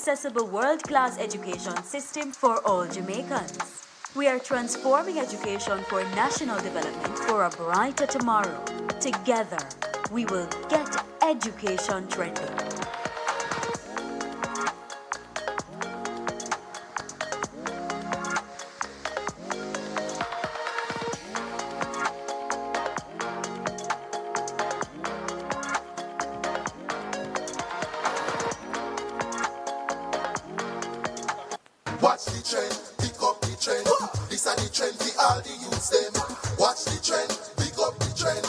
accessible world-class education system for all Jamaicans. We are transforming education for national development for a brighter tomorrow. Together, we will get education trending. Watch the trend, pick up the trend. This are the trend for all the youths them. Watch the trend, pick up the trend.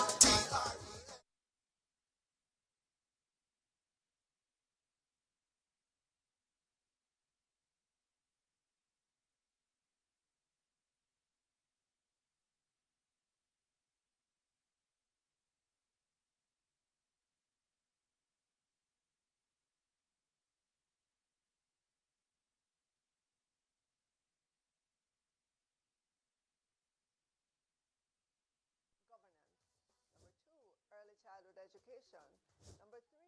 Early childhood education. Number 3.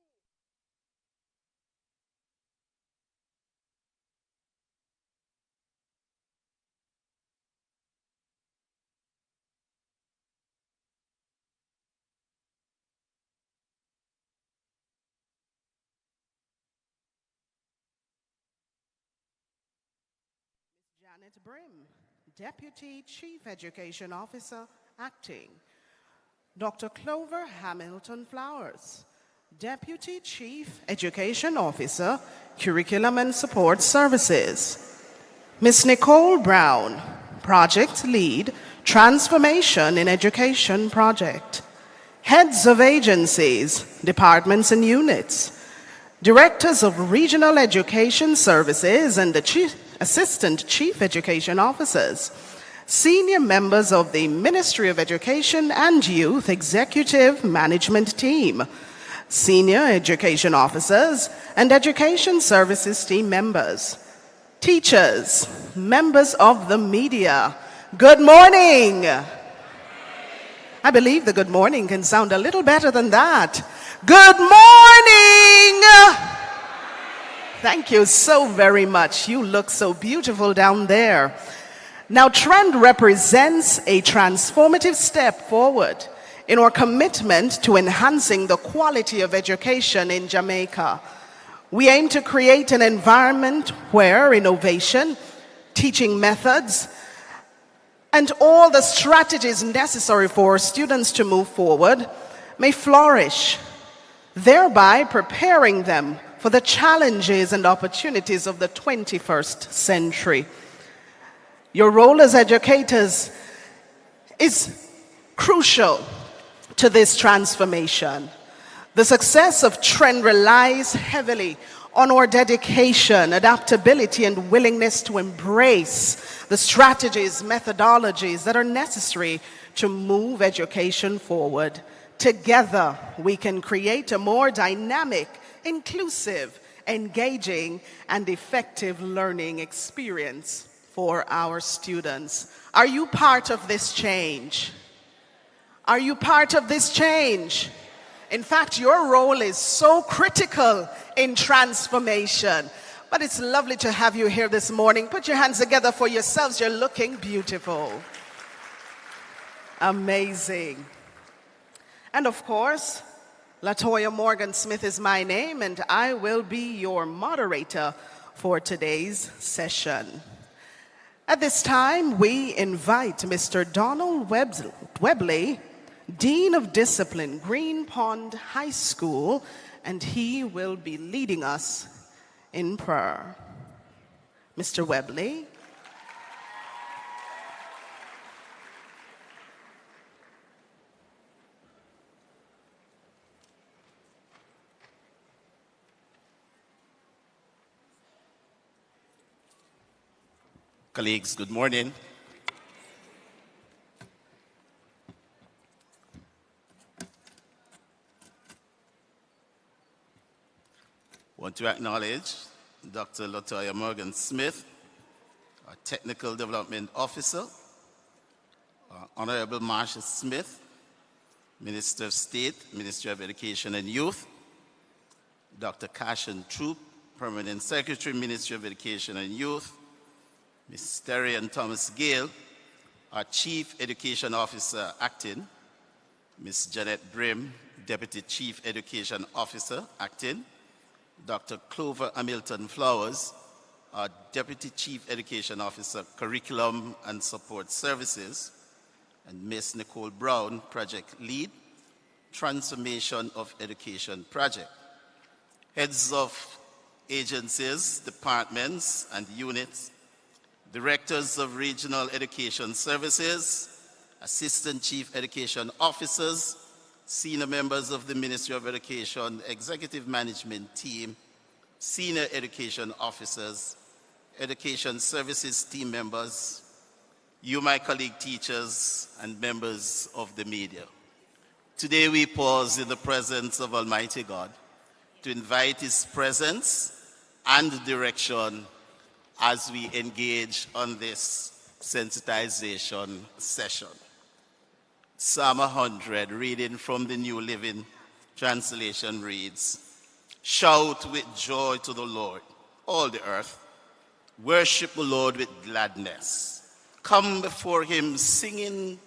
Janet Brim, Deputy Chief Education Officer, Acting. Dr. Clover Hamilton Flowers, Deputy Chief Education Officer, Curriculum and Support Services. Ms. Nicole Brown, Project Lead, Transformation in Education Project. Heads of agencies, departments and units. Directors of Regional Education Services and the Assistant Chief Education Officers. Senior members of the Ministry of Education and Youth Executive Management Team, Senior Education Officers and Education Services Team members, teachers, members of the media, good morning. I believe the good morning can sound a little better than that. Good morning! Thank you so very much. You look so beautiful down there. Now, Trend represents a transformative step forward in our commitment to enhancing the quality of education in Jamaica. We aim to create an environment where innovation, teaching methods, and all the strategies necessary for students to move forward may flourish, thereby preparing them for the challenges and opportunities of the 21st century. Your role as educators is crucial to this transformation. The success of Trend relies heavily on our dedication, adaptability, and willingness to embrace the strategies, methodologies that are necessary to move education forward. Together, we can create a more dynamic, inclusive, engaging, and effective learning experience for our students. Are you part of this change? Are you part of this change? In fact, your role is so critical in transformation. But it's lovely to have you here this morning. Put your hands together for yourselves. You're looking beautiful. Amazing. And of course, Latoya Morgan Smith is my name, and I will be your moderator for today's session. At this time, we invite Mr. Donald Webley, Dean of Discipline, Green Pond High School, and he will be leading us in prayer. Mr. Webley. Colleagues, good morning. I want to acknowledge Dr. Latoya Morgan Smith, our Technical Development Officer, Honorable Marsha Smith, Minister of State, Ministry of Education and Youth, Dr. Cashin Troop, Permanent Secretary, Ministry of Education and Youth, Ms. Terry and Thomas Gale, our Chief Education Officer, Acting, Ms. Janet Brim, Deputy Chief Education Officer, Acting, Dr. Clover Hamilton Flowers, our Deputy Chief Education Officer, Curriculum and Support Services, and Ms. Nicole Brown, Project Lead, Transformation of Education Project. Heads of agencies, departments, and units, directors of regional education services, assistant chief education officers, senior members of the Ministry of Education executive management team, senior education officers, education services team members, you, my colleague teachers, and members of the media. Today we pause in the presence of Almighty God to invite His presence and direction as we engage on this sensitization session. Psalm 100, reading from the New Living Translation reads, "Shout with joy to the Lord, all the earth. Worship the Lord with gladness. Come before Him singing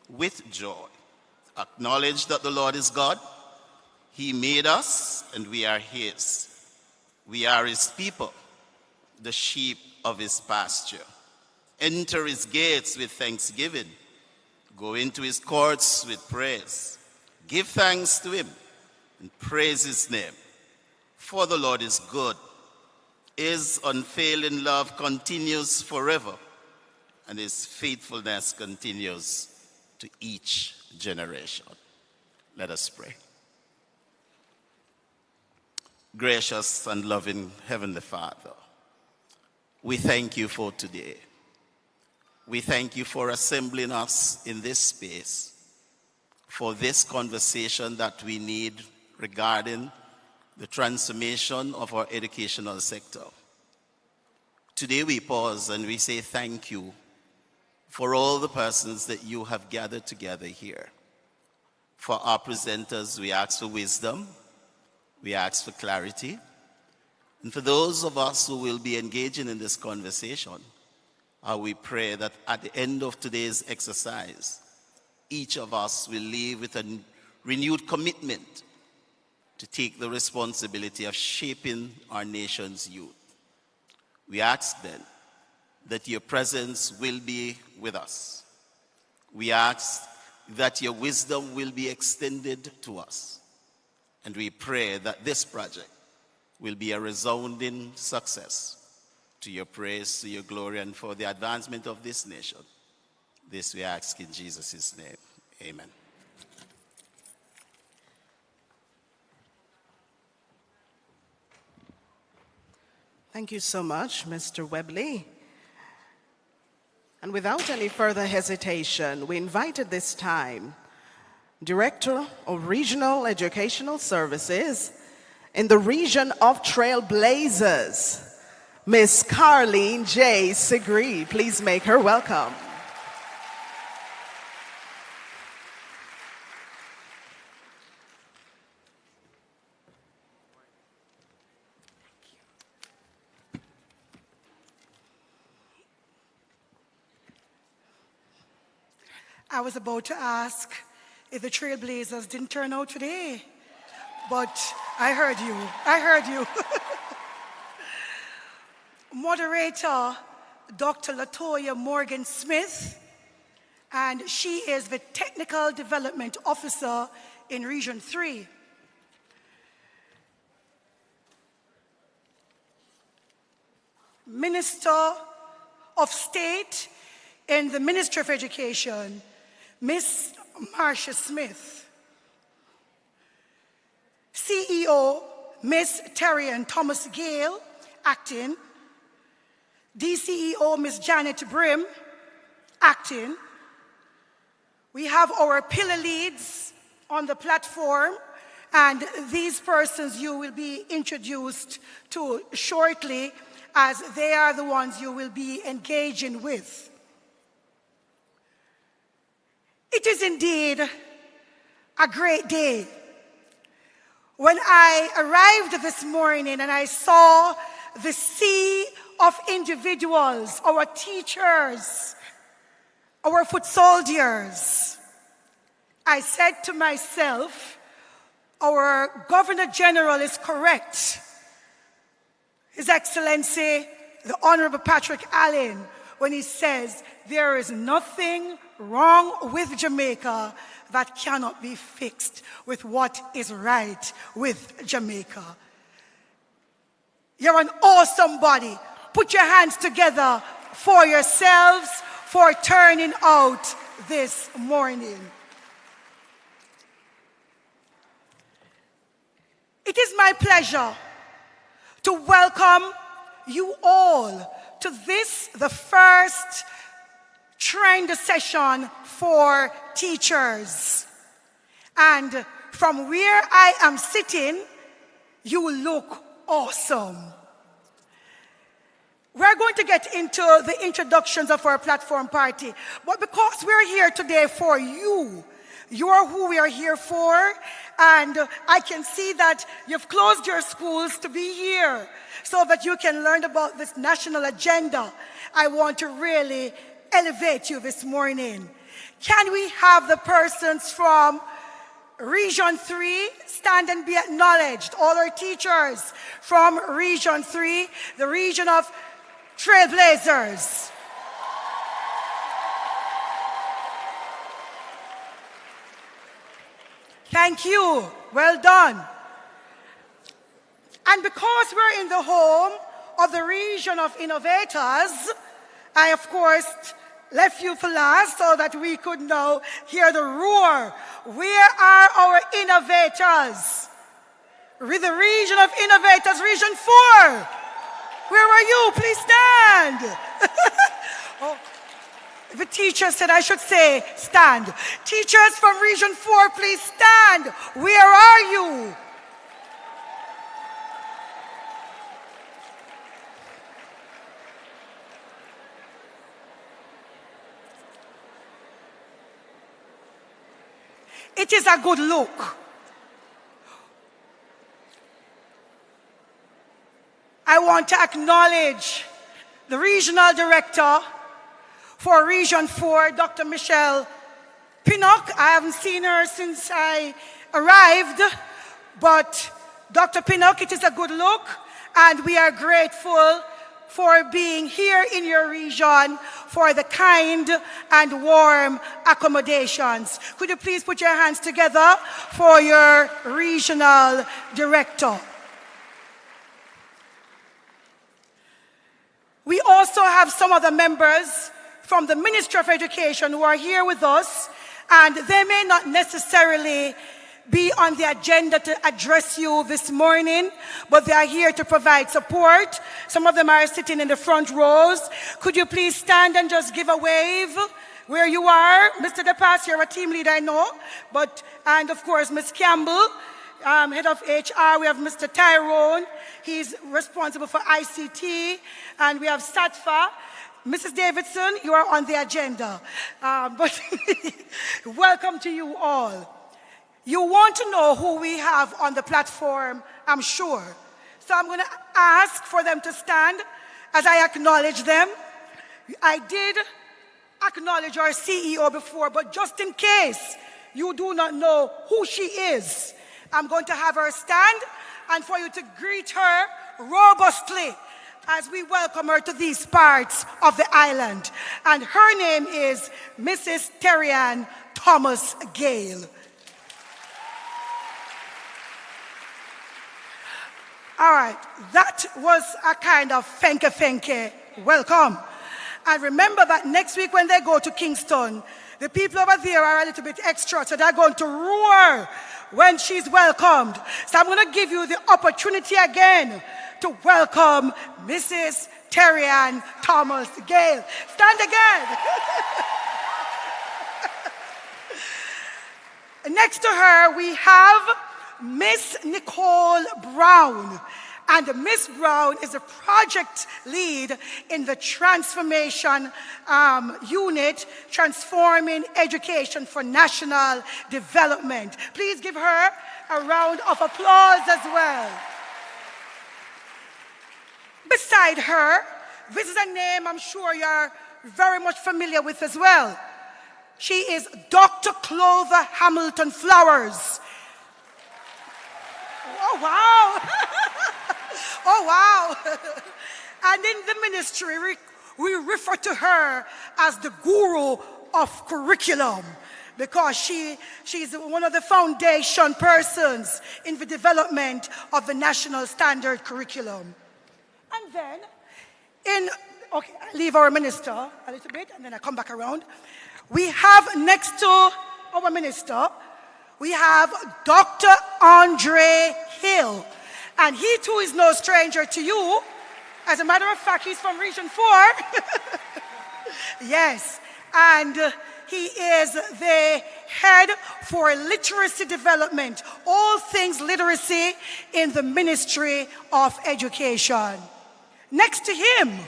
with joy. Acknowledge that the Lord is God. He made us and we are His. We are His people, the sheep of His pasture. Enter His gates with thanksgiving. Go into His courts with praise. Give thanks to Him and praise His name. For the Lord is good. His unfailing love continues forever, and His faithfulness continues to each generation." Let us pray. Gracious and loving Heavenly Father, we thank You for today. We thank You for assembling us in this space for this conversation that we need regarding the transformation of our educational sector. Today we pause and we say thank You for all the persons that You have gathered together here. For our presenters, we ask for wisdom, we ask for clarity, and for those of us who will be engaging in this conversation, we pray that at the end of today's exercise, each of us will leave with a renewed commitment to take the responsibility of shaping our nation's youth. We ask then that Your presence will be with us. We ask that Your wisdom will be extended to us. And we pray that this project will be a resounding success to Your praise, to Your glory, and for the advancement of this nation. This we ask in Jesus' name. Amen. Thank you so much, Mr. Webley. And without any further hesitation, we invite at this time Director of Regional Educational Services in the region of Trailblazers, Ms. Carleen J. Segree. Please make her welcome. I was about to ask if the Trailblazers didn't turn out today, but I heard you. I heard you. Moderator, Dr. Latoya Morgan Smith, and she is the Technical Development Officer in Region 3. Minister of State in the Ministry of Education, Ms. Marcia Smith. CEO, Ms. Terry and Thomas Gale, acting. DCEO, Ms. Janet Brim, acting. We have our pillar leads on the platform, and these persons you will be introduced to shortly, as they are the ones you will be engaging with. It is indeed a great day. When I arrived this morning and I saw the sea of individuals, our teachers, our foot soldiers, I said to myself, our Governor General is correct. His Excellency, the Honorable Patrick Allen, when he says there is nothing wrong with Jamaica that cannot be fixed with what is right with Jamaica. You're an awesome body. Put your hands together for yourselves for turning out this morning. It is my pleasure to welcome you all to this, the first trend session for teachers. And from where I am sitting, you look awesome. We're going to get into the introductions of our platform party, but because we're here today for you, you are who we are here for, and I can see that you've closed your schools to be here so that you can learn about this national agenda. I want to really elevate you this morning. Can we have the persons from Region 3 stand and be acknowledged? All our teachers from Region 3, the region of Trailblazers. Thank you. Well done. And because we're in the home of the region of innovators, I, of course, left you for last so that we could now hear the roar. Where are our innovators? With the region of innovators, Region 4. Where are you? Please stand. Oh, the teacher said I should say stand. Teachers from Region 4, please stand. Where are you? It is a good look. I want to acknowledge the regional director for Region 4, Dr. Michelle Pinnock. I haven't seen her since I arrived, but Dr. Pinnock, it is a good look, and we are grateful for being here in your region for the kind and warm accommodations. Could you please put your hands together for your regional director? We also have some other members from the Ministry of Education who are here with us, and they may not necessarily be on the agenda to address you this morning, but they are here to provide support. Some of them are sitting in the front rows. Could you please stand and just give a wave where you are? Mr. DePass, you're a team leader, I know, and of course, Ms. Campbell, head of HR. We have Mr. Tyrone. He's responsible for ICT. And we have Satfa. Mrs. Davidson, you are on the agenda. But welcome to you all. You want to know who we have on the platform, I'm sure. So I'm going to ask for them to stand as I acknowledge them. I did acknowledge our CEO before, but just in case you do not know who she is, I'm going to have her stand and for you to greet her robustly as we welcome her to these parts of the island. And her name is Mrs. Terry-Ann Thomas Gale. All right, that was a kind of fenke welcome. And remember that next week when they go to Kingston, the people over there are a little bit extra, so they're going to roar when she's welcomed. So I'm going to give you the opportunity again to welcome Mrs. Terry-Ann Thomas Gale. Stand again. Next to her, we have Miss Nicole Brown. And Miss Brown is a project lead in the transformation unit, transforming education for national development. Please give her a round of applause as well. Beside her, this is a name I'm sure you're very much familiar with as well. She is Dr. Clover Hamilton Flowers. Oh, wow. Oh, wow. And in the ministry, we refer to her as the guru of curriculum because she's one of the foundation persons in the development of the national standard curriculum. And then, okay, I leave our minister a little bit and then I come back around. We have next to our minister, we have Dr. Andre Hill. And he too is no stranger to you. As a matter of fact, he's from Region 4. Yes. And he is the head for literacy development, all things literacy in the Ministry of Education. Next to him,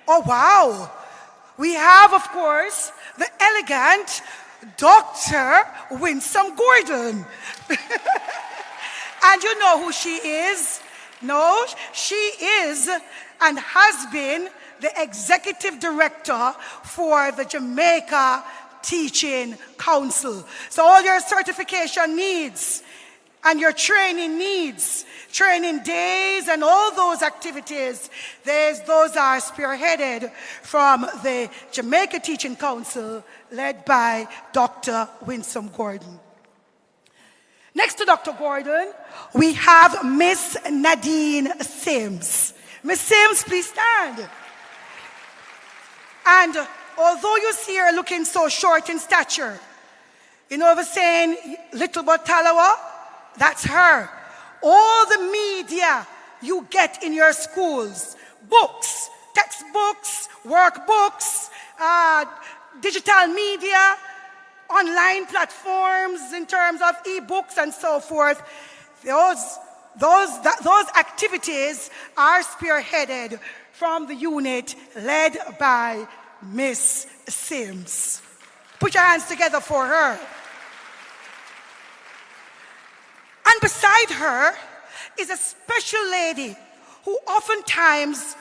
oh wow, we have, of course, the elegant Dr. Winsome Gordon. And you know who she is? No, she is and has been the executive director for the Jamaica Teaching Council. So all your certification needs and your training needs, training days and all those activities, those are spearheaded from the Jamaica Teaching Council led by Dr. Winsome Gordon. Next to Dr. Gordon, we have Miss Nadine Sims. Miss Sims, please stand. And although you see her looking so short in stature, you know the saying, little but talawa? That's her. All the media you get in your schools, books, textbooks, workbooks, digital media, online platforms in terms of e-books and so forth, those activities are spearheaded from the unit led by Miss Sims. Put your hands together for her. And beside her is a special lady who oftentimes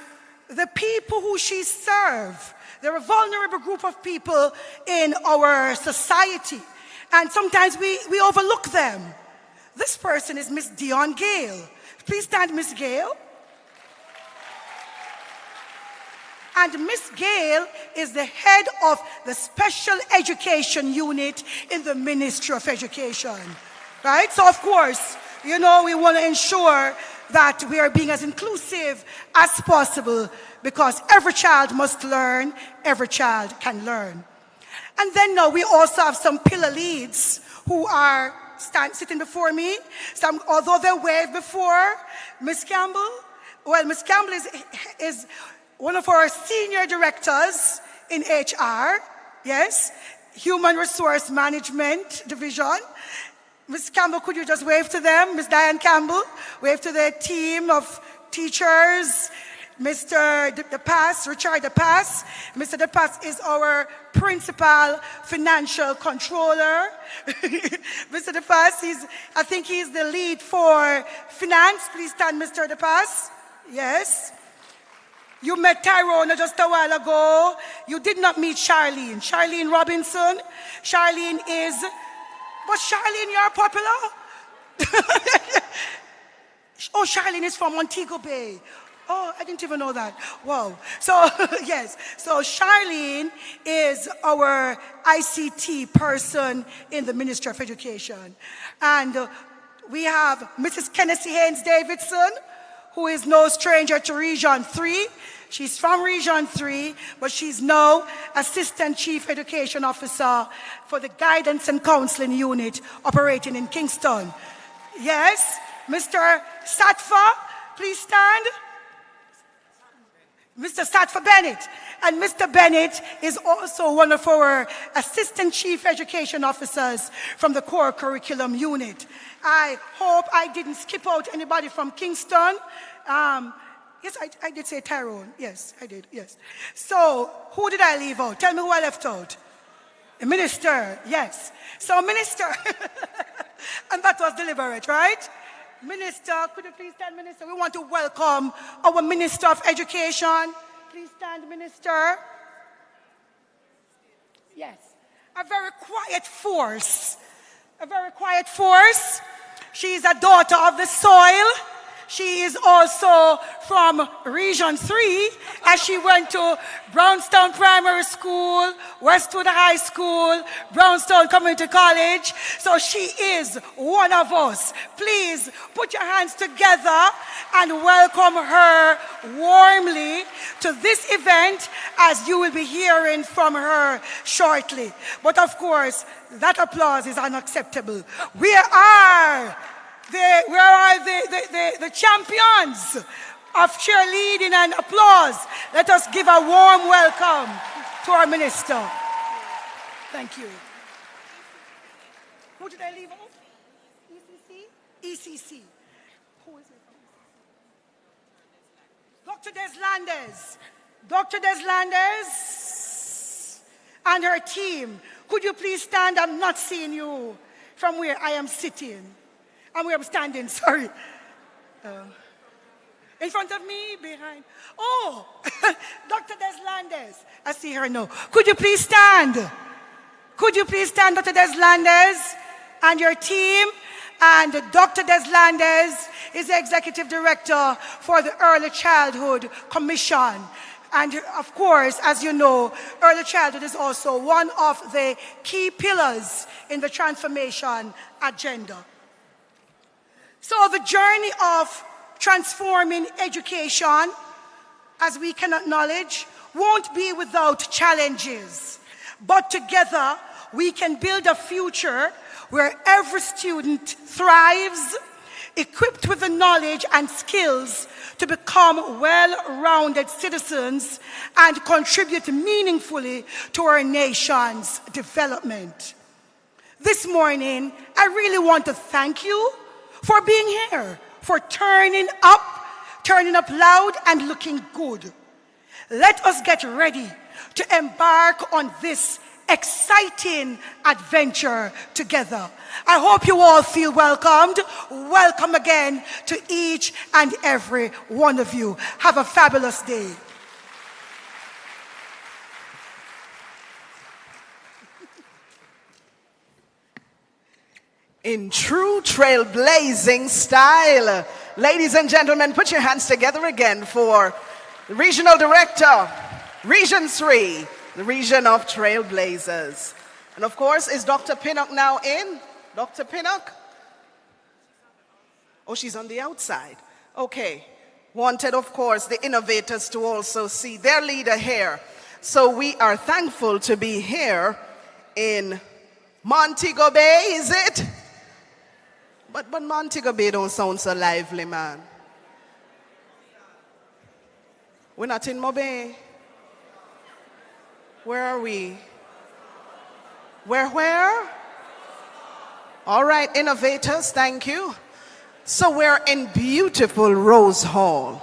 the people who she serves, they're a vulnerable group of people in our society. And sometimes we overlook them. This person is Miss Dion Gale. Please stand, Miss Gale. And Miss Gale is the head of the special education unit in the Ministry of Education. Right? So of course, you know, we want to ensure that we are being as inclusive as possible because every child must learn, every child can learn. And then now we also have some pillar leads who are sitting before me. Some, although they waved before, Miss Campbell, well, Miss Campbell is one of our senior directors in HR, yes, Human Resource Management Division. Miss Campbell, could you just wave to them? Miss Diane Campbell, wave to the team of teachers. Mr. DePass, Richard DePass. Mr. DePass is our principal financial controller. Mr. DePass, I think he's the lead for finance. Please stand, Mr. DePass. Yes. You met Tyrone just a while ago. You did not meet Charlene. Charlene Robinson. Charlene is... But Charlene, you're popular? Oh, Charlene is from Montego Bay. Oh, I didn't even know that. Wow. So, yes. So Charlene is our ICT person in the Ministry of Education. And we have Mrs. Kennedy Haynes Davidson, who is no stranger to Region 3. She's from Region 3, but she's now Assistant Chief Education Officer for the Guidance and Counseling Unit operating in Kingston. Yes, Mr. Satfa, please stand. Mr. Satfa Bennett. And Mr. Bennett is also one of our Assistant Chief Education Officers from the Core Curriculum Unit. I hope I didn't skip out anybody from Kingston. Yes, I did say Tyrone. Yes, I did. Yes. So, who did I leave out? Tell me who I left out. The minister. Yes. So, minister. And that was deliberate, right? Minister, could you please stand, minister? We want to welcome our Minister of Education. Please stand, minister. Yes. A very quiet force. A very quiet force. She is a daughter of the soil. She is also from Region 3, as she went to Brownstown Primary School, Westwood High School, Brownstown Community College. So she is one of us. Please put your hands together and welcome her warmly to this event, as you will be hearing from her shortly. But of course, that applause is unacceptable. Where are the champions of cheerleading and applause? Let us give a warm welcome to our minister. Thank you. Who did I leave off? ECC? ECC. Who is it? Dr. Deslandes. Dr. Deslandes and her team. Could you please stand? I'm not seeing you from where I am sitting. And where I'm standing, sorry. In front of me, behind. Oh, Dr. Deslandes. I see her now. Could you please stand? Could you please stand, Dr. Deslandes and your team? And Dr. Deslandes is the Executive Director for the Early Childhood Commission. And of course, as you know, early childhood is also one of the key pillars in the transformation agenda. So the journey of transforming education, as we can acknowledge, won't be without challenges. But together, we can build a future where every student thrives, equipped with the knowledge and skills to become well-rounded citizens and contribute meaningfully to our nation's development. This morning, I really want to thank you for being here, for turning up loud and looking good. Let us get ready to embark on this exciting adventure together. I hope you all feel welcomed. Welcome again to each and every one of you. Have a fabulous day. In true trailblazing style, ladies and gentlemen, put your hands together again for the Regional Director, Region 3, the Region of Trailblazers. And of course, is Dr. Pinnock now in? Dr. Pinnock? Oh, she's on the outside. Okay. Wanted, of course, the innovators to also see their leader here. So we are thankful to be here in Montego Bay, is it? But Montego Bay don't sound so lively, man. We're not in Mobay. Where are we? Where? All right, innovators, thank you. So we're in beautiful Rose Hall,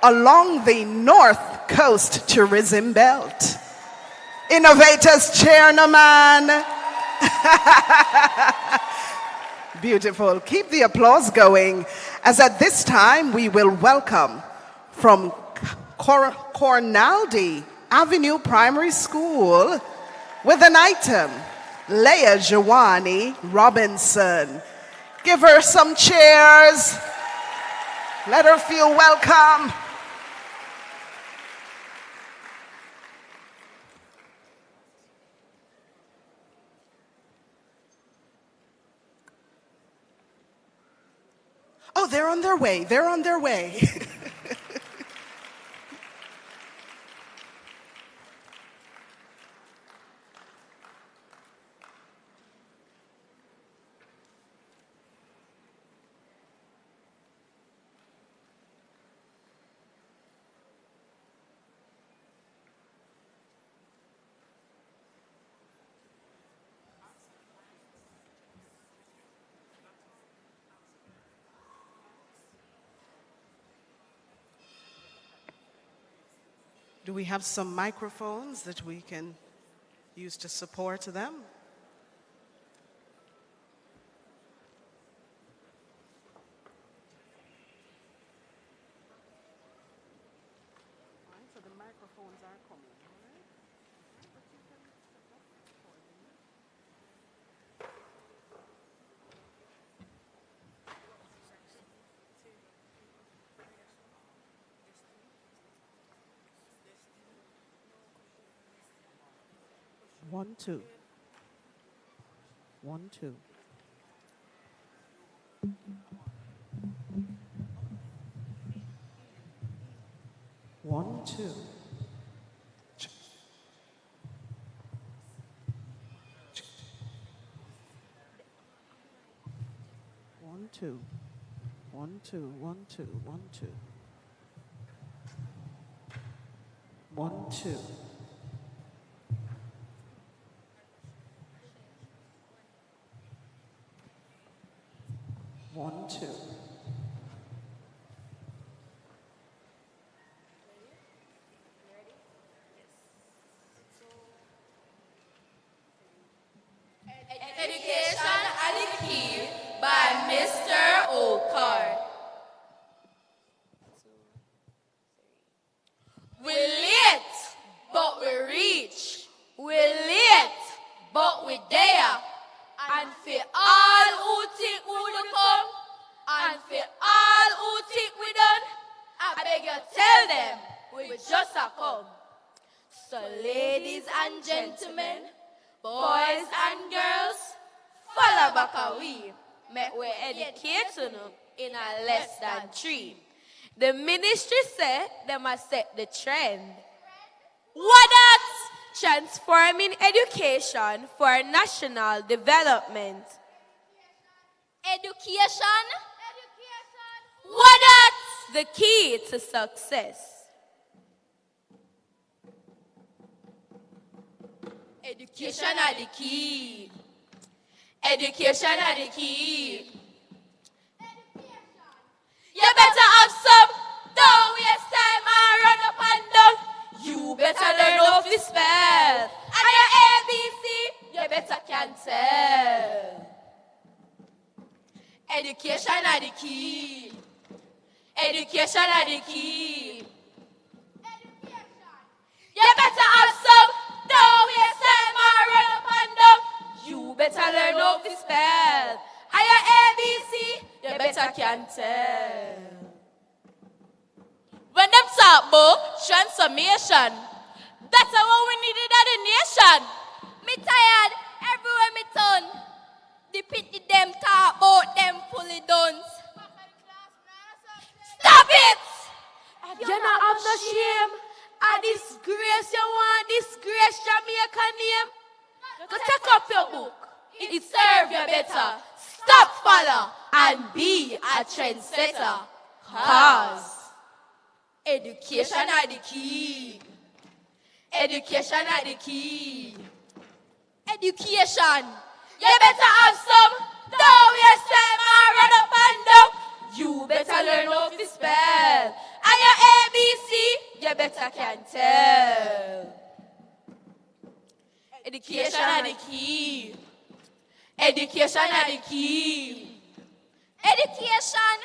along the North Coast Tourism Belt. Innovators, chairman. Beautiful. Keep the applause going, as at this time we will welcome from Cornaldy Avenue Primary School with an item, Leah Jawani Robinson. Give her some cheers. Let her feel welcome. Oh, they're on their way. They're on their way. Do we have some microphones that we can use to support them? So the microphones are coming, all right? One, two. 1, 2. One, two. One, two. 1, 2, 1, 2, 1, 2. 1, 2. One, two. Education at the Key by Mr. Okar. We late, but we reach. We late, but we there. And for all who think we will come, and for all who think we done, I beg you tell them we just a come. So ladies and gentlemen, boys and girls, follow back a we. Make we educate you in a less than 3. The ministry said they must set the trend. What that? Transforming education for national development. Education? What that? The key to success. Education are the key. Education are the key. You better have some. Don't waste time and run up and down. You better learn how to spell. And your ABC, you better can tell. Education are the key. Education are the key. You better have some. Don't waste time and run up and down. You better learn how to spell. And your ABC, you better can tell. When them talk about transformation, that's what we needed as a nation. Me tired everywhere me turn. The pity them talk about them fully done. Stop it! You not have no shame. A disgrace you want disgrace Jamaica name. Go take up your book. It serve you better. Stop follow and be a trendsetter. Cause education are the key. Education are the key. Education. You better have some. Don't waste time and run up and down. You better learn how to spell. And your ABC, you better can tell. Education are the key. Education are the key. Education.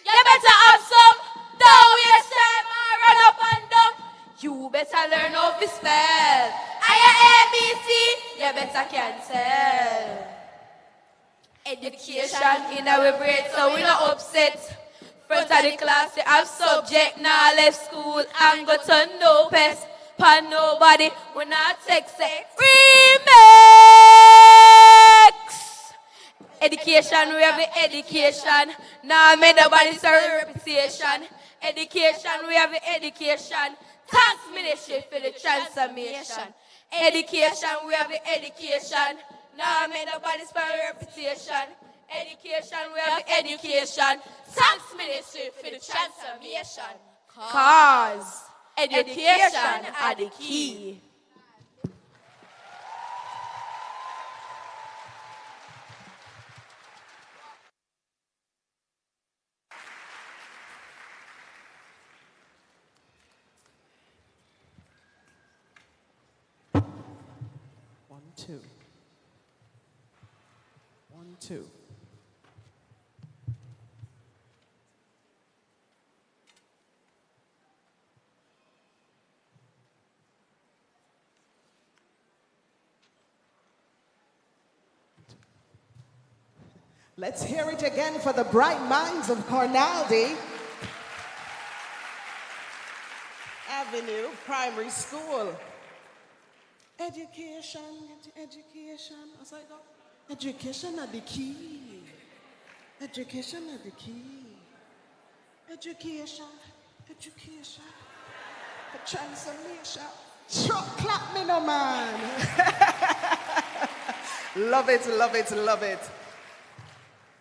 You better have some. Don't waste time and run up and down. You better learn how to spell. And your ABC, you better can tell. Education in our brain so we not upset. Front of the class, they have subject, now left school and go to no pest. Pan nobody, we not take sex. Remix! Education, we have the education. Now make nobody sorry reputation. Education, we have the education. Thanks ministry for the transformation. Education, we have the education. Now make nobody sorry reputation. Education, we have the education. Thanks ministry for the transformation. Cause education are the key. 2. 1, 2. Let's hear it again for the bright minds of Cornaldy Avenue Primary School. Education, education. I was like, oh, education are the key. Education are the key. Education, education. For transformation. Truck clap me no man. Love it, love it, love it.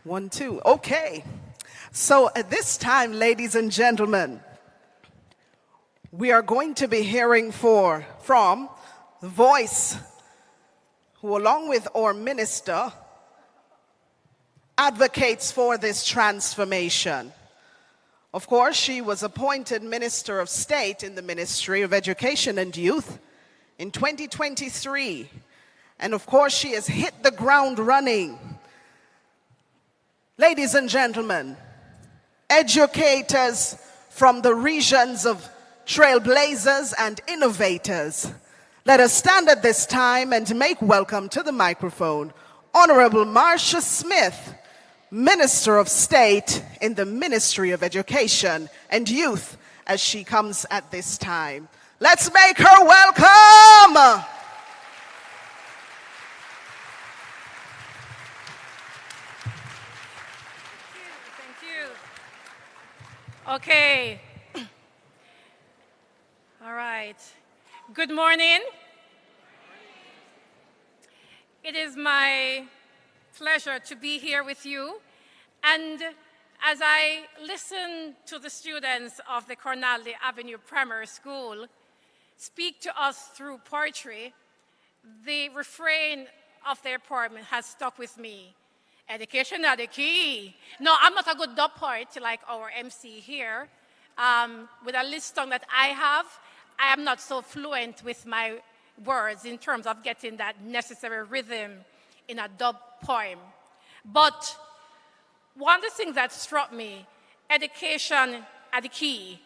1, 2. Okay. So at this time, ladies and gentlemen, we are going to be hearing from the voice who, along with our minister, advocates for this transformation. Of course, she was appointed Minister of State in the Ministry of Education and Youth in 2023. And of course, she has hit the ground running. Ladies and gentlemen, educators from the regions of trailblazers and innovators, let us stand at this time and make welcome to the microphone Honorable Marcia Smith, Minister of State in the Ministry of Education and Youth, as she comes at this time. Let's make her welcome. Okay. All right. Good morning. It is my pleasure to be here with you. And as I listen to the students of the Cornaldy Avenue Primary School speak to us through poetry, the refrain of their poem has stuck with me. Education are the key. No, I'm not a good dub poet like our MC here. With a list song that I have, I am not so fluent with my words in terms of getting that necessary rhythm in a dub poem. But one of the things that struck me, education are the key.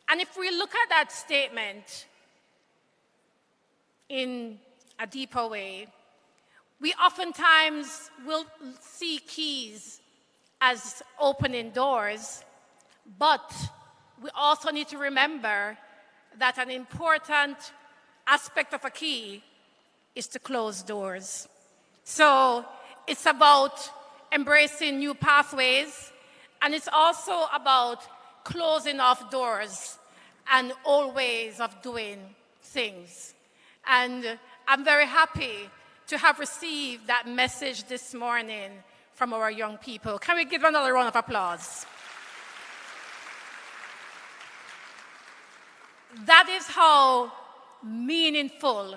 And if we look at that statement in a deeper way, we oftentimes will see keys as opening doors, but we also need to remember that an important aspect of a key is to close doors. So it's about embracing new pathways, and it's also about closing off doors and old ways of doing things. And I'm very happy to have received that message this morning from our young people. Can we give another round of applause? That is how meaningful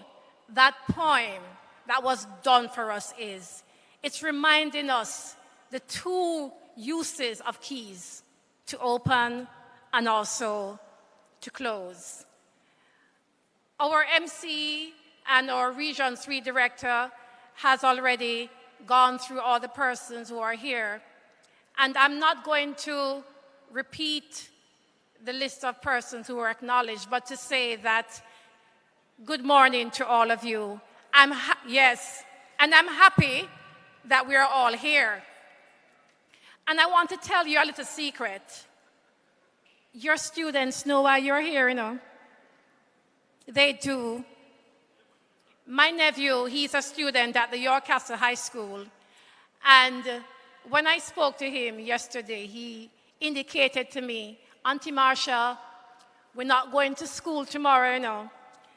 that poem that was done for us is. It's reminding us the two uses of keys, to open and also to close. Our MC and our Region 3 Director has already gone through all the persons who are here. And I'm not going to repeat the list of persons who are acknowledged, but to say that good morning to all of you. Yes, and I'm happy that we are all here. And I want to tell you a little secret. Your students know why you're here, you know. They do. My nephew, he's a student at the York Castle High School. And when I spoke to him yesterday, he indicated to me, Auntie Marcia, we're not going to school tomorrow, you know.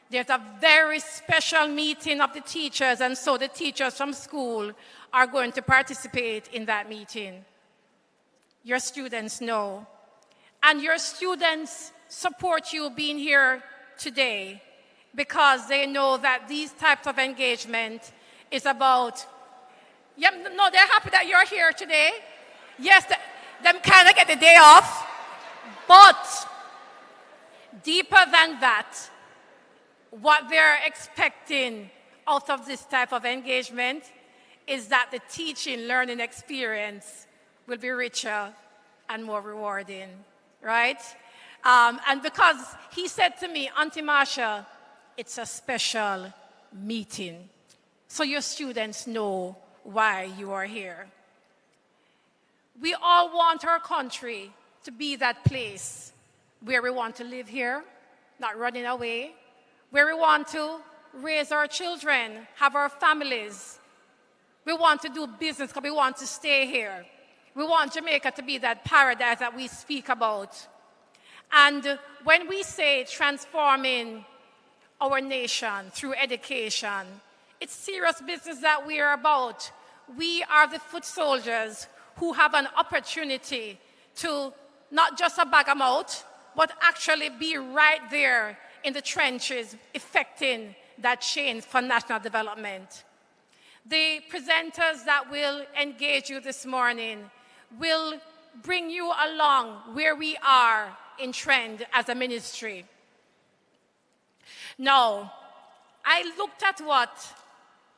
There's a very special meeting of the teachers, and so the teachers from school are going to participate in that meeting. Your students know. And your students support you being here today, because they know that these types of engagement is about, yeah, no, they're happy that you're here today. Yes, them kind of get the day off, but deeper than that, what they're expecting out of this type of engagement is that the teaching, learning experience will be richer and more rewarding, right? And because he said to me, Auntie Marsha, it's a special meeting, so your students know why you are here. We all want our country to be that place where we want to live here, not running away, where we want to raise our children, have our families. We want to do business because we want to stay here. We want Jamaica to be that paradise that we speak about. And when we say transforming our nation through education, it's serious business that we are about. We are the foot soldiers who have an opportunity to not just a bag them out, but actually be right there in the trenches, effecting that change for national development. The presenters that will engage you this morning will bring you along where we are in trend as a ministry. Now, I looked at what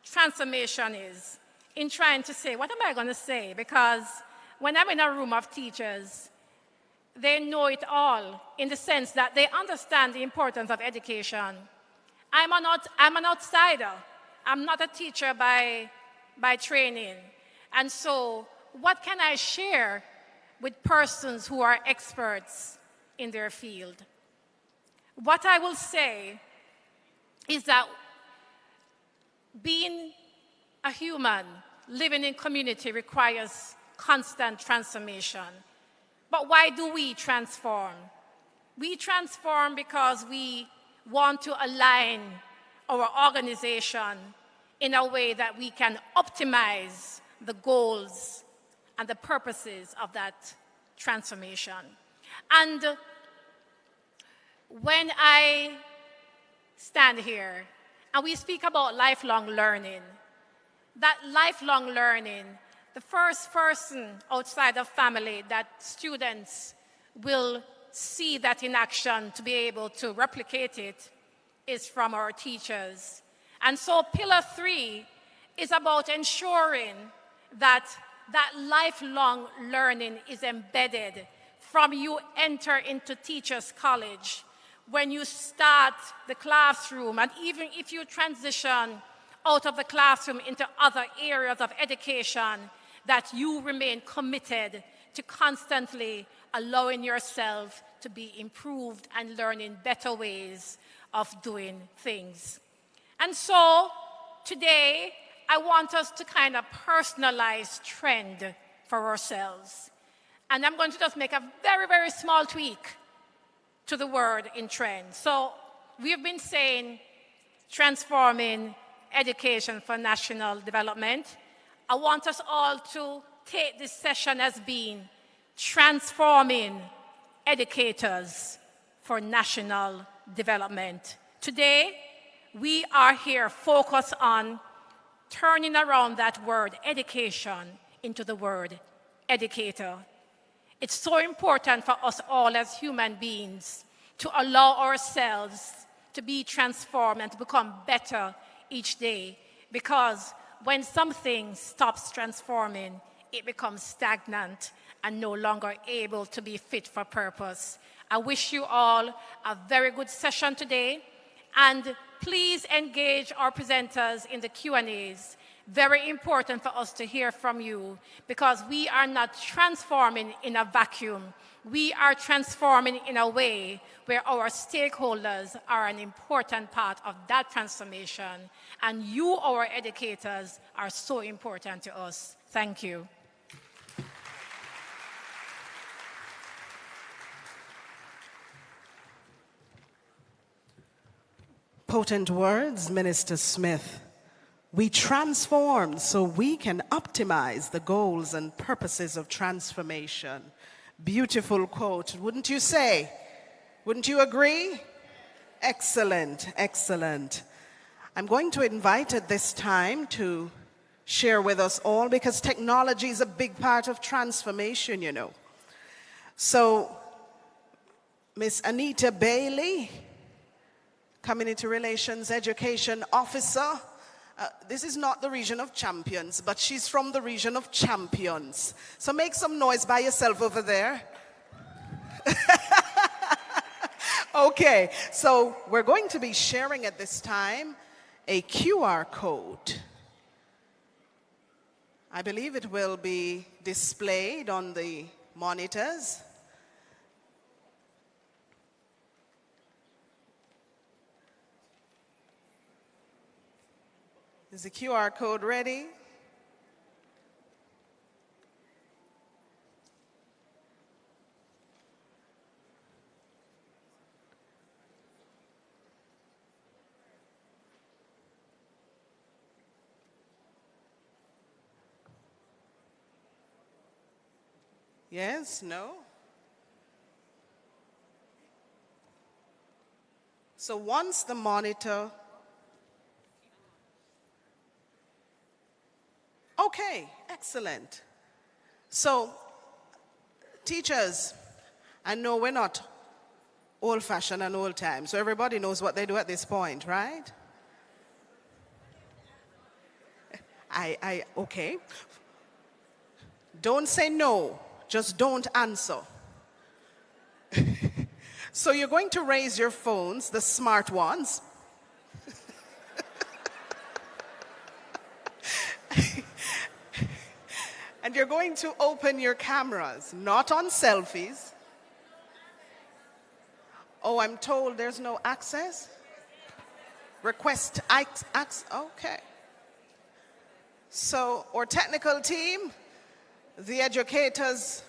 transformation is in trying to say, what am I going to say? Because when I'm in a room of teachers, they know it all in the sense that they understand the importance of education. I'm an outsider. I'm not a teacher by training. And so what can I share with persons who are experts in their field? What I will say is that being a human, living in community requires constant transformation. But why do we transform? We transform because we want to align our organization in a way that we can optimize the goals and the purposes of that transformation. And when I stand here and we speak about lifelong learning, that lifelong learning, the first person outside of family that students will see that in action to be able to replicate it is from our teachers. And so pillar 3 is about ensuring that that lifelong learning is embedded from you enter into teachers' college, when you start the classroom, and even if you transition out of the classroom into other areas of education, that you remain committed to constantly allowing yourself to be improved and learning better ways of doing things. And so today, I want us to kind of personalize trend for ourselves. And I'm going to just make a very, very small tweak to the word in trend. So we've been saying transforming education for national development. I want us all to take this session as being transforming educators for national development. Today, we are here focused on turning around that word education into the word educator. It's so important for us all as human beings to allow ourselves to be transformed and to become better each day, because when something stops transforming, it becomes stagnant and no longer able to be fit for purpose. I wish you all a very good session today, and please engage our presenters in the Q&As. Very important for us to hear from you, because we are not transforming in a vacuum. We are transforming in a way where our stakeholders are an important part of that transformation, and you, our educators, are so important to us. Thank you. Potent words, Minister Smith. We transform so we can optimize the goals and purposes of transformation. Beautiful quote, wouldn't you say? Wouldn't you agree? Excellent, excellent. I'm going to invite at this time to share with us all, because technology is a big part of transformation, you know. So, Miss Anita Bailey, Community Relations Education Officer, This is not the region of champions, but she's from the region of champions. So make some noise by yourself over there. Okay, so we're going to be sharing at this time a QR code. I believe it will be displayed on the monitors. Is the QR code ready? Yes? No? So once the monitor... Okay, excellent. So, teachers, I know we're not old-fashioned and old-time, so everybody knows what they do at this point, right? Okay. Don't say no, just don't answer. So you're going to raise your phones, the smart ones. And you're going to open your cameras, not on selfies. Oh, I'm told there's no access? Request access, okay. So, our technical team, the educators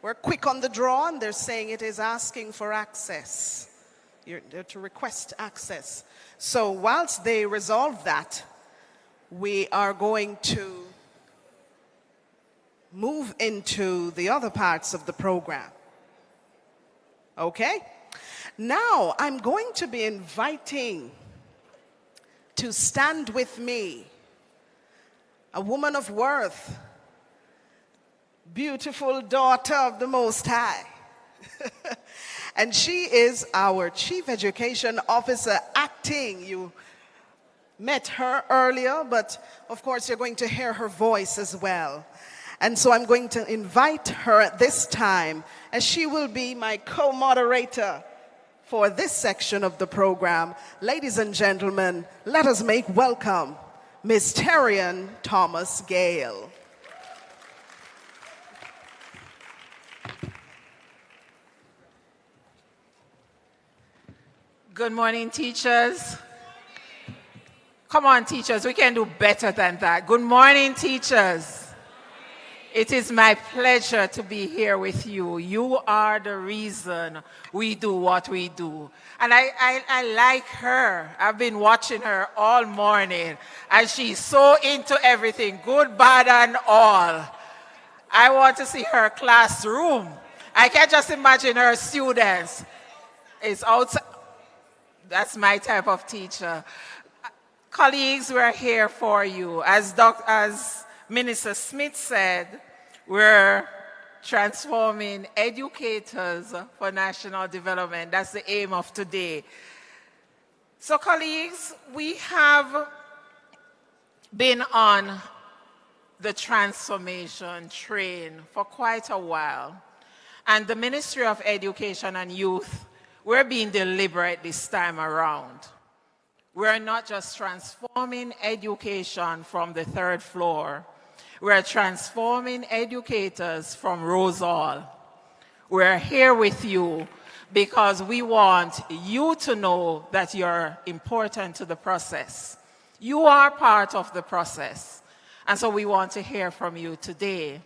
were quick on the draw and they're saying it is asking for access. They're to request access. So, whilst they resolve that, we are going to move into the other parts of the program. Okay? Now, I'm going to be inviting to stand with me a woman of worth, beautiful daughter of the Most High. And she is our Chief Education Officer acting. You met her earlier, but of course you're going to hear her voice as well. And so I'm going to invite her at this time, as she will be my co-moderator for this section of the program. Ladies and gentlemen, let us make welcome Ms. Terrian Thomas Gale. Good morning, teachers. Come on, teachers, we can do better than that. Good morning, teachers. It is my pleasure to be here with you. You are the reason we do what we do. And I like her. I've been watching her all morning, and she's so into everything, good, bad, and all. I want to see her classroom. I can just imagine her students. It's outside. That's my type of teacher. Colleagues, we're here as you. As Minister Smith said, we're transforming educators for national development. That's the aim of today. So, colleagues, we have been on the transformation train for quite a while. And the Ministry of Education and Youth, we're being deliberate this time around. We're not just transforming education from the third floor. We're transforming educators from Rose Hall. We're here with you because we want you to know that you're important to the process. You are part of the process. And so we want to hear from you today.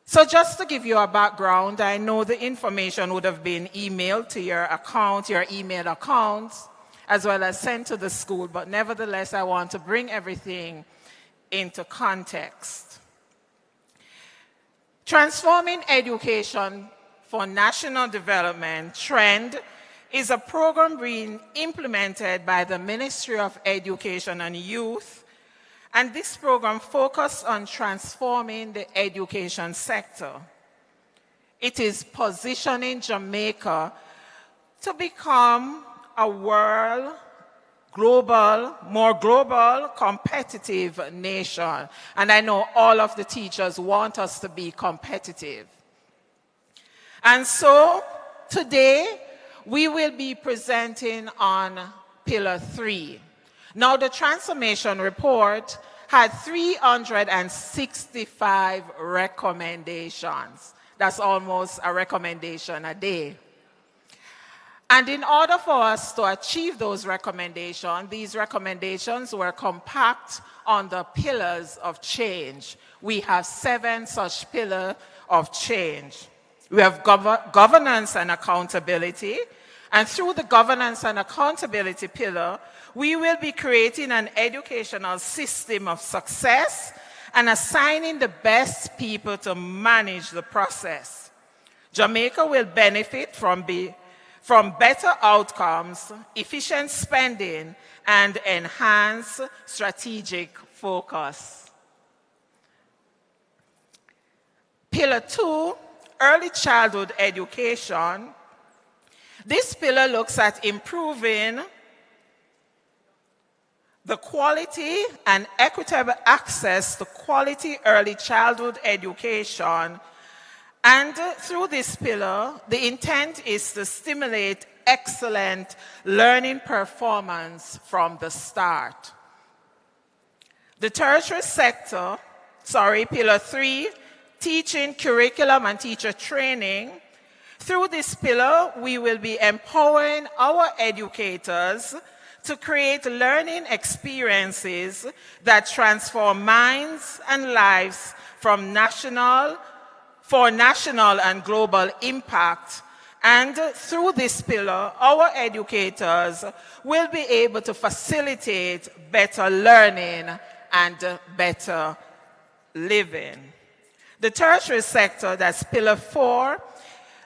So just to give you a background, I know the information would have been emailed to your account, your email accounts, as well as sent to the school, but nevertheless, I want to bring everything into context. Transforming Education for National Development, TREND, is a program being implemented by the Ministry of Education and Youth, and this program focuses on transforming the education sector. It is positioning Jamaica to become a world more global, competitive nation. And I know all of the teachers want us to be competitive. And so today we will be presenting on Pillar 3. Now the transformation report had 365 recommendations. That's almost a recommendation a day. And in order for us to achieve those recommendations, these recommendations were compact on the pillars of change. We have 7 such pillars of change. We have governance and accountability. And through the governance and accountability pillar, we will be creating an educational system of success and assigning the best people to manage the process. Jamaica will benefit from better outcomes, efficient spending, and enhanced strategic focus. Pillar 2, early childhood education. This pillar looks at improving the quality and equitable access to quality early childhood education. And through this pillar, the intent is to stimulate excellent learning performance from the start. The tertiary sector, Pillar 3, teaching, curriculum, and teacher training. Through this pillar, we will be empowering our educators to create learning experiences that transform minds and lives for national and global impact. And through this pillar, our educators will be able to facilitate better learning and better living. The tertiary sector, that's Pillar 4,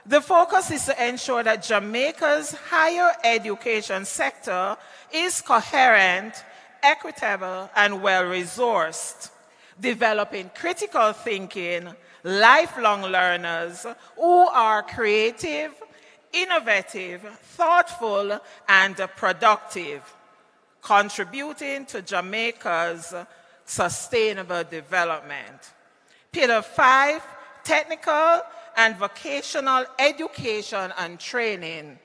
the focus is to ensure that Jamaica's higher education sector is coherent, equitable, and well-resourced, developing critical thinking, lifelong learners who are creative, innovative, thoughtful, and productive, contributing to Jamaica's sustainable development. Pillar 5, technical and vocational education and training.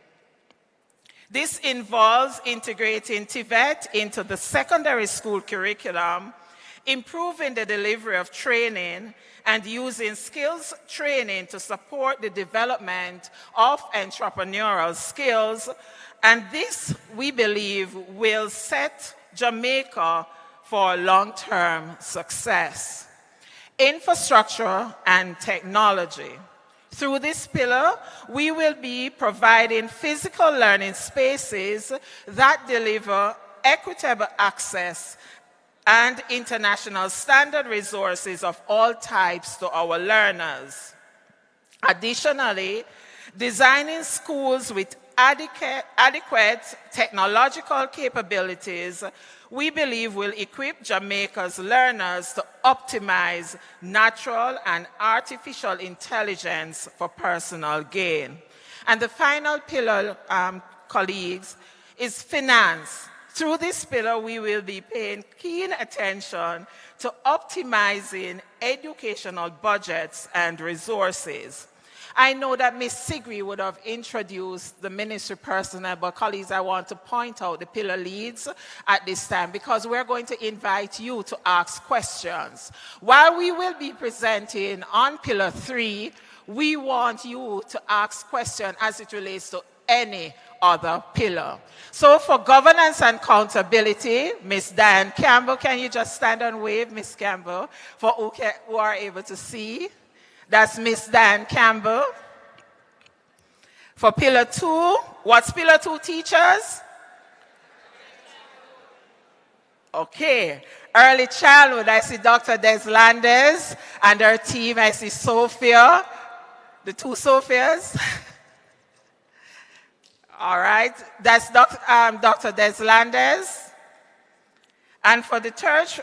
This involves integrating TVET into the secondary school curriculum, improving the delivery of training, and using skills training to support the development of entrepreneurial skills. And this, we believe, will set Jamaica for long-term success. Infrastructure and technology. Through this pillar, we will be providing physical learning spaces that deliver equitable access and international standard resources of all types to our learners. Additionally, designing schools with adequate technological capabilities, we believe will equip Jamaica's learners to optimize natural and artificial intelligence for personal gain. And the final pillar, colleagues, is finance. Through this pillar, we will be paying keen attention to optimizing educational budgets and resources. I know that Ms. Sigri would have introduced the ministry personnel, but colleagues, I want to point out the pillar leads at this time because we're going to invite you to ask questions. While we will be presenting on Pillar 3, we want you to ask questions as it relates to any other pillar. So for governance and accountability, Ms. Diane Campbell, can you just stand and wave, Ms. Campbell, for who are able to see? That's Ms. Diane Campbell. For Pillar 2, what's Pillar 2, teachers? Okay. Early childhood, I see Dr. Deslandes and her team. I see Sophia, the 2 Sophias. All right. That's Dr. Deslandes. And for the church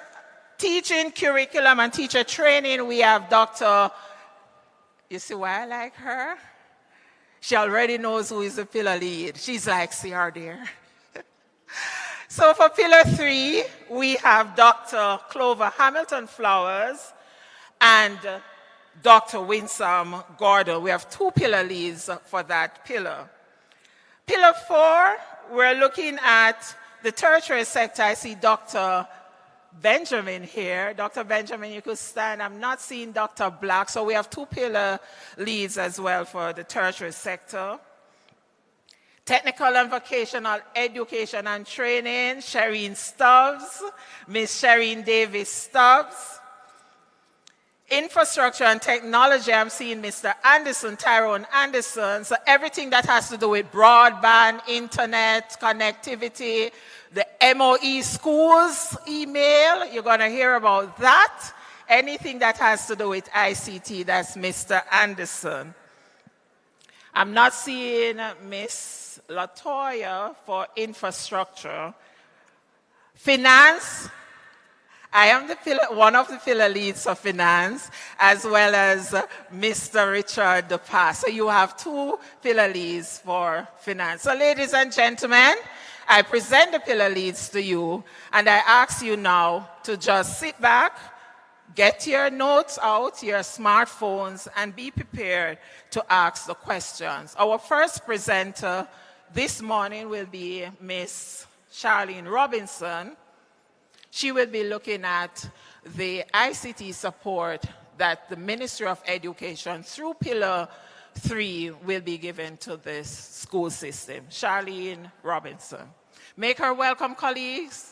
teaching, curriculum, and teacher training, we have Dr. You see why I like her? She already knows who is the pillar lead. She's like, see her there. So for Pillar 3, we have Dr. Clover Hamilton Flowers and Dr. Winsome Gordon. We have 2 pillar leads for that pillar. Pillar 4, we're looking at the tertiary sector. I see Dr. Benjamin here. Dr. Benjamin, you could stand. I'm not seeing Dr. Black. So we have 2 pillar leads as well for the tertiary sector. Technical and vocational education and training, Shireen Stubbs, Miss Shireen Davis Stubbs. Infrastructure and technology, I'm seeing Mr. Anderson, Tyrone Anderson. So everything that has to do with broadband, internet, connectivity, the MOE schools email, you're going to hear about that. Anything that has to do with ICT, that's Mr. Anderson. I'm not seeing Miss Latoya for infrastructure. Finance, I am one of the pillar leads for finance, as well as Mr. Richard DePass. So you have 2 pillar leads for finance. So ladies and gentlemen, I present the pillar leads to you, and I ask you now to just sit back, get your notes out, your smartphones, and be prepared to ask the questions. Our first presenter this morning will be Miss Charlene Robinson. She will be looking at the ICT support that the Ministry of Education through Pillar 3 will be given to this school system. Charlene Robinson. Make her welcome, colleagues.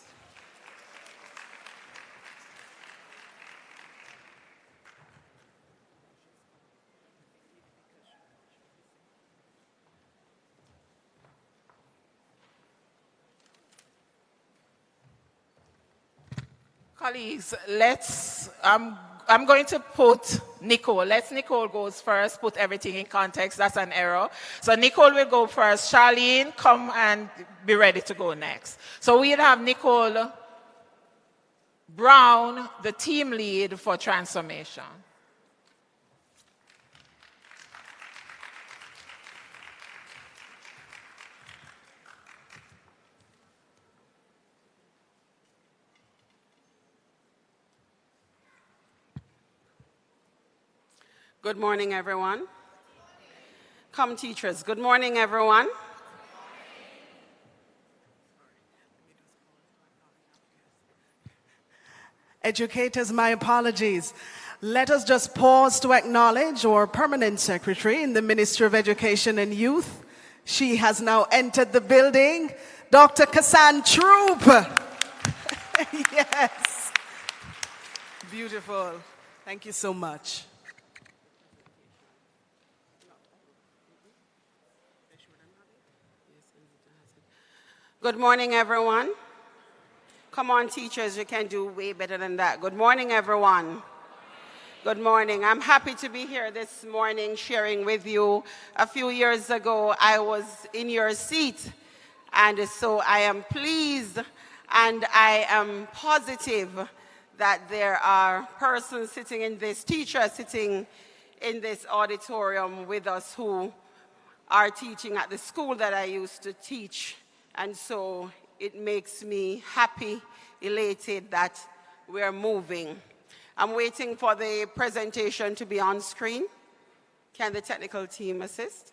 Colleagues, I'm going to put Nicole. Nicole goes first, put everything in context. That's an error. So Nicole will go first. Charlene, come and be ready to go next. So we'll have Nicole Brown, the team lead for transformation. Good morning, everyone. Come, teachers. Good morning, everyone. Educators, my apologies. Let us just pause to acknowledge our permanent secretary in the Ministry of Education and Youth. She has now entered the building, Dr. Kassan Troop. Yes. Beautiful. Thank you so much. Good morning, everyone. Come on, teachers, you can do way better than that. Good morning, everyone. Good morning. I'm happy to be here this morning sharing with you. A few years ago, I was in your seat, and so I am pleased and I am positive that there are persons sitting in this, teachers sitting in this auditorium with us who are teaching at the school that I used to teach. And so it makes me happy, elated that we're moving. I'm waiting for the presentation to be on screen. Can the technical team assist?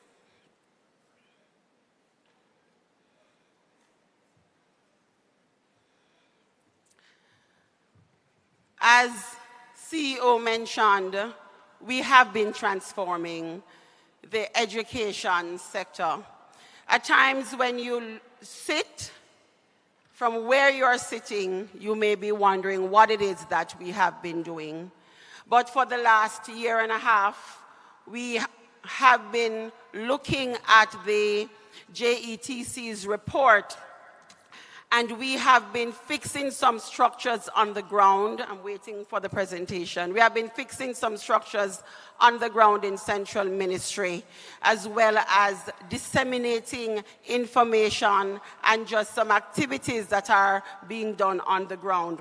As CEO mentioned, we have been transforming the education sector. At times when you sit from where you're sitting, you may be wondering what it is that we have been doing. But for the last year and a half, we have been looking at the JETC's report, and we have been fixing some structures on the ground. I'm waiting for the presentation. We have been fixing some structures on the ground in Central Ministry, as well as disseminating information and just some activities that are being done on the ground.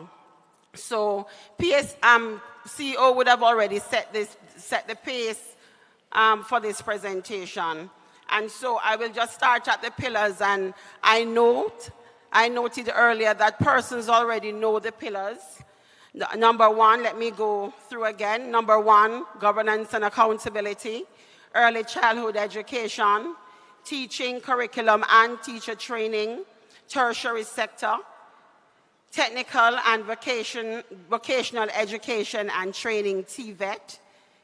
So CEO would have already set the pace for this presentation. And so I will just start at the pillars, and I note I noted earlier that persons already know the pillars. Number one, let me go through again. Number one, governance and accountability, early childhood education, teaching, curriculum and teacher training, tertiary sector, technical and vocational education and training, TVET,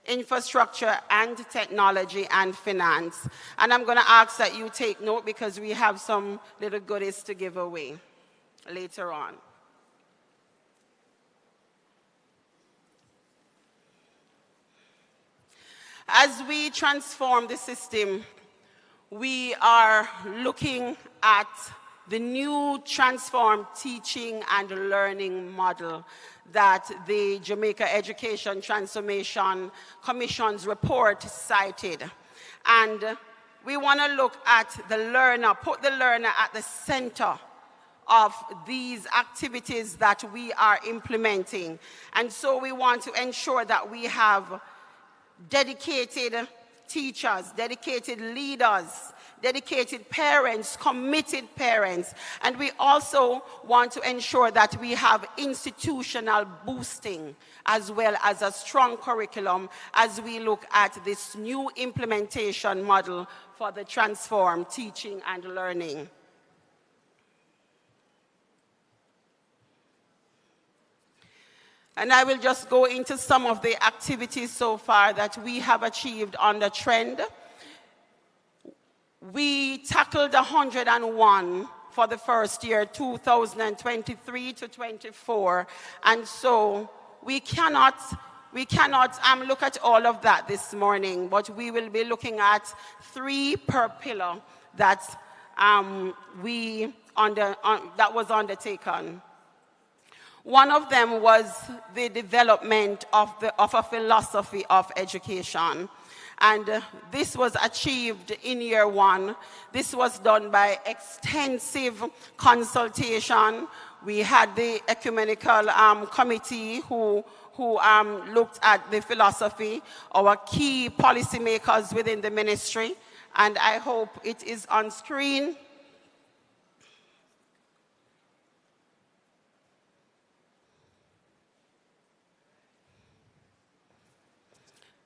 infrastructure and technology and finance. And I'm going to ask that you take note because we have some little goodies to give away later on. As we transform the system, we are looking at the new transformed teaching and learning model that the Jamaica Education Transformation Commission's report cited. And we want to look at the learner, put the learner at the center of these activities that we are implementing. And so we want to ensure that we have dedicated teachers, dedicated leaders, dedicated parents, committed parents. And we also want to ensure that we have institutional boosting as well as a strong curriculum as we look at this new implementation model for the transformed teaching and learning. And I will just go into some of the activities so far that we have achieved on the trend. We tackled 101 for the first year, 2023 to 24. And so we cannot look at all of that this morning, but we will be looking at 3 per pillar that, that was undertaken. One of them was the development of a philosophy of education. And this was achieved in year 1. This was done by extensive consultation. We had the ecumenical committee who looked at the philosophy, our key policymakers within the ministry. And I hope it is on screen.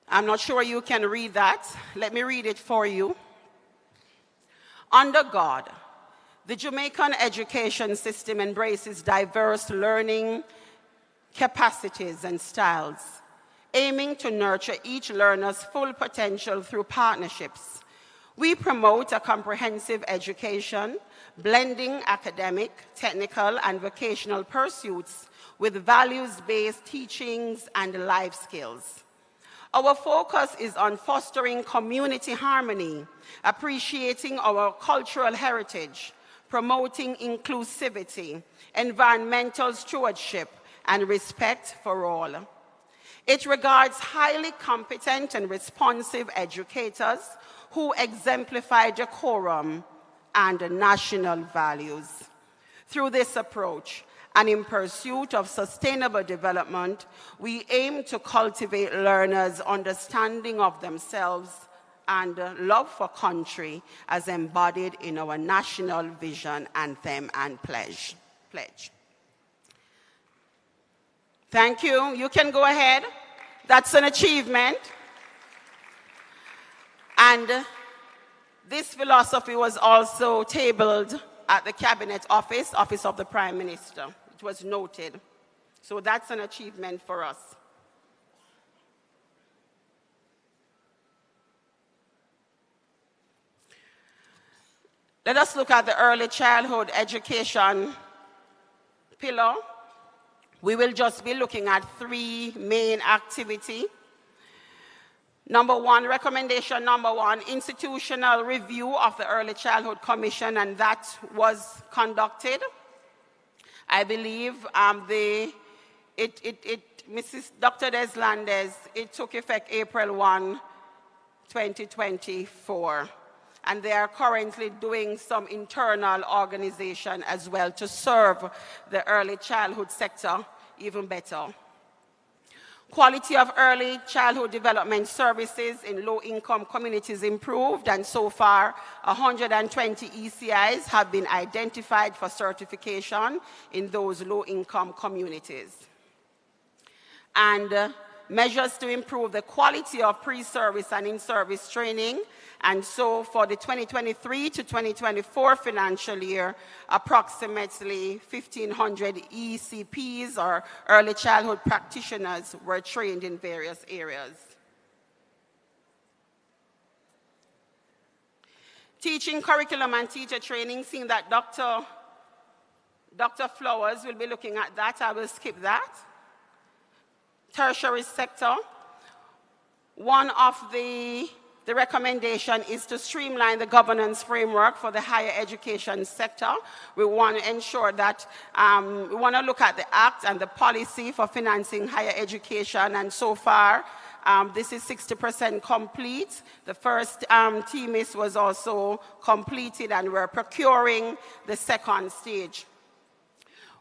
I'm not sure you can read that. Let me read it for you. Under God, the Jamaican education system embraces diverse learning capacities and styles, aiming to nurture each learner's full potential through partnerships. We promote a comprehensive education, blending academic, technical, and vocational pursuits with values-based teachings and life skills. Our focus is on fostering community harmony, appreciating our cultural heritage, promoting inclusivity, environmental stewardship, and respect for all. It regards highly competent and responsive educators who exemplify decorum and national values. Through this approach, and in pursuit of sustainable development, we aim to cultivate learners' understanding of themselves and love for country as embodied in our national vision, anthem, and pledge. Thank you. You can go ahead. That's an achievement. And this philosophy was also tabled at the Cabinet Office of the Prime Minister. It was noted. So that's an achievement for us. Let us look at the early childhood education pillar. We will just be looking at 3 main activities. Recommendation number 1, institutional review of the Early Childhood Commission, and that was conducted. I believe Mrs. Dr. Deslandes, it took effect April 1, 2024. And they are currently doing some internal organization as well to serve the early childhood sector even better. Quality of early childhood development services in low-income communities improved, and so far 120 ECIs have been identified for certification in those low-income communities. And measures to improve the quality of pre-service and in-service training. And so for the 2023 to 2024 financial year, approximately 1,500 ECPs or early childhood practitioners were trained in various areas. Teaching curriculum and teacher training, seeing that Dr. Flowers will be looking at that, I will skip that. Tertiary sector, one of the recommendation is to streamline the governance framework for the higher education sector. We want to ensure that we want to look at the act and the policy for financing higher education, and so far this is 60% complete. The first TMIS was also completed, and we're procuring the second stage.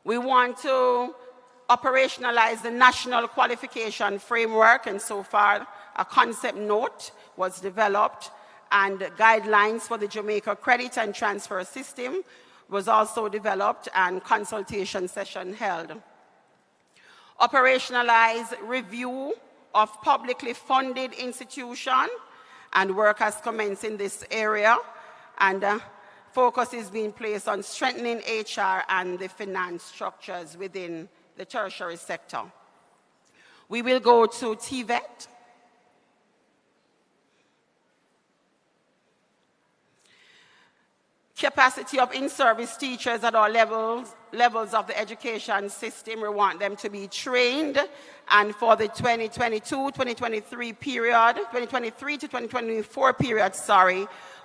We want to operationalize the national qualification framework, and so far a concept note was developed, and guidelines for the Jamaica credit and transfer system was also developed, and consultation session held. Operationalize review of publicly funded institution, and work has commenced in this area, and focus is being placed on strengthening HR and the finance structures within the tertiary sector. We will go to TVET. Capacity of in-service teachers at all levels of the education system. We want them to be trained, and for the 2022-2023 period, 2023 to 2024 period,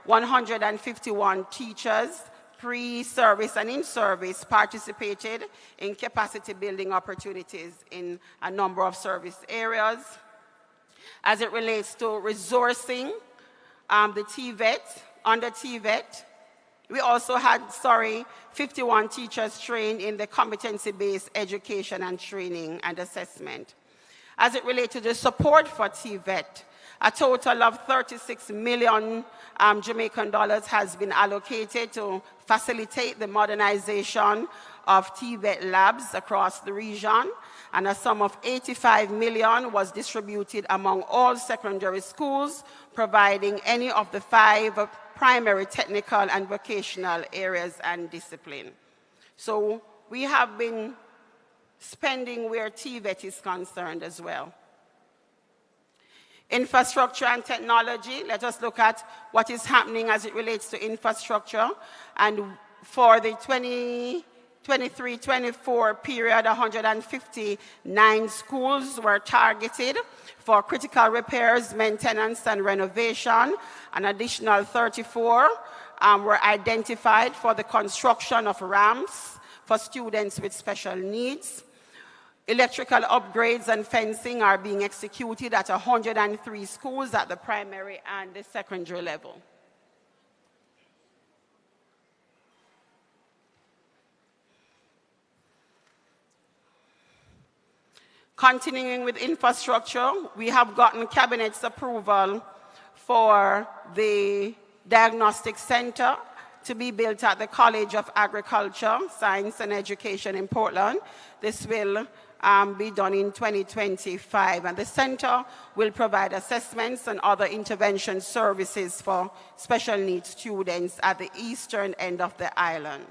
151 teachers, pre-service and in-service, participated in capacity building opportunities in a number of service areas. As it relates to resourcing, the TVET, under TVET, we also had, 51 teachers trained in the competency-based education and training and assessment. As it relates to the support for TVET, a total of 36 million Jamaican dollars has been allocated to facilitate the modernization of TVET labs across the region, and a sum of 85 million was distributed among all secondary schools, providing any of the 5 primary technical and vocational areas and discipline. So we have been spending where TVET is concerned as well. Infrastructure and technology, let us look at what is happening as it relates to infrastructure. And for the 2023-24 period, 159 schools were targeted for critical repairs, maintenance, and renovation. An additional 34 were identified for the construction of ramps for students with special needs. Electrical upgrades and fencing are being executed at 103 schools at the primary and the secondary level. Continuing with infrastructure, we have gotten Cabinet's approval for the diagnostic center to be built at the College of Agriculture, Science and Education in Portland. This will be done in 2025, and the center will provide assessments and other intervention services for special needs students at the eastern end of the island.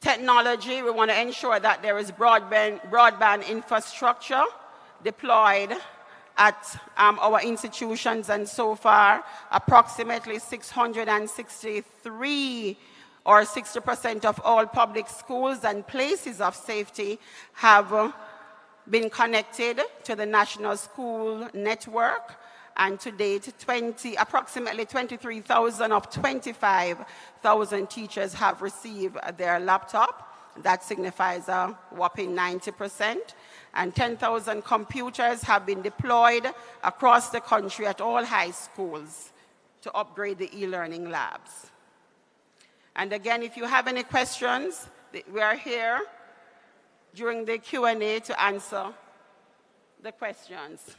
Technology, we want to ensure that there is broadband infrastructure deployed at our institutions, and so far approximately 663 or 60% of all public schools and places of safety have been connected to the national school network, and to date approximately 23,000 of 25,000 teachers have received their laptop. That signifies a whopping 90%. And 10,000 computers have been deployed across the country at all high schools to upgrade the e-learning labs. And again, if you have any questions, we are here during the Q&A to answer the questions.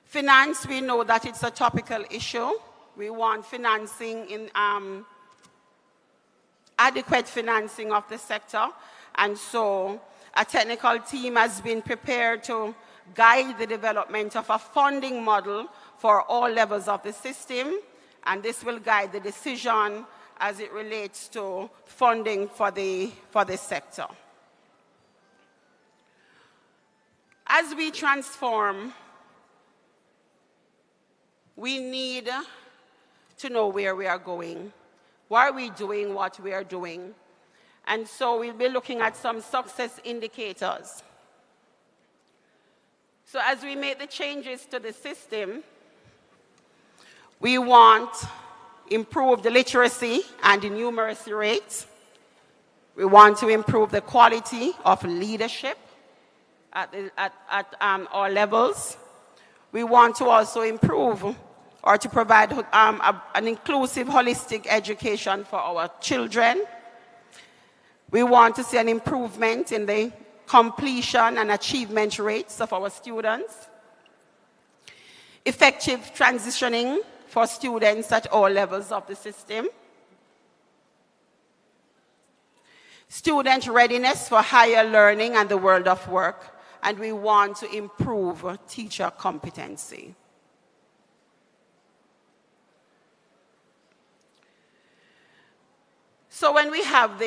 Finance, we know that it's a topical issue. We want financing in adequate financing of the sector. And so a technical team has been prepared to guide the development of a funding model for all levels of the system. And this will guide the decision as it relates to funding for the sector. As we transform, we need to know where we are going. Why are we doing what we are doing? And so we'll be looking at some success indicators. So as we make the changes to the system, we want improved literacy and the numeracy rates. We want to improve the quality of leadership at all levels. We want to also improve or to provide an inclusive, holistic education for our children. We want to see an improvement in the completion and achievement rates of our students. Effective transitioning for students at all levels of the system. Student readiness for higher learning and the world of work. And we want to improve teacher competency. So when we have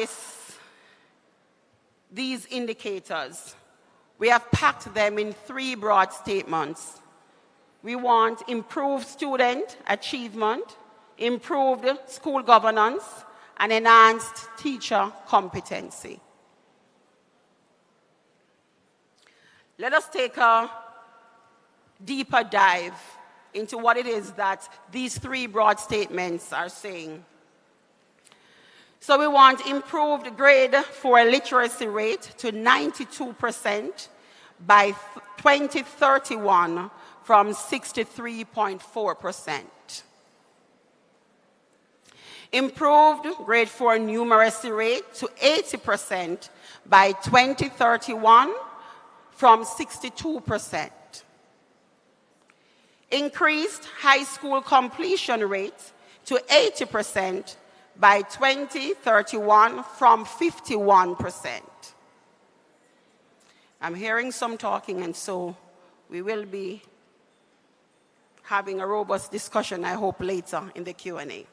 these indicators, we have packed them in 3 broad statements. We want improved student achievement, improved school governance, and enhanced teacher competency. Let us take a deeper dive into what it is that these 3 broad statements are saying. So we want improved grade 4 literacy rate to 92% by 2031 from 63.4%. Improved grade 4 numeracy rate to 80% by 2031 from 62%. Increased high school completion rate to 80% by 2031 from 51%. I'm hearing some talking, and so we will be having a robust discussion, I hope, later in the Q&A.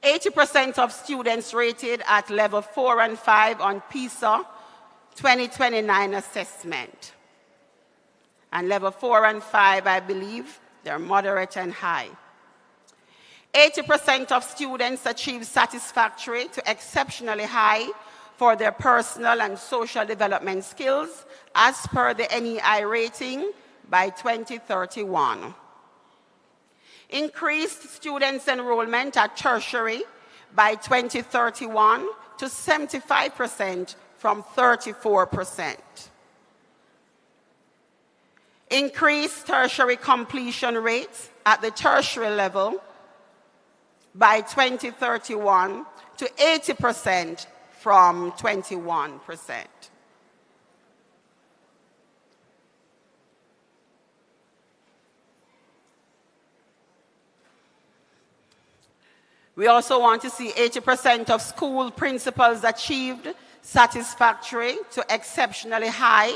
80% of students rated at level 4 and 5 on PISA 2029 assessment. And level 4 and 5, I believe, they're moderate and high. 80% of students achieve satisfactory to exceptionally high for their personal and social development skills as per the NEI rating by 2031. Increased students' enrollment at tertiary by 2031 to 75% from 34%. Increased tertiary completion rates at the tertiary level by 2031 to 80% from 21%. We also want to see 80% of school principals achieved satisfactory to exceptionally high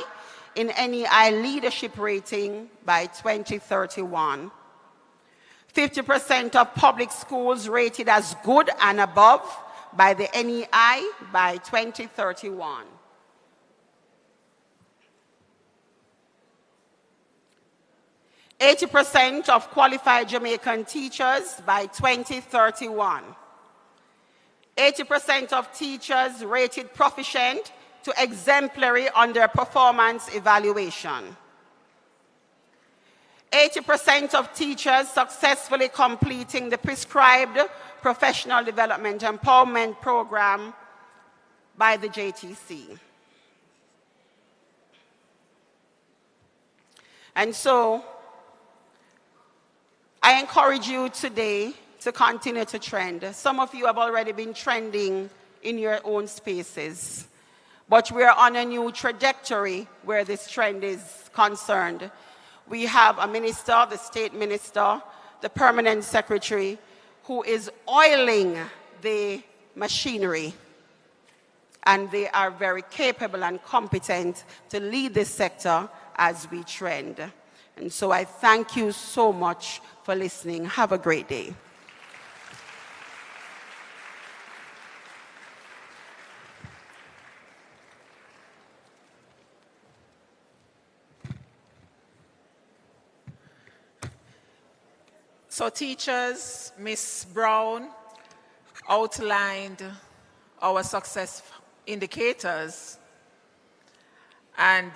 in NEI leadership rating by 2031. 50% of public schools rated as good and above by the NEI by 2031. %80 of qualified Jamaican teachers by 2031. 80% of teachers rated proficient to exemplary on their performance evaluation. 80% of teachers successfully completing the prescribed professional development empowerment program by the JTC. And so, I encourage you today to continue to trend. Some of you have already been trending in your own spaces, but we're on a new trajectory where this trend is concerned. We have a minister, the state minister, the permanent secretary, who is oiling the machinery. And they are very capable and competent to lead this sector as we trend. And so I thank you so much for listening. Have a great day. So teachers, Ms. Brown outlined our success indicators, and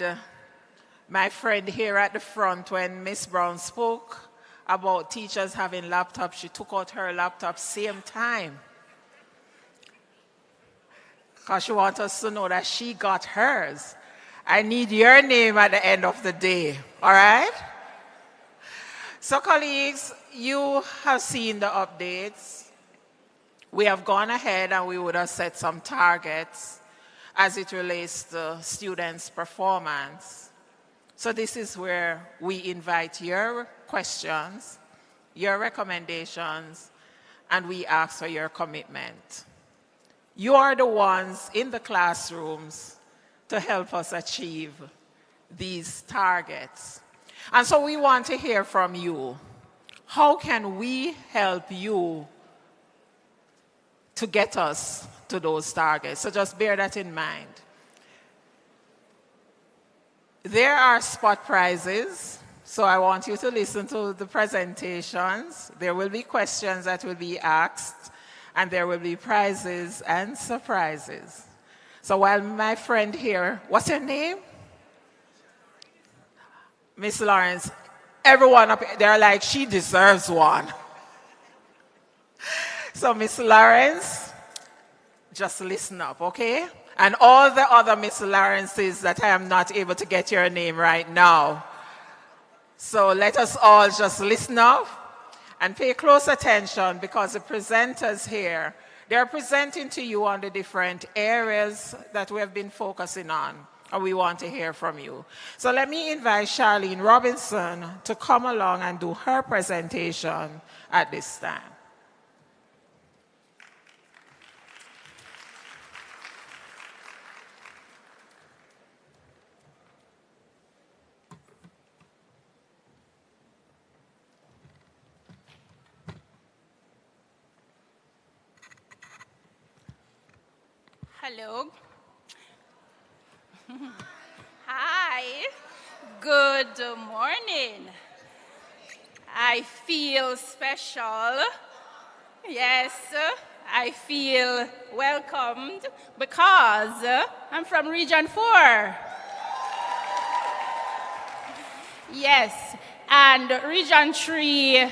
my friend here at the front, when Ms. Brown spoke about teachers having laptops, she took out her laptop same time, because she wants us to know that she got hers. I need your name at the end of the day, all right? So colleagues, you have seen the updates. We have gone ahead and we would have set some targets as it relates to students' performance. So this is where we invite your questions, your recommendations, and we ask for your commitment. You are the ones in the classrooms to help us achieve these targets. And so we want to hear from you. How can we help you to get us to those targets? So just bear that in mind. There are spot prizes, so I want you to listen to the presentations. There will be questions that will be asked, and there will be prizes and surprises. So while my friend here, what's your name? Miss Lawrence, everyone up here, they're like, she deserves one. So Miss Lawrence, just listen up, okay? And all the other Miss Lawrences that I am not able to get your name right now. So let us all just listen up and pay close attention, because the presenters here, they're presenting to you on the different areas that we have been focusing on, and we want to hear from you. So let me invite Charlene Robinson to come along and do her presentation at this time. Hello. Hi. Good morning. I feel special. Yes, I feel welcomed because I'm from Region 4. Yes, and Region 3,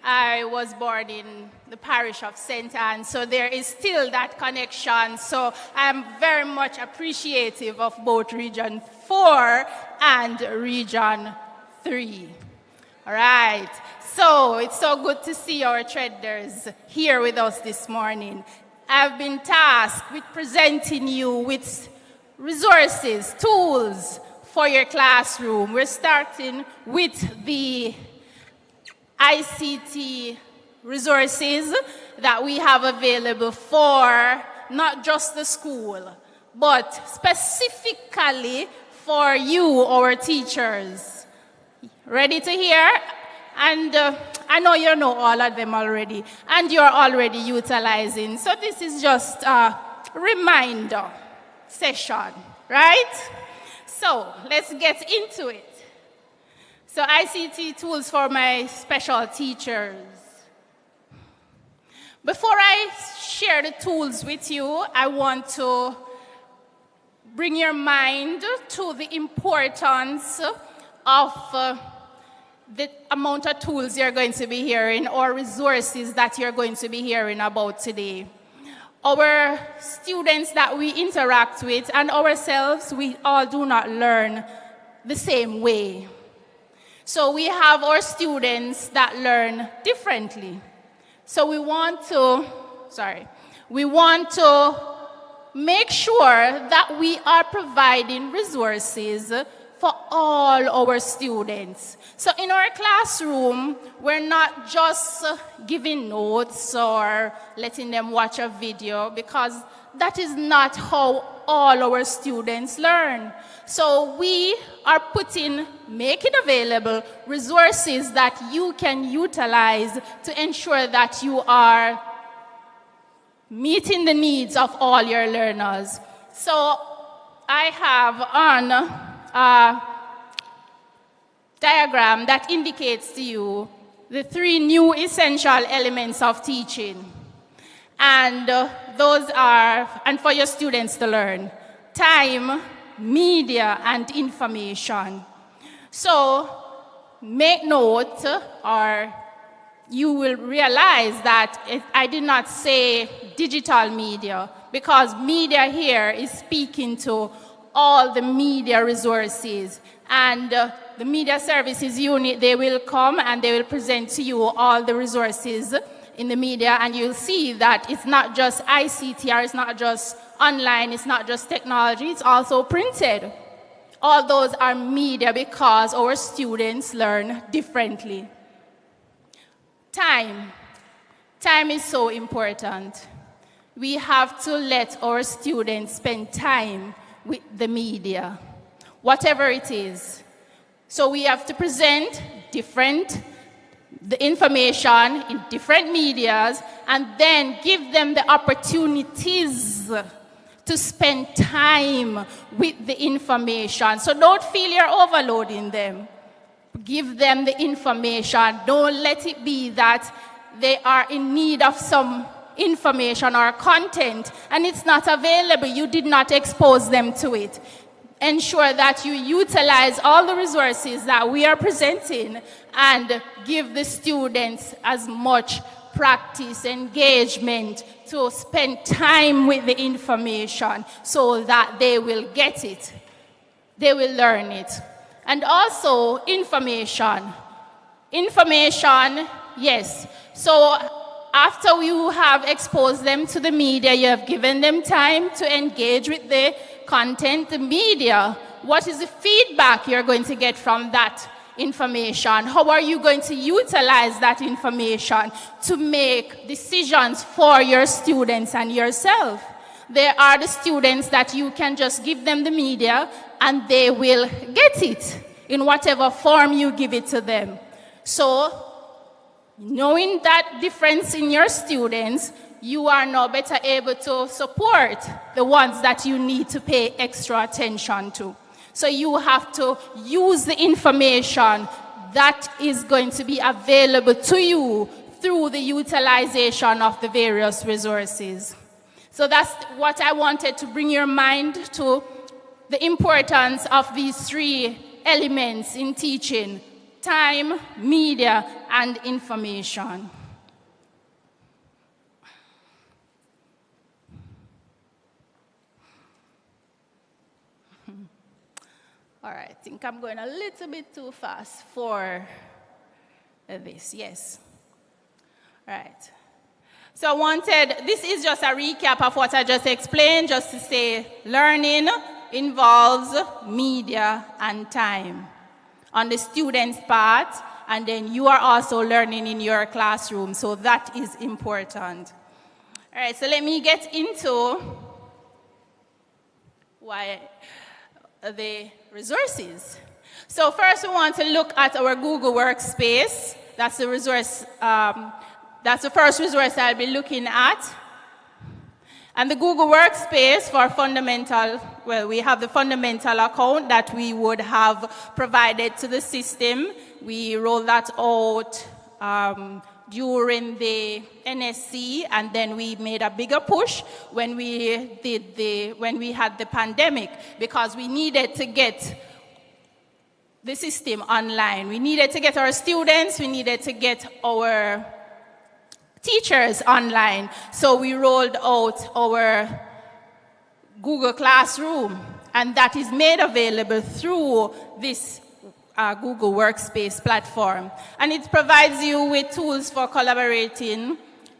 I was born in the parish of St. Anne, so there is still that connection. So I'm very much appreciative of both Region 4 and Region 3. All right, so it's so good to see our treaders here with us this morning. I've been tasked with presenting you with resources, tools for your classroom. We're starting with the ICT resources that we have available for not just the school, but specifically for you, our teachers. Ready to hear? And I know you know all of them already, and you're already utilizing. So this is just a reminder session, right? So let's get into it. So ICT tools for my special teachers. Before I share the tools with you, I want to bring your mind to the importance of the amount of tools you're going to be hearing, or resources that you're going to be hearing about today. Our students that we interact with and ourselves, we all do not learn the same way. So we have our students that learn differently. So we want to make sure that we are providing resources for all our students. So in our classroom, we're not just giving notes or letting them watch a video, because that is not how all our students learn. So we are making available resources that you can utilize to ensure that you are meeting the needs of all your learners. So I have on a diagram that indicates to you the 3 new essential elements of teaching. And those are, and for your students to learn: time, media, and information. So make note, or you will realize that I did not say digital media, because media here is speaking to all the media resources. And the Media Services Unit, they will come and they will present to you all the resources in the media, and you'll see that it's not just ICT, or it's not just online, it's not just technology, it's also printed. All those are media because our students learn differently. Time. Time is so important. We have to let our students spend time with the media, whatever it is. So we have to present the information in different medias, and then give them the opportunities to spend time with the information. So don't feel you're overloading them. Give them the information. Don't let it be that they are in need of some information or content and it's not available. You did not expose them to it. Ensure that you utilize all the resources that we are presenting and give the students as much practice, engagement, to spend time with the information so that they will get it. They will learn it. And also information. Information, yes. So after you have exposed them to the media, you have given them time to engage with the content, the media. What is the feedback you're going to get from that information? How are you going to utilize that information to make decisions for your students and yourself? There are the students that you can just give them the media and they will get it in whatever form you give it to them. So, knowing that difference in your students, you are now better able to support the ones that you need to pay extra attention to. So you have to use the information that is going to be available to you through the utilization of the various resources. So that's what I wanted to bring your mind to, the importance of these 3 elements in teaching: time, media, and information. All right, I think I'm going a little bit too fast for this, yes. All right. So this is just a recap of what I just explained, just to say learning involves media and time on the student's part, and then you are also learning in your classroom, so that is important. All right, so let me get into the resources. So first we want to look at our Google Workspace. That's the resource, that's the first resource I'll be looking at. And the Google Workspace for fundamental, well, we have the fundamental account that we would have provided to the system. We rolled that out during the NSC, and then we made a bigger push when we had the pandemic, because we needed to get the system online. We needed to get our students, we needed to get our teachers online. So we rolled out our Google Classroom, and that is made available through this Google Workspace platform. And it provides you with tools for collaborating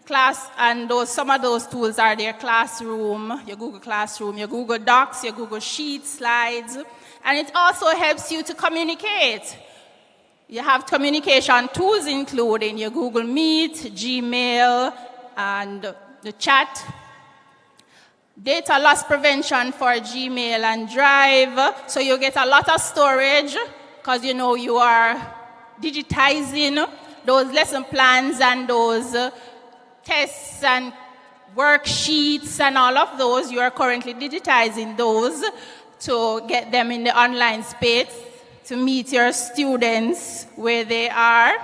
some of those tools are their Classroom, your Google Classroom, your Google Docs, your Google Sheets, slides, and it also helps you to communicate. You have communication tools including your Google Meet, Gmail, and the chat. Data loss prevention for Gmail and Drive, so you get a lot of storage because you know you are digitizing those lesson plans and those tests and worksheets and all of those. You are currently digitizing those to get them in the online space to meet your students where they are.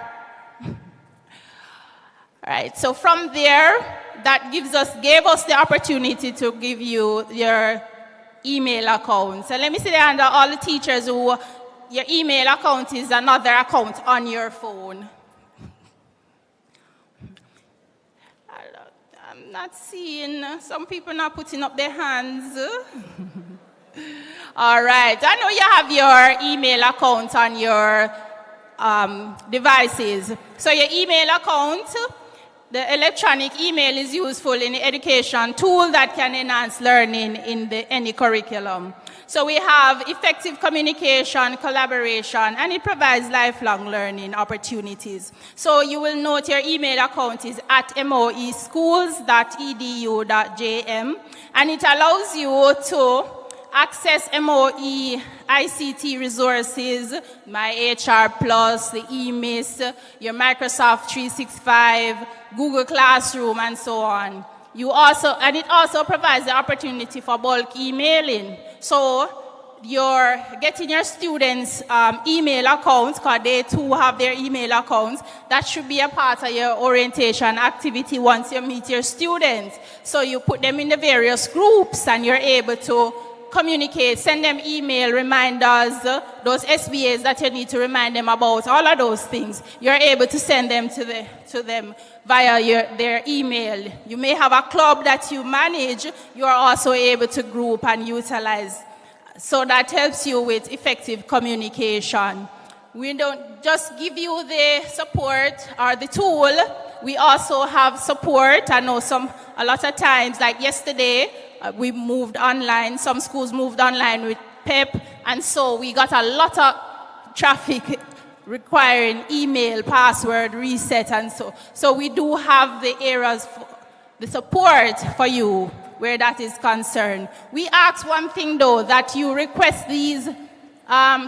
All right, so from there, that gave us the opportunity to give you your email account. So let me say that under all the teachers who your email account is another account on your phone. I'm not seeing some people not putting up their hands. All right, I know you have your email account on your devices. So your email account, the electronic email is useful in the education tool that can enhance learning in any curriculum. So we have effective communication, collaboration, and it provides lifelong learning opportunities. So you will note your email account is at moeschools.edu.jm, and it allows you to access MOE ICT resources, my HR Plus, the eMIS, your Microsoft 365, Google Classroom, and so on. And it also provides the opportunity for bulk emailing. So you're getting your students' email accounts, because they too have their email accounts. That should be a part of your orientation activity once you meet your students. So you put them in the various groups and you're able to communicate, send them email reminders, those SBAs that you need to remind them about, all of those things. You're able to send them to them via their email. You may have a club that you manage, you are also able to group and utilize. So that helps you with effective communication. We don't just give you the support or the tool, we also have support. I know a lot of times, like yesterday, we moved online, some schools moved online with PEP, and so we got a lot of traffic requiring email, password, reset, and so we do have the areas, the support for you where that is concerned. We ask one thing though, that you request these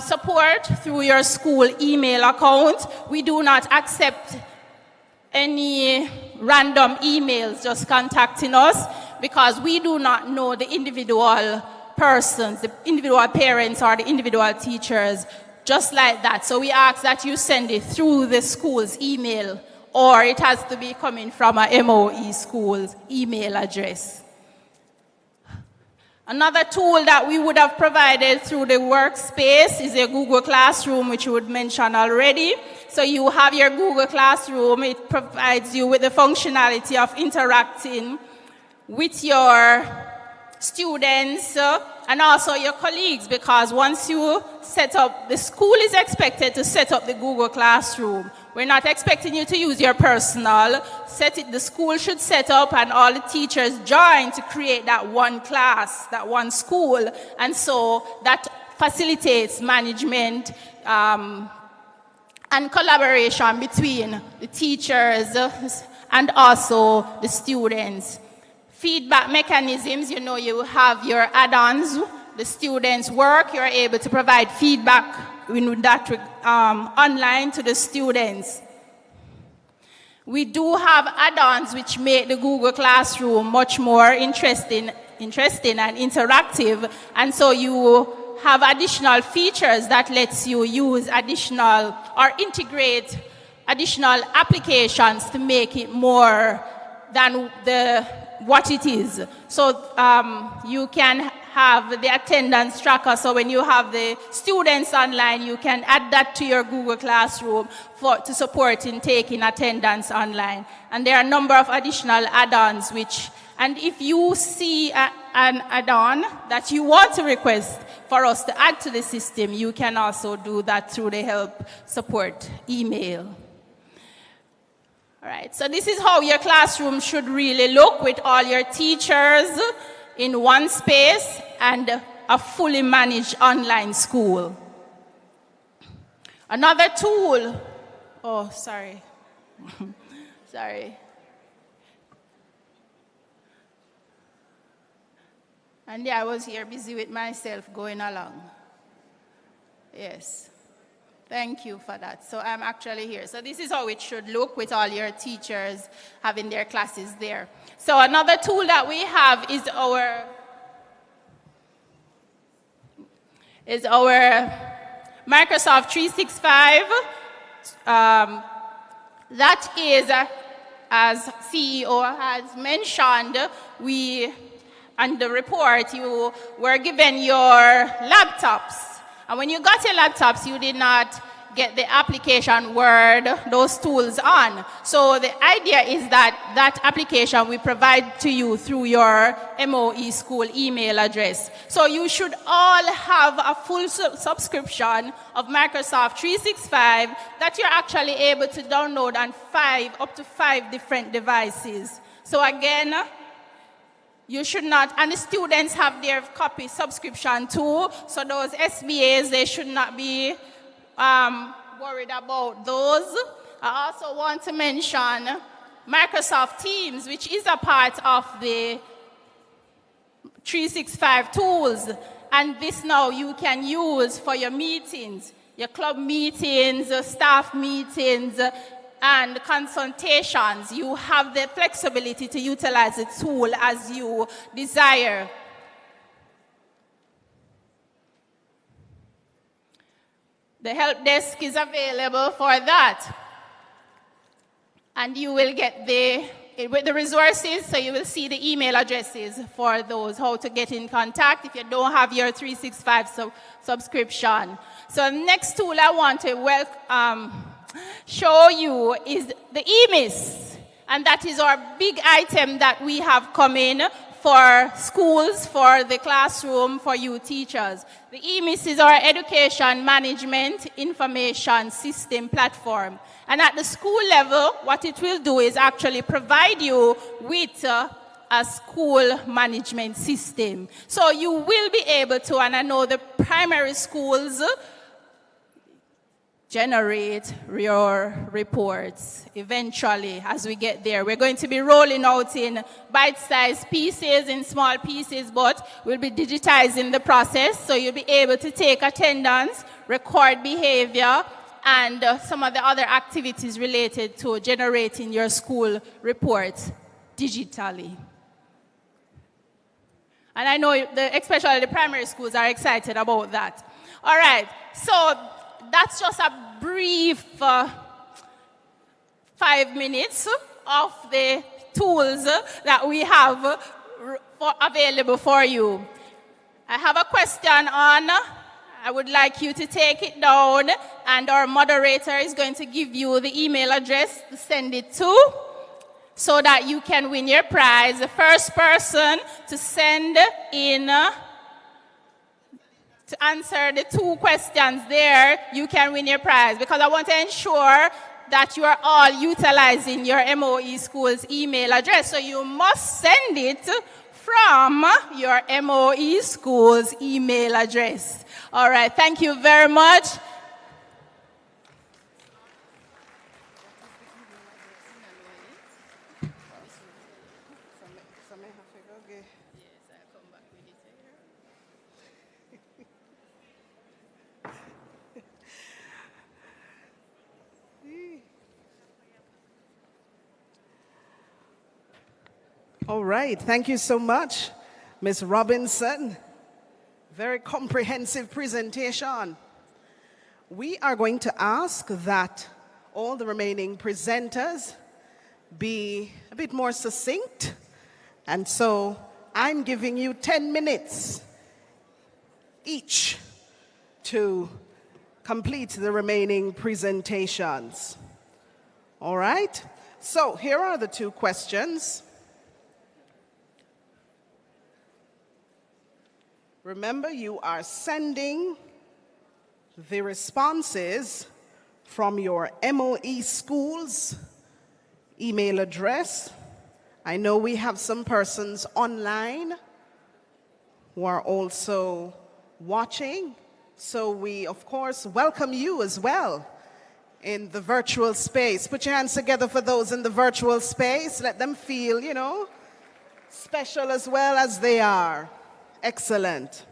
support through your school email account. We do not accept any random emails just contacting us, because we do not know the individual persons, the individual parents or the individual teachers, just like that. So we ask that you send it through the school's email, or it has to be coming from a MOE school's email address. Another tool that we would have provided through the workspace is a Google Classroom, which you would mention already. So you have your Google Classroom. It provides you with the functionality of interacting with your students and also your colleagues, because once you set up, the school is expected to set up the Google Classroom. We're not expecting you to use your personal. The school should set up and all the teachers join to create that one class, that one school. And so that facilitates management and collaboration between the teachers and also the students. Feedback mechanisms, you know, you have your add-ons, the students' work, you're able to provide feedback in that online to the students. We do have add-ons which make the Google Classroom much more interesting and interactive, and so you have additional features that lets you use additional or integrate additional applications to make it more than what it is. So you can have the attendance tracker, so when you have the students online, you can add that to your Google Classroom to support in taking attendance online. And there are a number of additional add-ons and if you see an add-on that you want to request for us to add to the system, you can also do that through the help support email. All right, so this is how your classroom should really look, with all your teachers in one space and a fully managed online school. Another tool, oh, sorry, sorry. And yeah, I was here busy with myself going along. Yes. Thank you for that. So I'm actually here. So this is how it should look, with all your teachers having their classes there. So another tool that we have is our Microsoft 365. That is, as CEO has mentioned, on the report, you were given your laptops. And when you got your laptops, you did not get the application Word, those tools on. So the idea is that that application we provide to you through your MOE school email address. So you should all have a full subscription of Microsoft 365 that you're actually able to download on up to five different devices. So again, you should not, and the students have their copy subscription too, so those SBAs, they should not be worried about those. I also want to mention Microsoft Teams, which is a part of the 365 tools, and this now you can use for your meetings, your club meetings, staff meetings, and consultations. You have the flexibility to utilize the tool as you desire. The help desk is available for that. And you will get with the resources, so you will see the email addresses for those, how to get in contact if you don't have your 365 subscription. So the next tool I want to show you is the EMIS, and that is our big item that we have coming for schools, for the classroom, for you teachers. The EMIS is our Education Management Information System platform, and at the school level, what it will do is actually provide you with a school management system. So you will be able to, and I know the primary schools generate your reports eventually as we get there. We're going to be rolling out in bite-sized pieces, in small pieces, but we'll be digitizing the process, so you'll be able to take attendance, record behavior, and some of the other activities related to generating your school reports digitally. And I know especially the primary schools are excited about that. All right, so that's just a brief 5 minutes of the tools that we have available for you. I have a question on. I would like you to take it down, and our moderator is going to give you the email address to send it to, so that you can win your prize. The first person to send in to answer the 2 questions there, you can win your prize, because I want to ensure that you are all utilizing your MOE school's email address. So you must send it from your MOE school's email address. All right, thank you very much. All right, thank you so much, Ms. Robinson. Very comprehensive presentation. We are going to ask that all the remaining presenters be a bit more succinct. And so I'm giving you 10 minutes each to complete the remaining presentations. All right, so here are the 2 questions. Remember, you are sending the responses from your MOE school's email address. I know we have some persons online who are also watching, so we, of course, welcome you as well in the virtual space. Put your hands together for those in the virtual space. Let them feel, special as well as they are. Excellent.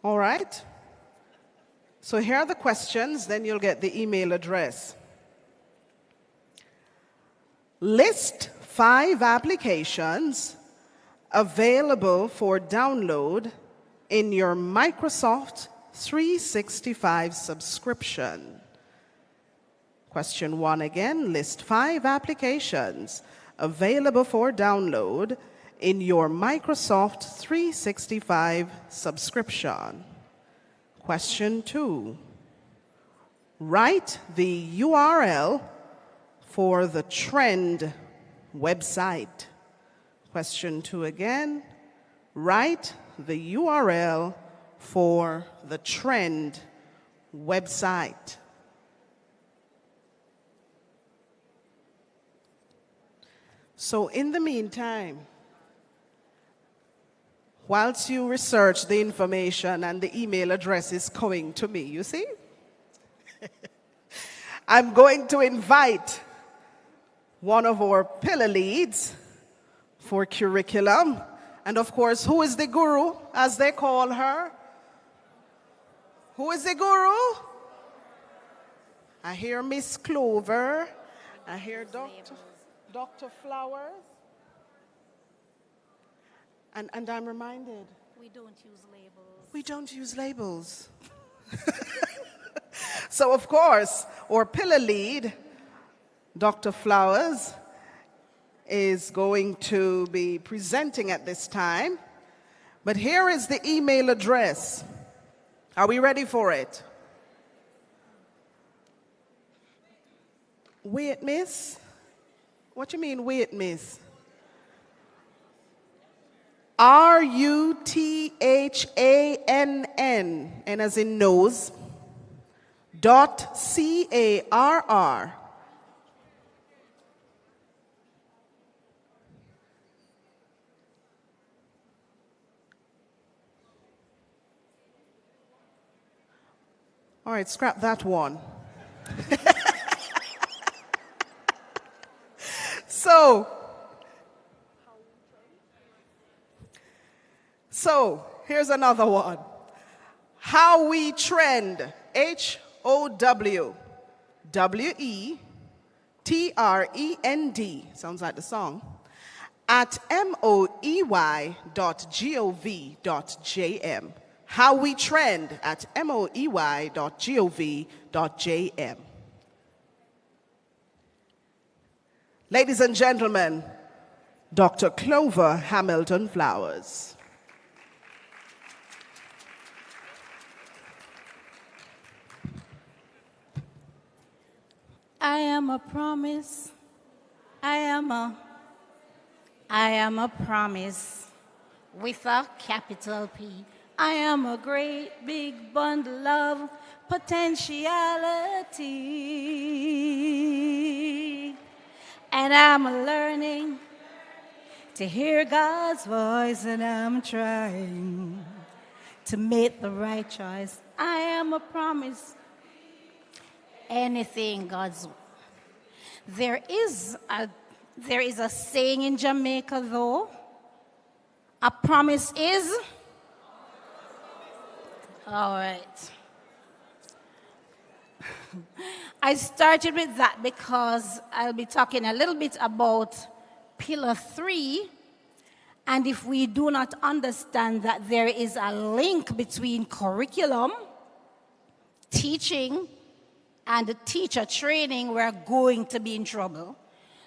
All right. So here are the questions, then you'll get the email address. List 5 applications available for download in your Microsoft 365 subscription. Question 1 again, list 5 applications available for download in your Microsoft 365 subscription. Question 2, write the URL for the Trend website. Question 2 again, write the URL for the Trend website. So in the meantime, whilst you research the information and the email address is coming to me, you see? I'm going to invite one of our pillar leads for curriculum. And of course, who is the guru, as they call her? Who is the guru? I hear Miss Clover. I hear Dr. Flowers. And I'm reminded. We don't use labels. We don't use labels. So, of course, our pillar lead, Dr. Flowers, is going to be presenting at this time. But here is the email address. Are we ready for it? Wait, miss? What you mean, wait, miss? RUTHANN, and as in nose, .CARR. All right, scrap that one. So, here's another one. How we trend, HOWWETREND, sounds like the song, at moey.gov.jm. How we trend at moey.gov.jm. Ladies and gentlemen, Dr. Clover Hamilton Flowers. I am a promise. I am a promise with a capital P. I am a great big bundle of potentiality. And I'm learning to hear God's voice, and I'm trying to make the right choice. I am a promise. Anything God's will. There is a saying in Jamaica, though. A promise is. All right. I started with that because I'll be talking a little bit about Pillar 3. And if we do not understand that there is a link between curriculum, teaching, and the teacher training, we're going to be in trouble.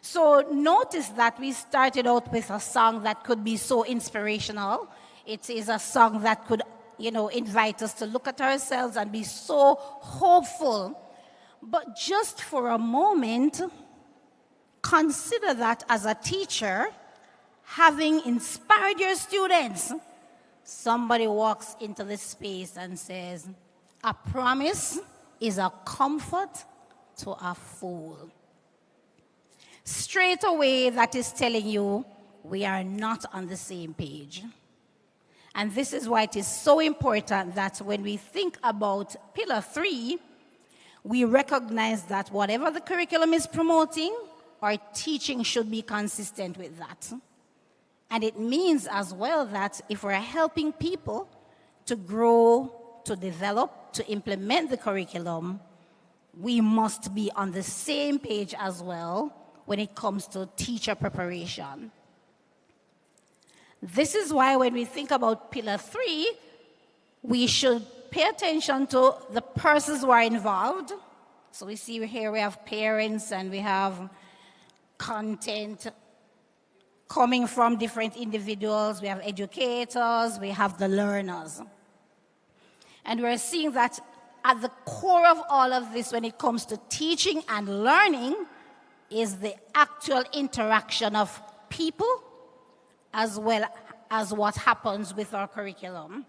So notice that we started out with a song that could be so inspirational. It is a song that could, invite us to look at ourselves and be so hopeful. But just for a moment, consider that as a teacher, having inspired your students, somebody walks into this space and says, a promise is a comfort to a fool. Straight away, that is telling you we are not on the same page. And this is why it is so important that when we think about Pillar 3, we recognize that whatever the curriculum is promoting, our teaching should be consistent with that. And it means as well that if we're helping people to grow, to develop, to implement the curriculum, we must be on the same page as well when it comes to teacher preparation. This is why when we think about Pillar 3, we should pay attention to the persons who are involved. So we see here we have parents and we have content coming from different individuals. We have educators, we have the learners. And we're seeing that at the core of all of this when it comes to teaching and learning is the actual interaction of people as well as what happens with our curriculum.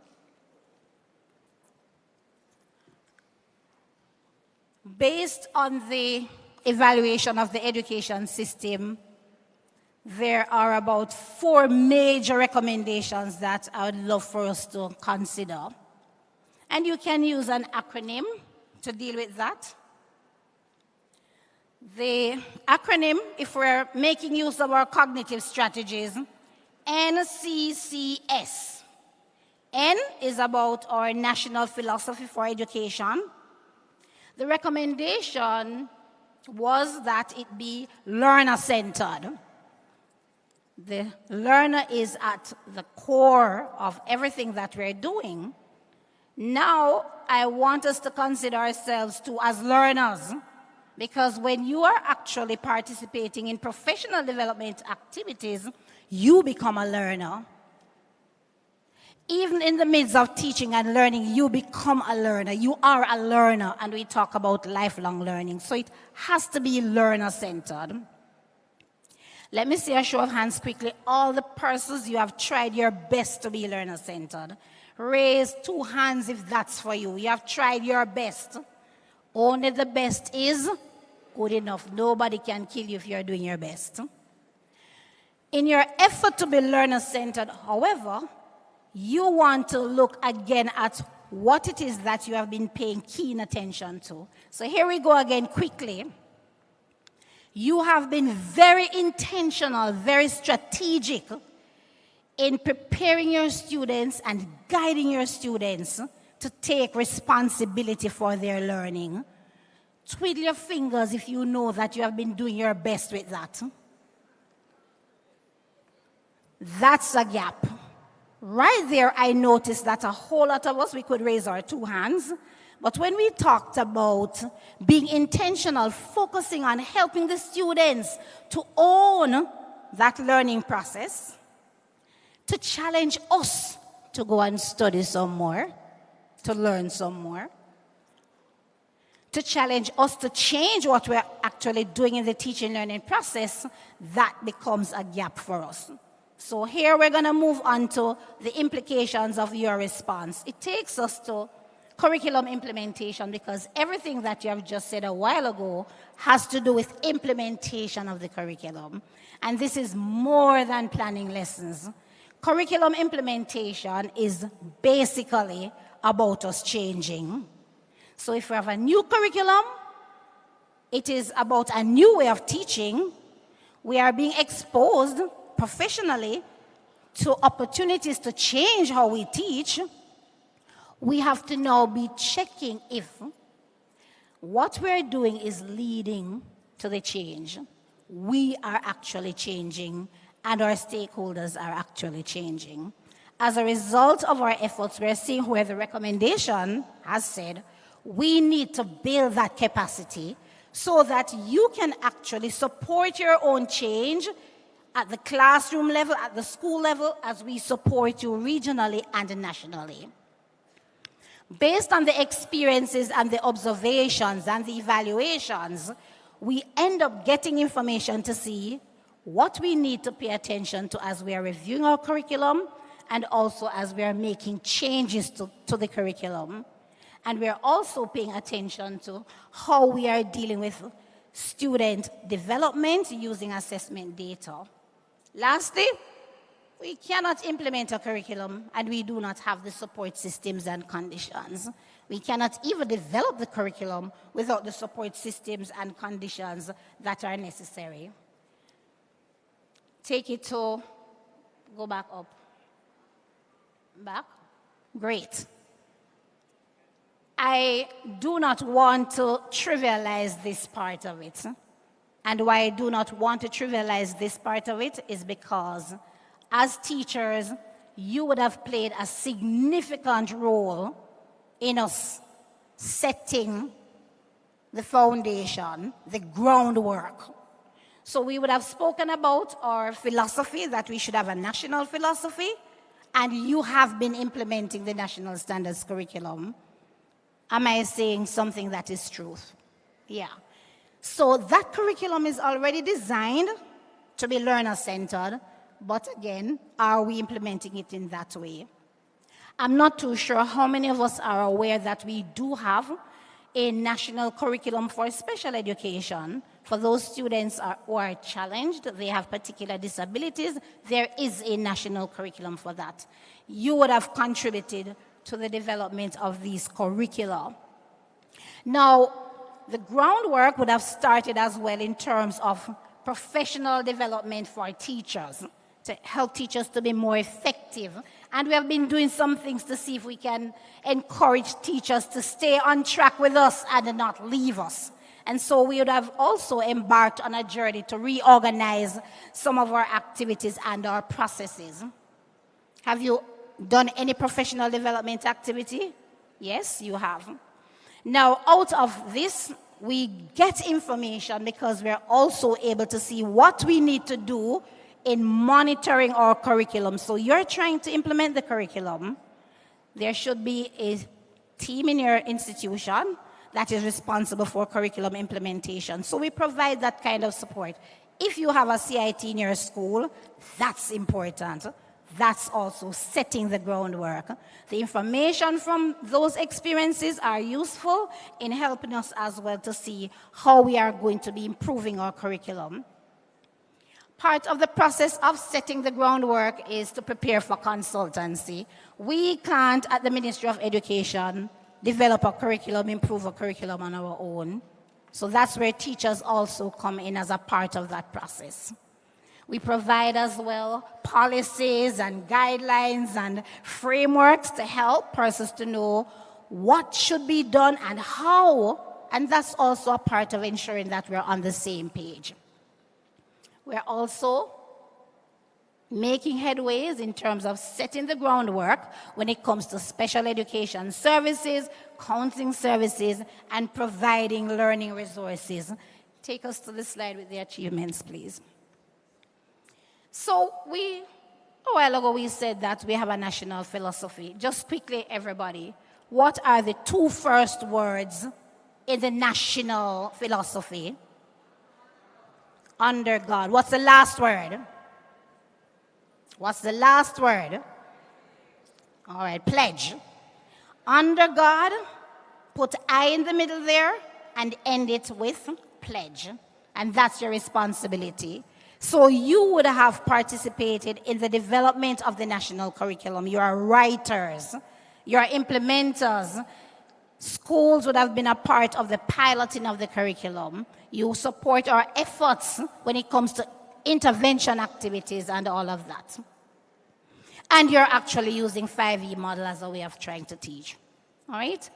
Based on the evaluation of the education system, there are about 4 major recommendations that I would love for us to consider. And you can use an acronym to deal with that. The acronym, if we're making use of our cognitive strategies, NCCS. N is about our national philosophy for education. The recommendation was that it be learner-centered. The learner is at the core of everything that we're doing. Now, I want us to consider ourselves too as learners, because when you are actually participating in professional development activities, you become a learner. Even in the midst of teaching and learning, you become a learner. You are a learner, and we talk about lifelong learning. So it has to be learner-centered. Let me see a show of hands quickly. All the persons you have tried your best to be learner-centered. Raise 2 hands if that's for you. You have tried your best. Only the best is good enough. Nobody can kill you if you're doing your best. In your effort to be learner-centered, however, you want to look again at what it is that you have been paying keen attention to. So here we go again quickly. You have been very intentional, very strategic in preparing your students and guiding your students to take responsibility for their learning. Twiddle your fingers if you know that you have been doing your best with that. That's a gap. Right there, I noticed that a whole lot of us, we could raise our 2 hands. But when we talked about being intentional, focusing on helping the students to own that learning process, to challenge us to go and study some more, to learn some more, to challenge us to change what we're actually doing in the teaching learning process, that becomes a gap for us. So here we're going to move on to the implications of your response. It takes us to curriculum implementation, because everything that you have just said a while ago has to do with implementation of the curriculum. And this is more than planning lessons. Curriculum implementation is basically about us changing. So if we have a new curriculum, it is about a new way of teaching. We are being exposed professionally to opportunities to change how we teach. We have to now be checking if what we're doing is leading to the change. We are actually changing, and our stakeholders are actually changing. As a result of our efforts, we're seeing where the recommendation has said we need to build that capacity so that you can actually support your own change at the classroom level, at the school level, as we support you regionally and nationally. Based on the experiences and the observations and the evaluations, we end up getting information to see what we need to pay attention to as we are reviewing our curriculum and also as we are making changes to the curriculum. And we are also paying attention to how we are dealing with student development using assessment data. Lastly, we cannot implement a curriculum and we do not have the support systems and conditions. We cannot even develop the curriculum without the support systems and conditions that are necessary. Take it to, go back up. Back? Great. I do not want to trivialize this part of it. And why I do not want to trivialize this part of it is because as teachers, you would have played a significant role in us setting the foundation, the groundwork. So we would have spoken about our philosophy, that we should have a national philosophy, and you have been implementing the national standards curriculum. Am I saying something that is truth? Yeah. So that curriculum is already designed to be learner-centered, but again, are we implementing it in that way? I'm not too sure how many of us are aware that we do have a national curriculum for special education. For those students who are challenged, they have particular disabilities, there is a national curriculum for that. You would have contributed to the development of these curricula. Now, the groundwork would have started as well in terms of professional development for teachers, to help teachers to be more effective. And we have been doing some things to see if we can encourage teachers to stay on track with us and not leave us. And so we would have also embarked on a journey to reorganize some of our activities and our processes. Have you done any professional development activity? Yes, you have. Now, out of this, we get information because we're also able to see what we need to do in monitoring our curriculum. So you're trying to implement the curriculum. There should be a team in your institution that is responsible for curriculum implementation. So we provide that kind of support. If you have a CIT in your school, that's important. That's also setting the groundwork. The information from those experiences are useful in helping us as well to see how we are going to be improving our curriculum. Part of the process of setting the groundwork is to prepare for consultancy. We can't, at the Ministry of Education, develop a curriculum, improve a curriculum on our own. So that's where teachers also come in as a part of that process. We provide as well policies and guidelines and frameworks to help persons to know what should be done and how, and that's also a part of ensuring that we're on the same page. We're also making headways in terms of setting the groundwork when it comes to special education services, counseling services, and providing learning resources. Take us to the slide with the achievements, please. So a while ago we said that we have a national philosophy. Just quickly, everybody, what are the two first words in the national philosophy? Under God. What's the last word? What's the last word? All right, pledge. Under God, put I in the middle there and end it with pledge. And that's your responsibility. So you would have participated in the development of the national curriculum. You are writers. You are implementers. Schools would have been a part of the piloting of the curriculum. You support our efforts when it comes to intervention activities and all of that. And you're actually using 5E model as a way of trying to teach. All right?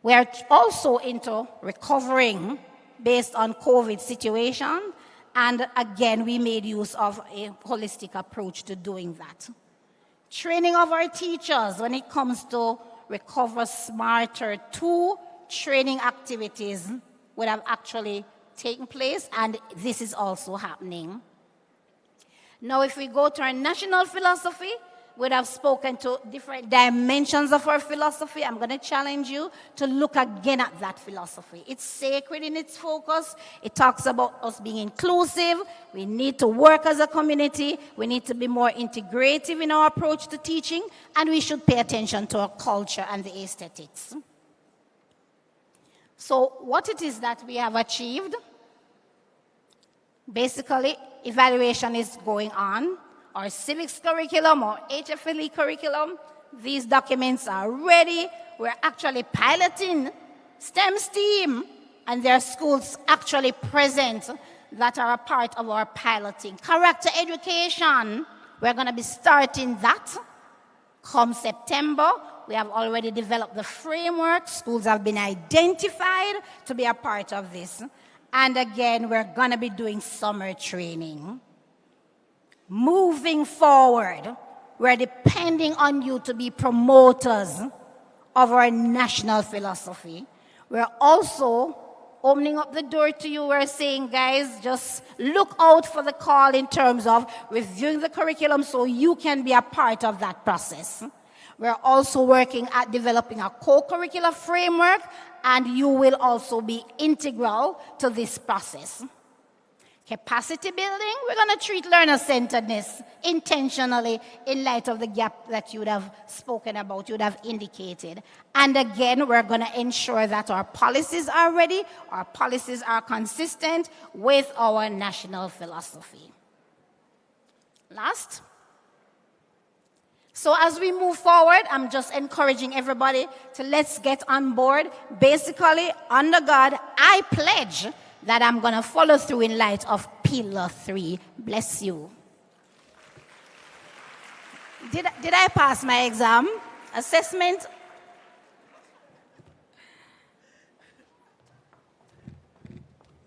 We are also into recovering based on COVID situation. And again, we made use of a holistic approach to doing that. Training of our teachers when it comes to Recover Smarter, 2 training activities would have actually taken place, and this is also happening. Now, if we go to our national philosophy, would have spoken to different dimensions of our philosophy. I'm going to challenge you to look again at that philosophy. It's sacred in its focus. It talks about us being inclusive. We need to work as a community. We need to be more integrative in our approach to teaching. And we should pay attention to our culture and the aesthetics. So what it is that we have achieved, basically, evaluation is going on. Our civics curriculum or HFLE curriculum, these documents are ready. We're actually piloting STEM STEAM, and there are schools actually present that are a part of our piloting. Character education, we're going to be starting that come September. We have already developed the framework. Schools have been identified to be a part of this. And again, we're going to be doing summer training. Moving forward, we're depending on you to be promoters of our national philosophy. We're also opening up the door to you. We're saying, guys, just look out for the call in terms of reviewing the curriculum so you can be a part of that process. We're also working at developing a co-curricular framework, and you will also be integral to this process. Capacity building, we're going to treat learner-centeredness intentionally in light of the gap that you would have spoken about, you would have indicated. And again, we're going to ensure that our policies are ready, our policies are consistent with our national philosophy. Last. So as we move forward, I'm just encouraging everybody to let's get on board. Basically, under God, I pledge that I'm going to follow through in light of Pillar 3. Bless you. Did I pass my exam? Assessment?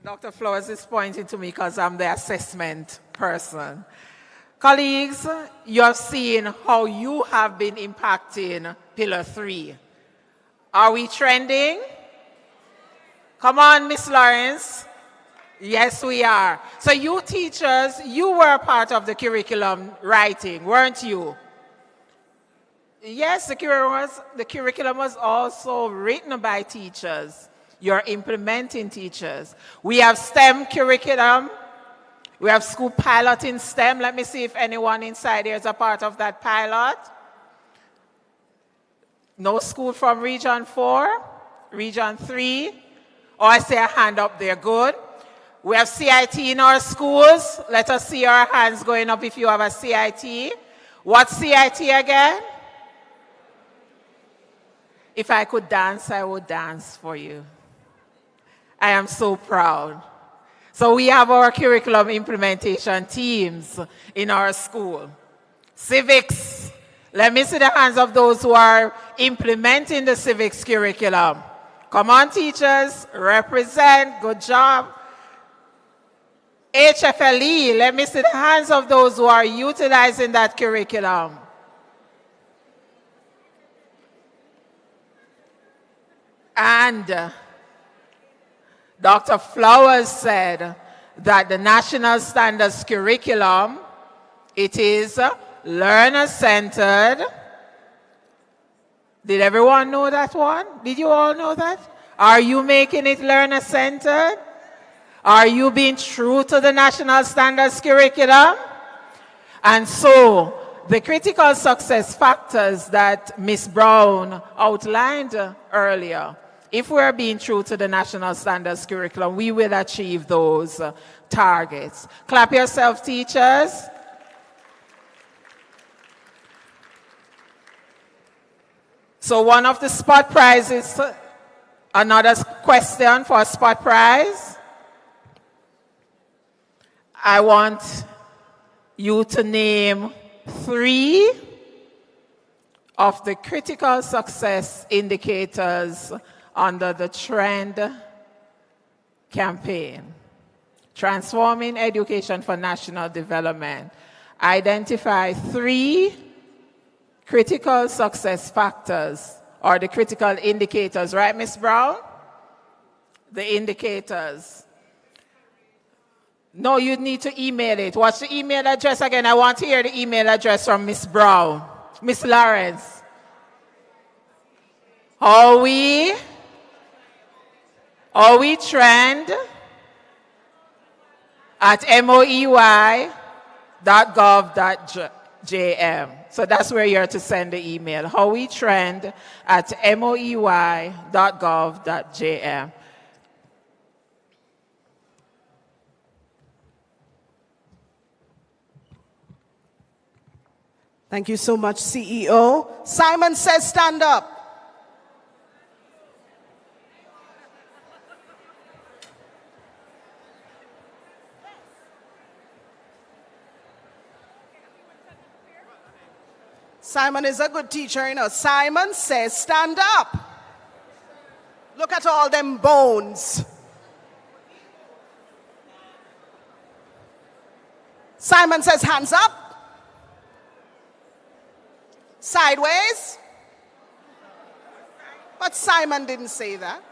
Dr. Flowers is pointing to me because I'm the assessment person. Colleagues, you have seen how you have been impacting Pillar 3. Are we trending? Come on, Miss Lawrence. Yes, we are. So you teachers, you were part of the curriculum writing, weren't you? Yes, the curriculum was also written by teachers. You're implementing teachers. We have STEM curriculum. We have school pilot in STEM. Let me see if anyone inside here is a part of that pilot. No school from Region 4, Region 3. Oh, I see a hand up there. Good. We have CIT in our schools. Let us see our hands going up if you have a CIT. What's CIT again? If I could dance, I would dance for you. I am so proud. So we have our curriculum implementation teams in our school. Civics. Let me see the hands of those who are implementing the civics curriculum. Come on, teachers, represent, good job. HFLE, let me see the hands of those who are utilizing that curriculum. And Dr. Flowers said that the National Standards curriculum, it is learner-centered. Did everyone know that one? Did you all know that? Are you making it learner-centered? Are you being true to the National Standards curriculum? And so, the critical success factors that Ms. Brown outlined earlier, if we're being true to the National Standards curriculum, we will achieve those targets. Clap yourself, teachers. So one of the spot prizes, another question for a spot prize. I want you to name 3 of the critical success indicators under the TREND campaign. Transforming Education for National Development. Identify 3 critical success factors, or the critical indicators, right, Ms. Brown? The indicators. No, you need to email it. What's the email address again? I want to hear the email address from Ms. Brown. Miss Lawrence. How we trend at moey.gov.jm. So that's where you're to send the email. How we trend at moey.gov.jm. Thank you so much, CEO. Simon says stand up. Simon is a good teacher, you know. Simon says stand up. Look at all them bones. Simon says hands up. Sideways. But Simon didn't say that.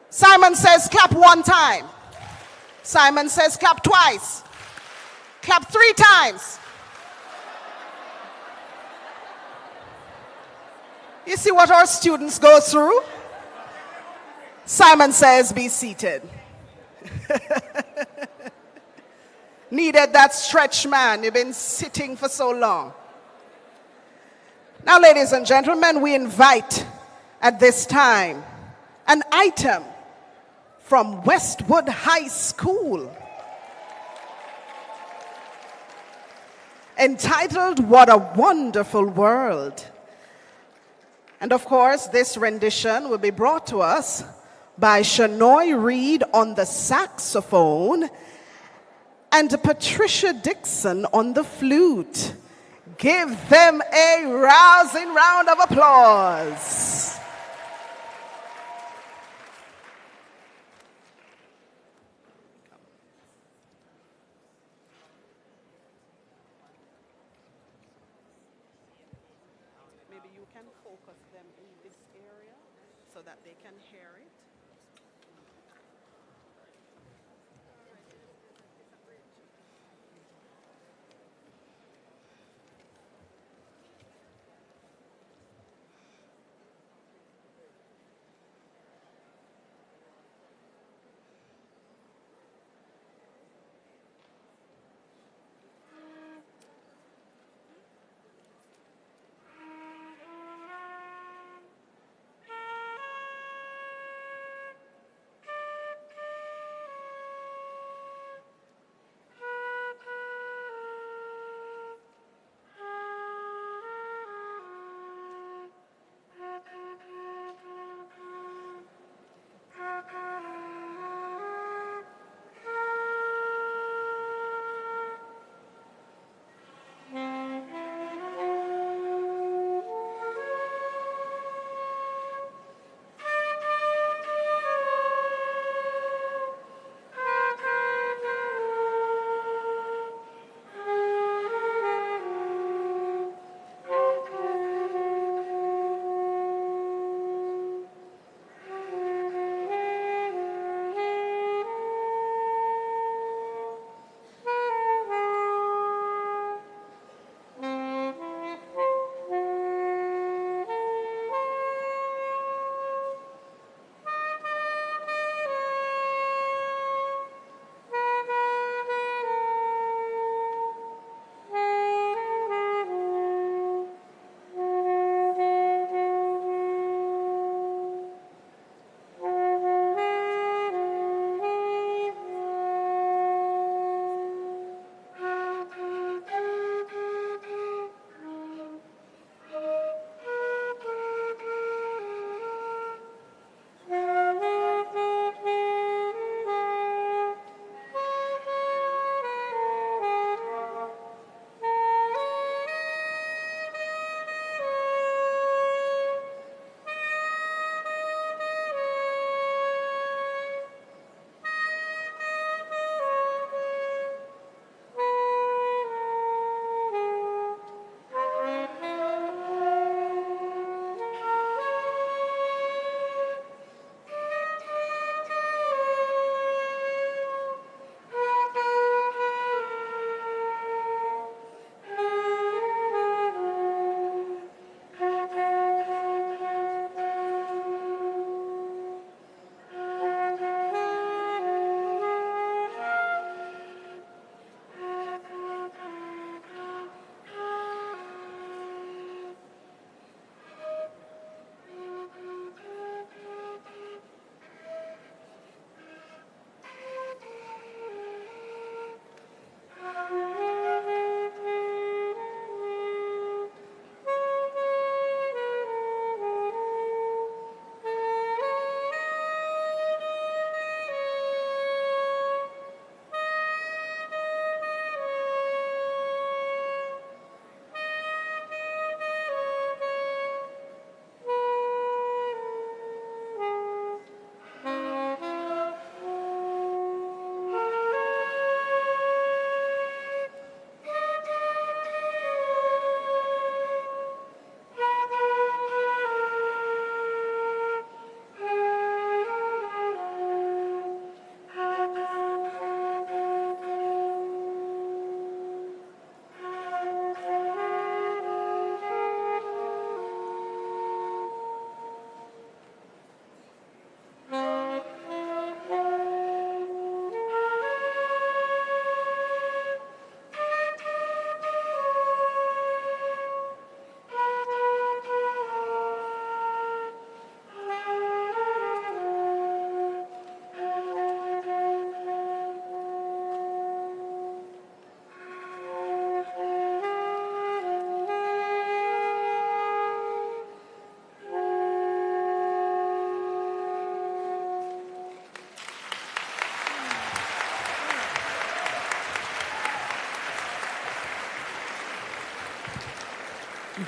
Simon says clap one time. Simon says clap twice. Clap 3 times. You see what our students go through? Simon says be seated. Needed that stretch, man. You've been sitting for so long. Now, ladies and gentlemen, we invite at this time an item from Westwood High School entitled What a Wonderful World. And of course, this rendition will be brought to us by Shanoy Reed on the saxophone and Patricia Dixon on the flute. Give them a rousing round of applause. Maybe you can focus them in this area so that they can hear it.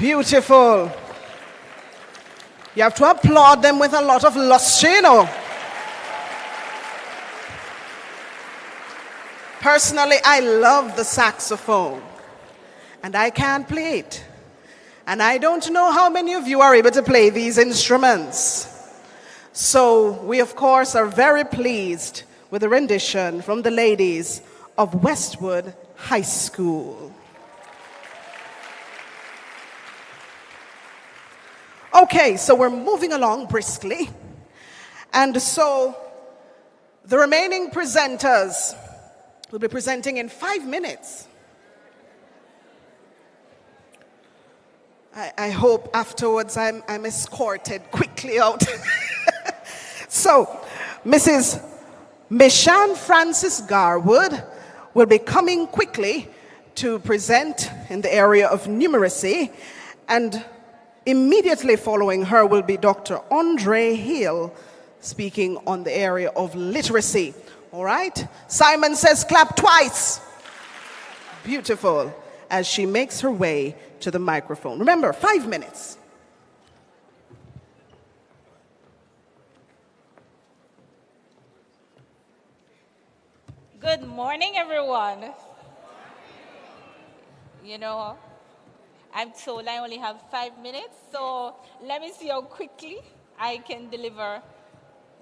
Beautiful. You have to applaud them with a lot of lust, you know. Personally, I love the saxophone, and I can't play it. And I don't know how many of you are able to play these instruments. So we, of course, are very pleased with the rendition from the ladies of Westwood High School. Okay, so we're moving along briskly. And so the remaining presenters will be presenting in 5 minutes. I hope afterwards I'm escorted quickly out. So, Mrs. Mishan Francis Garwood will be coming quickly to present in the area of numeracy, and immediately following her will be Dr. Andre Hill speaking on the area of literacy. All right? Simon says clap twice. Beautiful. As she makes her way to the microphone. Remember, 5 minutes. Good morning, everyone. You know, I'm told I only have 5 minutes, so let me see how quickly I can deliver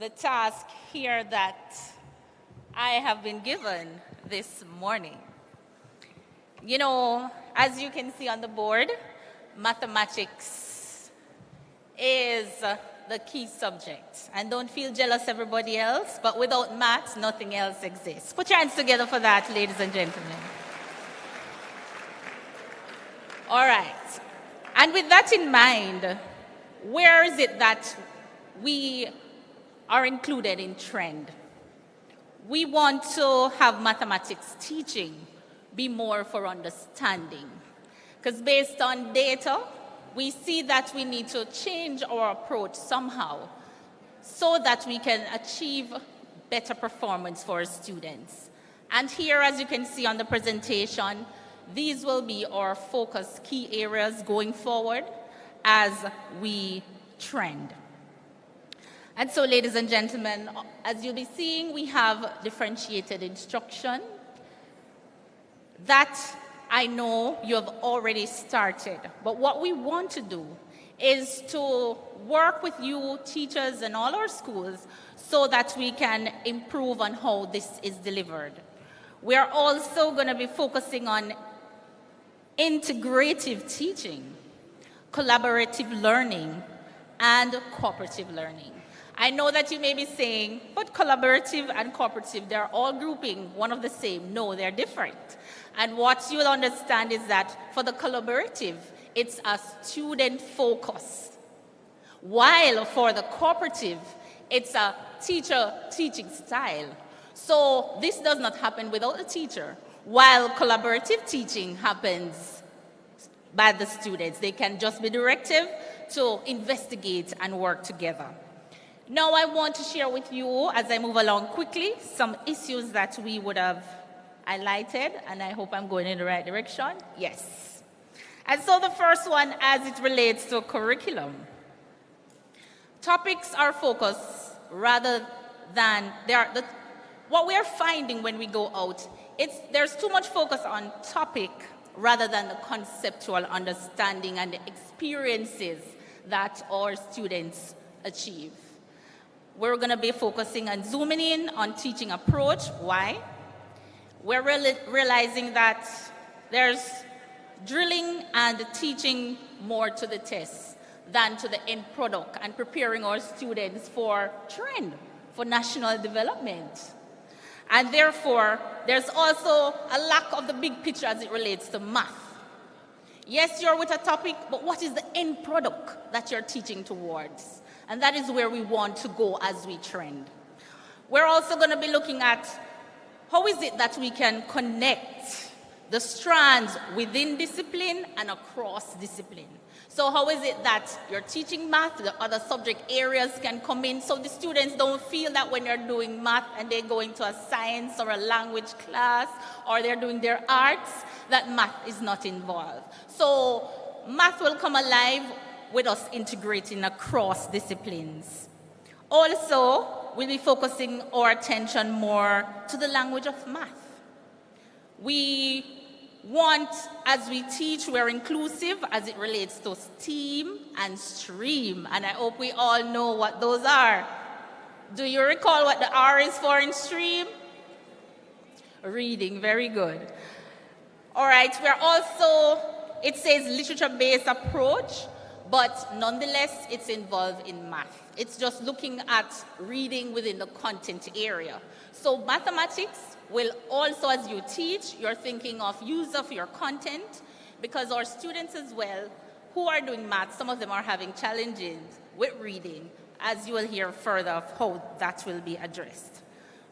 the task here that I have been given this morning. You know, as you can see on the board, mathematics is the key subject. And don't feel jealous, everybody else, but without maths, nothing else exists. Put your hands together for that, ladies and gentlemen. All right. And with that in mind, where is it that we are included in trend? We want to have mathematics teaching be more for understanding. Because based on data, we see that we need to change our approach somehow so that we can achieve better performance for our students. And here, as you can see on the presentation, these will be our focus key areas going forward as we trend. And so, ladies and gentlemen, as you'll be seeing, we have differentiated instruction. That I know you have already started, but what we want to do is to work with you, teachers, and all our schools so that we can improve on how this is delivered. We are also going to be focusing on integrative teaching, collaborative learning, and cooperative learning. I know that you may be saying, but collaborative and cooperative, they're all grouping one of the same. No, they're different. And what you'll understand is that for the collaborative, it's a student focus. While for the cooperative, it's a teacher teaching style. So this does not happen without a teacher. While collaborative teaching happens by the students, they can just be directive to investigate and work together. Now I want to share with you, as I move along quickly, some issues that we would have highlighted, and I hope I'm going in the right direction. Yes. And so the first one, as it relates to curriculum. Topics are focused rather than, what we are finding when we go out, there's too much focus on topic rather than the conceptual understanding and the experiences that our students achieve. We're going to be focusing on zooming in on teaching approach. Why? We're realizing that there's drilling and teaching more to the test than to the end product and preparing our students for trend, for national development. And therefore, there's also a lack of the big picture as it relates to math. Yes, you're with a topic, but what is the end product that you're teaching towards? And that is where we want to go as we trend. We're also going to be looking at how is it that we can connect the strands within discipline and across discipline. So how is it that you're teaching math, the other subject areas can come in so the students don't feel that when they're doing math and they're going to a science or a language class or they're doing their arts, that math is not involved. So math will come alive with us integrating across disciplines. Also, we'll be focusing our attention more to the language of math. We want, as we teach, we're inclusive as it relates to STEAM and STREAM, and I hope we all know what those are. Do you recall what the R is for in STREAM? Reading, very good. All right, we're also, it says literature-based approach, but nonetheless, it's involved in math. It's just looking at reading within the content area. So mathematics will also, as you teach, you're thinking of use of your content, because our students as well who are doing math, some of them are having challenges with reading, as you will hear further of how that will be addressed.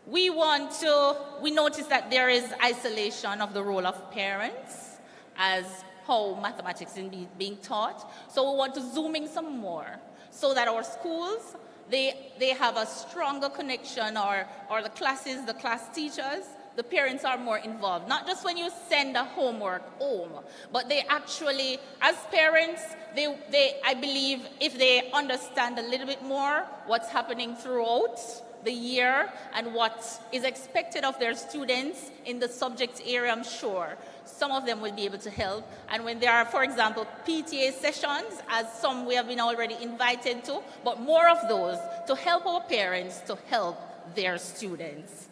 We notice that there is isolation of the role of parents as how mathematics is being taught. So we want to zoom in some more so that our schools, they have a stronger connection, or the classes, the class teachers, the parents are more involved. Not just when you send a homework home, but they actually, as parents, I believe if they understand a little bit more what's happening throughout the year and what is expected of their students in the subject area, I'm sure some of them will be able to help. And when there are, for example, PTA sessions, as some we have been already invited to, but more of those to help our parents to help their students.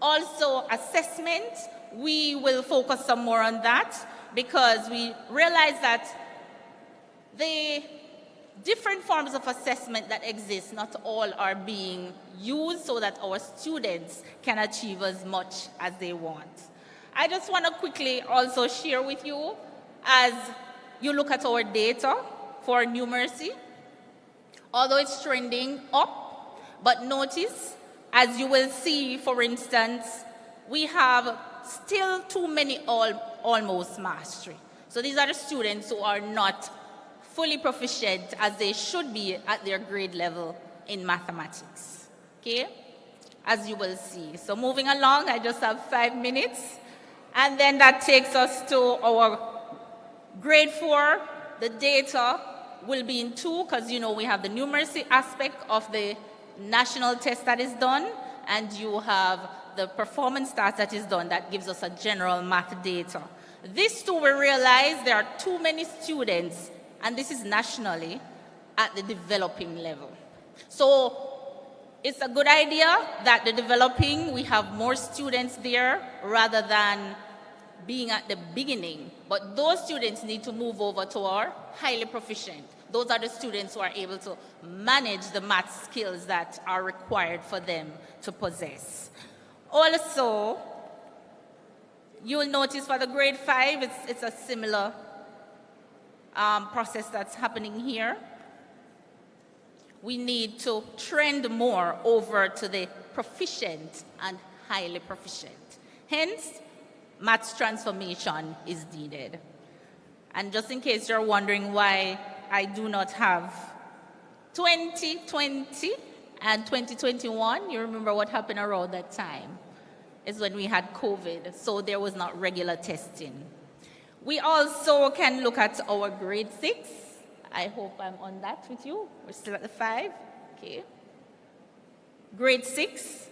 Also, assessment, we will focus some more on that because we realize that the different forms of assessment that exist, not all are being used so that our students can achieve as much as they want. I just want to quickly also share with you, as you look at our data for numeracy, although it's trending up, but notice, as you will see, for instance, we have still too many almost mastery. So these are the students who are not fully proficient as they should be at their grade level in mathematics, okay? As you will see. So moving along, I just have 5 minutes. And then that takes us to our grade 4. The data will be in 2 because, you know, we have the numeracy aspect of the national test that is done, and you have the performance task that is done that gives us a general math data. This too, we realize there are too many students, and this is nationally, at the developing level. So it's a good idea that the developing, we have more students there rather than being at the beginning. But those students need to move over to our highly proficient. Those are the students who are able to manage the math skills that are required for them to possess. Also, you will notice for the grade 5, it's a similar process that's happening here. We need to trend more over to the proficient and highly proficient. Hence, maths transformation is needed. And just in case you're wondering why I do not have 2020 and 2021, you remember what happened around that time? Is when we had COVID, so there was not regular testing. We also can look at our grade 6. I hope I'm on that with you. We're still at the 5, okay. Grade 6,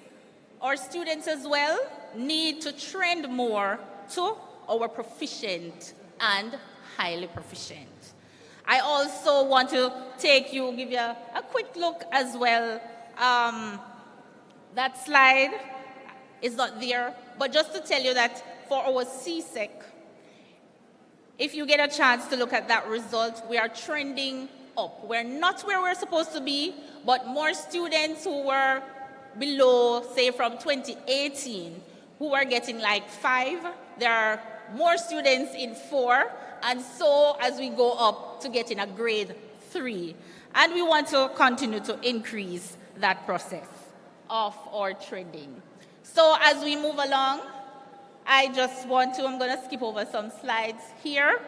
our students as well need to trend more to our proficient and highly proficient. I also want to give you a quick look as well. That slide is not there, but just to tell you that for our CSEC, if you get a chance to look at that result, we are trending up. We're not where we're supposed to be, but more students who were below, say from 2018, who are getting like 5. There are more students in 4, and so as we go up to getting a grade 3. And we want to continue to increase that process of our trending. So as we move along, I'm going to skip over some slides here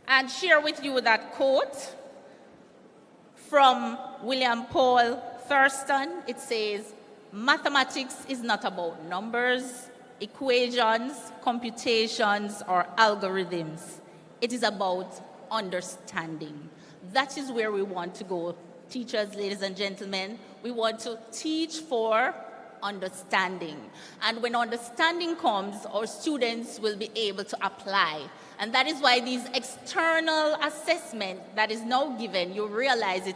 and share with you that quote from William Paul Thurston. It says, "Mathematics is not about numbers, equations, computations, or algorithms. It is about understanding. That is where we want to go. Teachers, ladies and gentlemen, we want to teach for understanding. And when understanding comes, our students will be able to apply. And that is why these external assessment that is now given, you realize it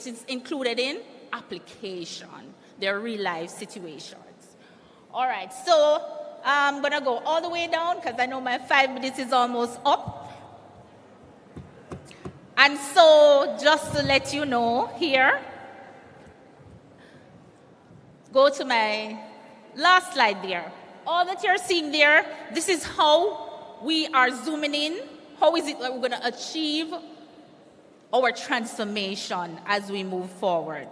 is included in application. They're real life situations. All right, so I'm gonna go all the way down because I know my 5 minutes is almost up. And so just to let you know here, go to my last slide there. All that you're seeing there, this is how we are zooming in. How is it that we're going to achieve our transformation as we move forward?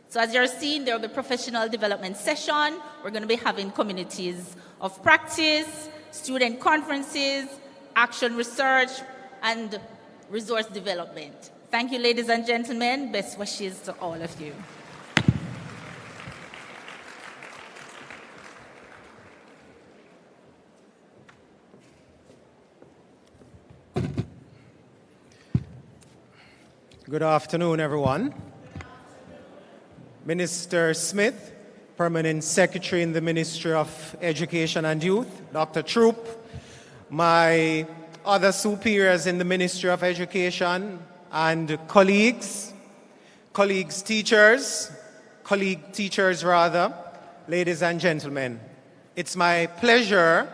So as you're seeing, there will be professional development session. We're going to be having communities of practice, student conferences, action research, and resource development. Thank you, ladies and gentlemen. Best wishes to all of you. Good afternoon, everyone. Minister Smith, Permanent Secretary in the Ministry of Education and Youth, Dr. Troop, my other superiors in the Ministry of Education, and colleague teachers, ladies and gentlemen. It's my pleasure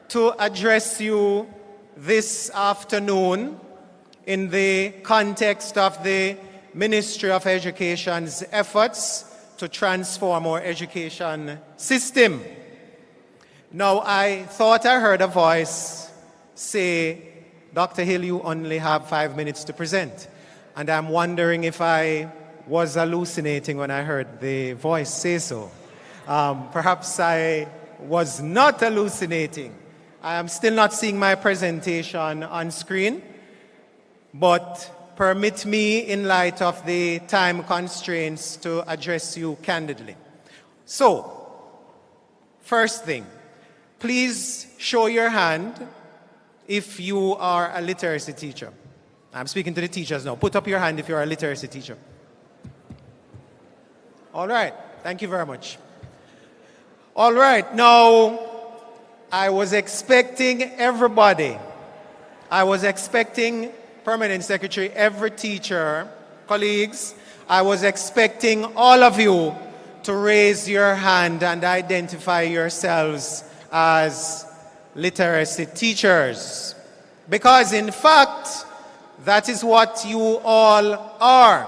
to address you this afternoon in the context of the Ministry of Education's efforts to transform our education system. Now, I thought I heard a voice say, Dr. Hill, you only have 5 minutes to present. And I'm wondering if I was hallucinating when I heard the voice say so. Perhaps I was not hallucinating. I am still not seeing my presentation on screen. But permit me, in light of the time constraints, to address you candidly. So, first thing, please show your hand if you are a literacy teacher. I'm speaking to the teachers now. Put up your hand if you're a literacy teacher. All right, thank you very much. All right, now, I was expecting everybody. I was expecting Permanent Secretary, every teacher, colleagues, I was expecting all of you to raise your hand and identify yourselves as literacy teachers. Because in fact, that is what you all are.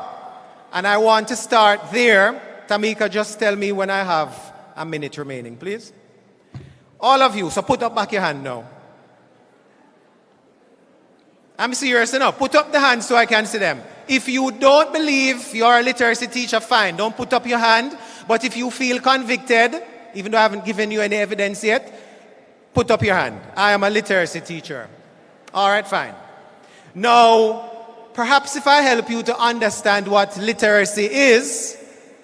And I want to start there. Tamika, just tell me when I have a minute remaining, please. All of you, so put up back your hand now. I'm serious enough. Put up the hand so I can see them. If you don't believe you're a literacy teacher, fine. Don't put up your hand. But if you feel convicted, even though I haven't given you any evidence yet, put up your hand. I am a literacy teacher. All right, fine. Now, perhaps if I help you to understand what literacy is,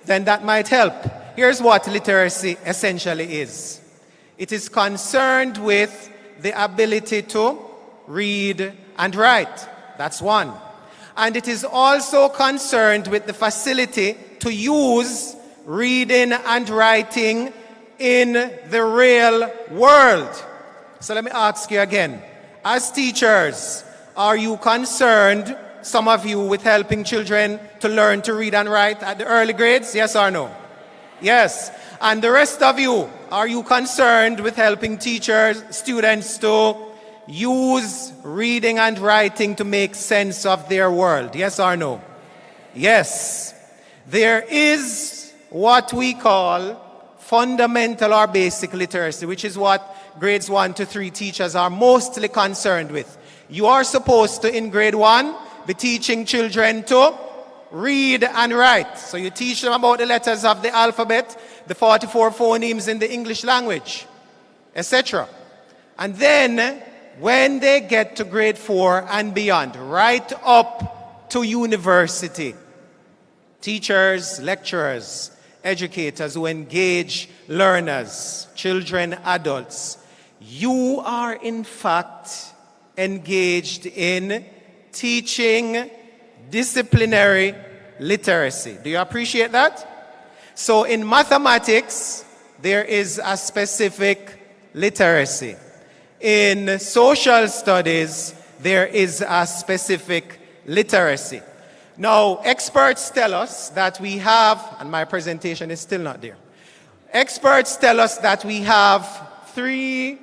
then that might help. Here's what literacy essentially is. It is concerned with the ability to read and write. That's one. And it is also concerned with the facility to use reading and writing in the real world. So let me ask you again. As teachers, are you concerned, some of you, with helping children to learn to read and write at the early grades? Yes or no? Yes. And the rest of you, are you concerned with helping teachers, students to use reading and writing to make sense of their world? Yes or no? Yes. There is what we call fundamental or basic literacy, which is what grades 1 to 3 teachers are mostly concerned with. You are supposed to, in grade 1, be teaching children to read and write. So you teach them about the letters of the alphabet, the 44 phonemes in the English language, etc. And then, when they get to grade 4 and beyond, right up to university, teachers, lecturers, educators who engage learners, children, adults, you are in fact engaged in teaching disciplinary literacy. Do you appreciate that? So in mathematics, there is a specific literacy. In social studies, there is a specific literacy. Now, experts tell us that we have, and my presentation is still not there. Experts tell us that we have three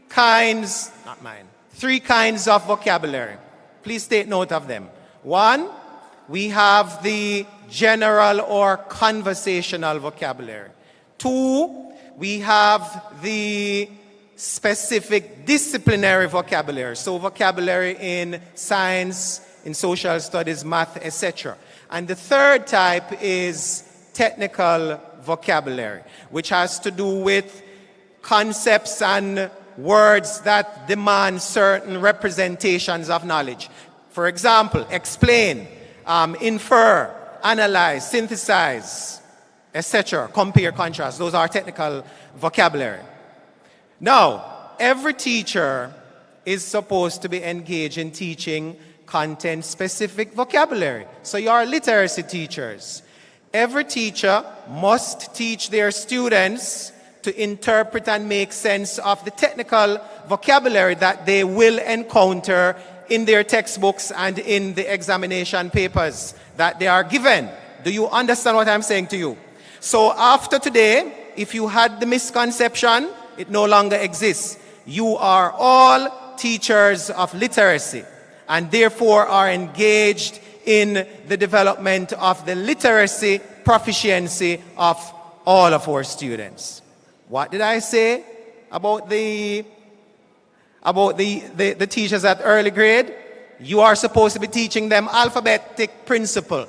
kinds of vocabulary. Please take note of them. One, we have the general or conversational vocabulary. Two, we have the specific disciplinary vocabulary. So vocabulary in science, in social studies, math, etc. And the third type is technical vocabulary, which has to do with concepts and words that demand certain representations of knowledge. For example, explain, infer, analyze, synthesize, etc. Compare, contrast. Those are technical vocabulary. Now, every teacher is supposed to be engaged in teaching content-specific vocabulary. So you are literacy teachers. Every teacher must teach their students to interpret and make sense of the technical vocabulary that they will encounter in their textbooks and in the examination papers that they are given. Do you understand what I'm saying to you? So after today, if you had the misconception, it no longer exists. You are all teachers of literacy and therefore are engaged in the development of the literacy proficiency of all of our students. What did I say about the teachers at early grade? You are supposed to be teaching them alphabetic principle,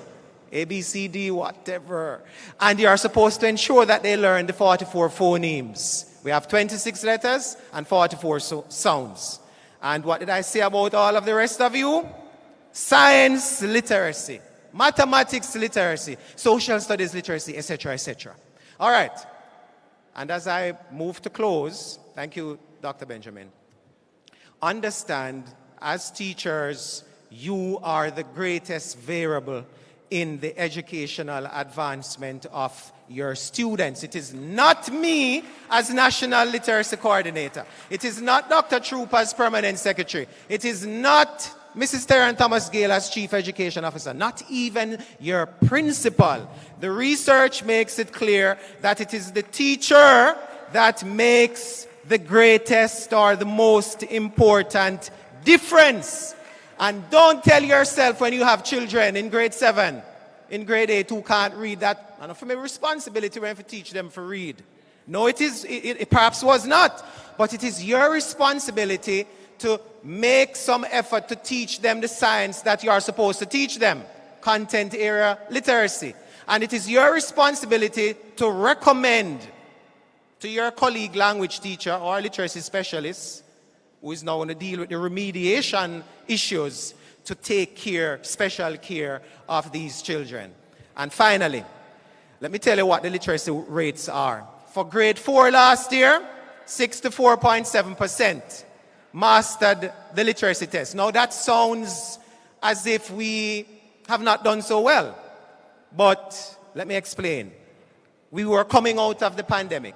A, B, C, D, whatever. And you are supposed to ensure that they learn the 44 phonemes. We have 26 letters and 44 sounds. And what did I say about all of the rest of you? Science literacy, mathematics literacy, social studies literacy, etc., etc. All right. And as I move to close, thank you, Dr. Benjamin. Understand, as teachers, you are the greatest variable in the educational advancement of your students. It is not me as National Literacy Coordinator. It is not Dr. Troop as Permanent Secretary. It is not Mrs. Terran Thomas Gale as Chief Education Officer. Not even your principal. The research makes it clear that it is the teacher that makes the greatest or the most important difference. And don't tell yourself when you have children in grade 7, in grade 8 who can't read that, and for me responsibility when to teach them to read. No, it perhaps was not, but it is your responsibility to make some effort to teach them the science that you are supposed to teach them, content area literacy. And it is your responsibility to recommend to your colleague language teacher or literacy specialist, who is now going to deal with the remediation issues, to take care, special care of these children. And finally, let me tell you what the literacy rates are. For grade 4 last year, 64.7% mastered the literacy test. Now that sounds as if we have not done so well. But let me explain. We were coming out of the pandemic.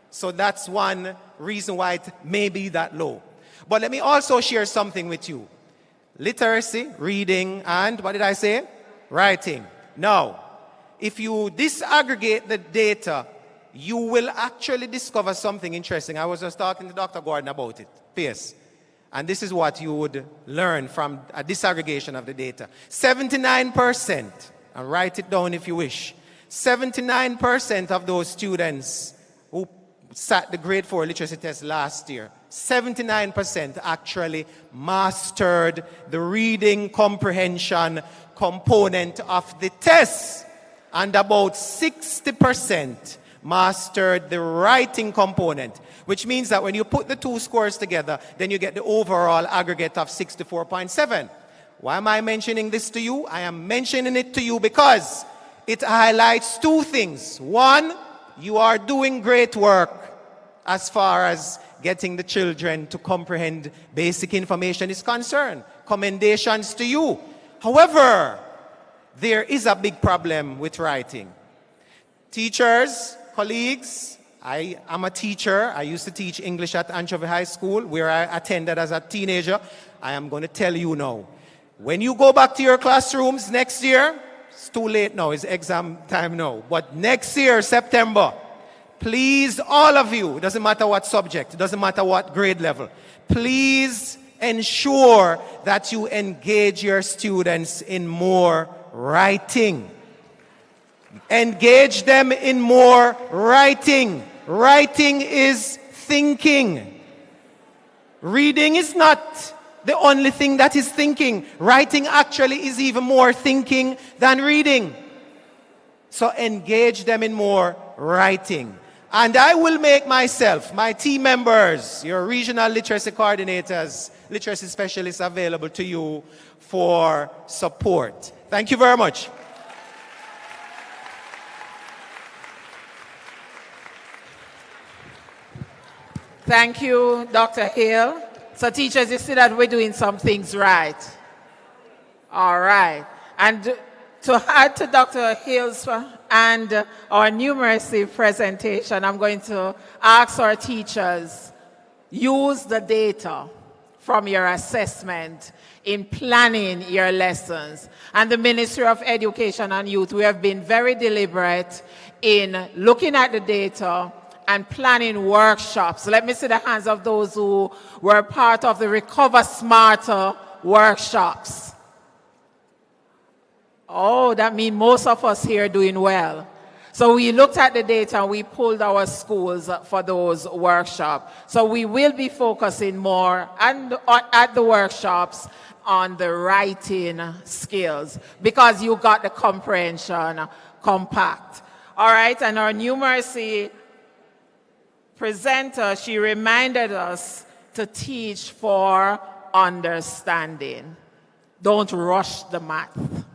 So that's one reason why it may be that low. But let me also share something with you. Literacy, reading, and what did I say? Writing. Now, if you disaggregate the data, you will actually discover something interesting. I was just talking to Dr. Gordon about it. Pierce. And this is what you would learn from a disaggregation of the data. 79%, and write it down if you wish, 79% of those students who sat the grade 4 literacy test last year, 79% actually mastered the reading comprehension component of the test, and about 60% mastered the writing component, which means that when you put the two scores together, then you get the overall aggregate of 64.7. Why am I mentioning this to you? I am mentioning it to you because it highlights two things. One, you are doing great work as far as getting the children to comprehend basic information is concerned. Commendations to you. However, there is a big problem with writing. Teachers, colleagues, I am a teacher. I used to teach English at Anchovy High School, where I attended as a teenager. I am going to tell you now. When you go back to your classrooms next year, it's too late now, it's exam time now. But next year, September, please, all of you, it doesn't matter what subject, it doesn't matter what grade level, please ensure that you engage your students in more writing. Engage them in more writing. Writing is thinking. Reading is not the only thing that is thinking. Writing actually is even more thinking than reading. So engage them in more writing. And I will make myself, my team members, your regional literacy coordinators, literacy specialists available to you for support. Thank you very much. Thank you, Dr. Hill. So teachers, you see that we're doing some things right. All right. And to add to Dr. Hill's and our numeracy presentation, I'm going to ask our teachers, use the data from your assessment in planning your lessons. And the Ministry of Education and Youth, we have been very deliberate in looking at the data and planning workshops. Let me see the hands of those who were part of the Recover Smarter workshops. Oh, that means most of us here are doing well. So we looked at the data and we pulled our schools for those workshops. So we will be focusing more at the workshops on the writing skills because you got the comprehension compact. All right, and our numeracy presenter, she reminded us to teach for understanding. Don't rush the math.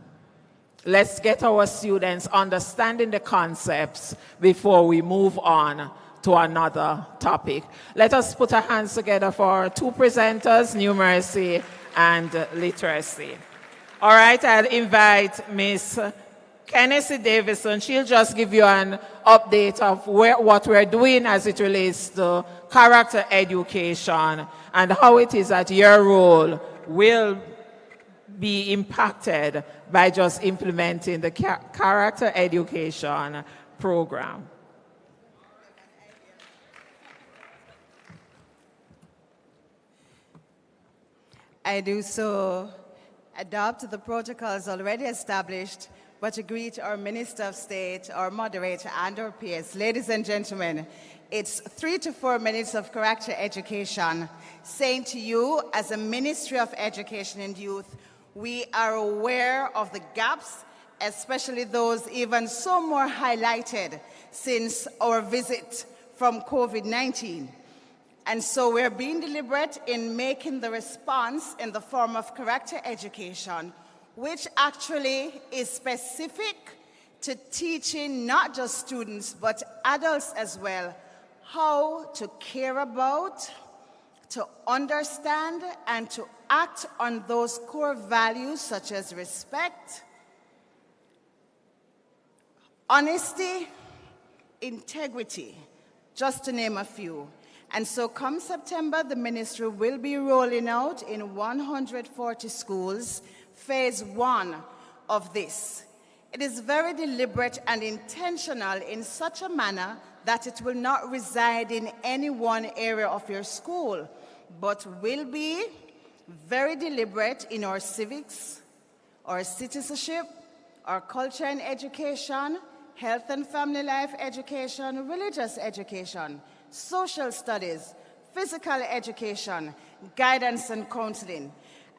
Let's get our students understanding the concepts before we move on to another topic. Let us put our hands together for our two presenters, numeracy and literacy. All right, I'll invite Miss Kennedy Davison. She'll just give you an update of what we're doing as it relates to character education and how it is that your role will be impacted by just implementing the character education program. I do so adopt the protocols already established, but to greet our Minister of State, our moderator, and our peers. Ladies and gentlemen, it's 3 to 4 minutes of character education, saying to you, as a Ministry of Education and Youth, we are aware of the gaps, especially those even so more highlighted since our visit from COVID-19. And so we're being deliberate in making the response in the form of character education, which actually is specific to teaching not just students, but adults as well, how to care about, to understand, and to act on those core values such as respect, honesty, integrity, just to name a few. And so come September, the ministry will be rolling out in 140 schools, phase 1 of this. It is very deliberate and intentional in such a manner that it will not reside in any one area of your school, but will be very deliberate in our civics, our citizenship, our culture and education, health and family life education, religious education, social studies, physical education, guidance and counseling.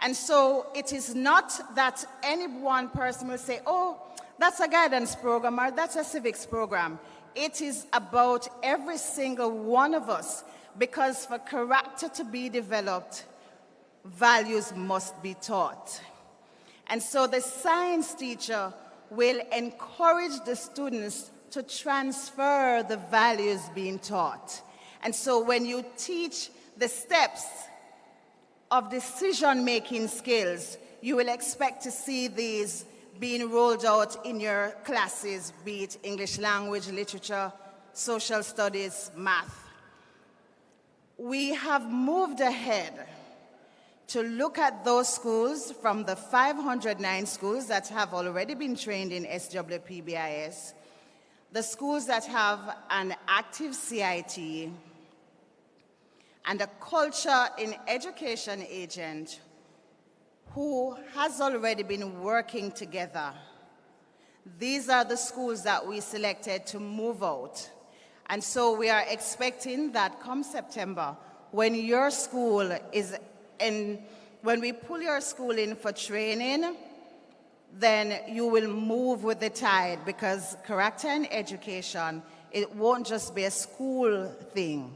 And so it is not that any one person will say, oh, that's a guidance program or that's a civics program. It is about every single one of us, because for character to be developed, values must be taught. And so the science teacher will encourage the students to transfer the values being taught. And so when you teach the steps of decision-making skills, you will expect to see these being rolled out in your classes, be it English language, literature, social studies, math. We have moved ahead to look at those schools from the 509 schools that have already been trained in SWPBIS, the schools that have an active CIT, and a culture in education agent who has already been working together. These are the schools that we selected to move out. And so we are expecting that come September, when your school is when we pull your school in for training, then you will move with the tide, because character and education, it won't just be a school thing.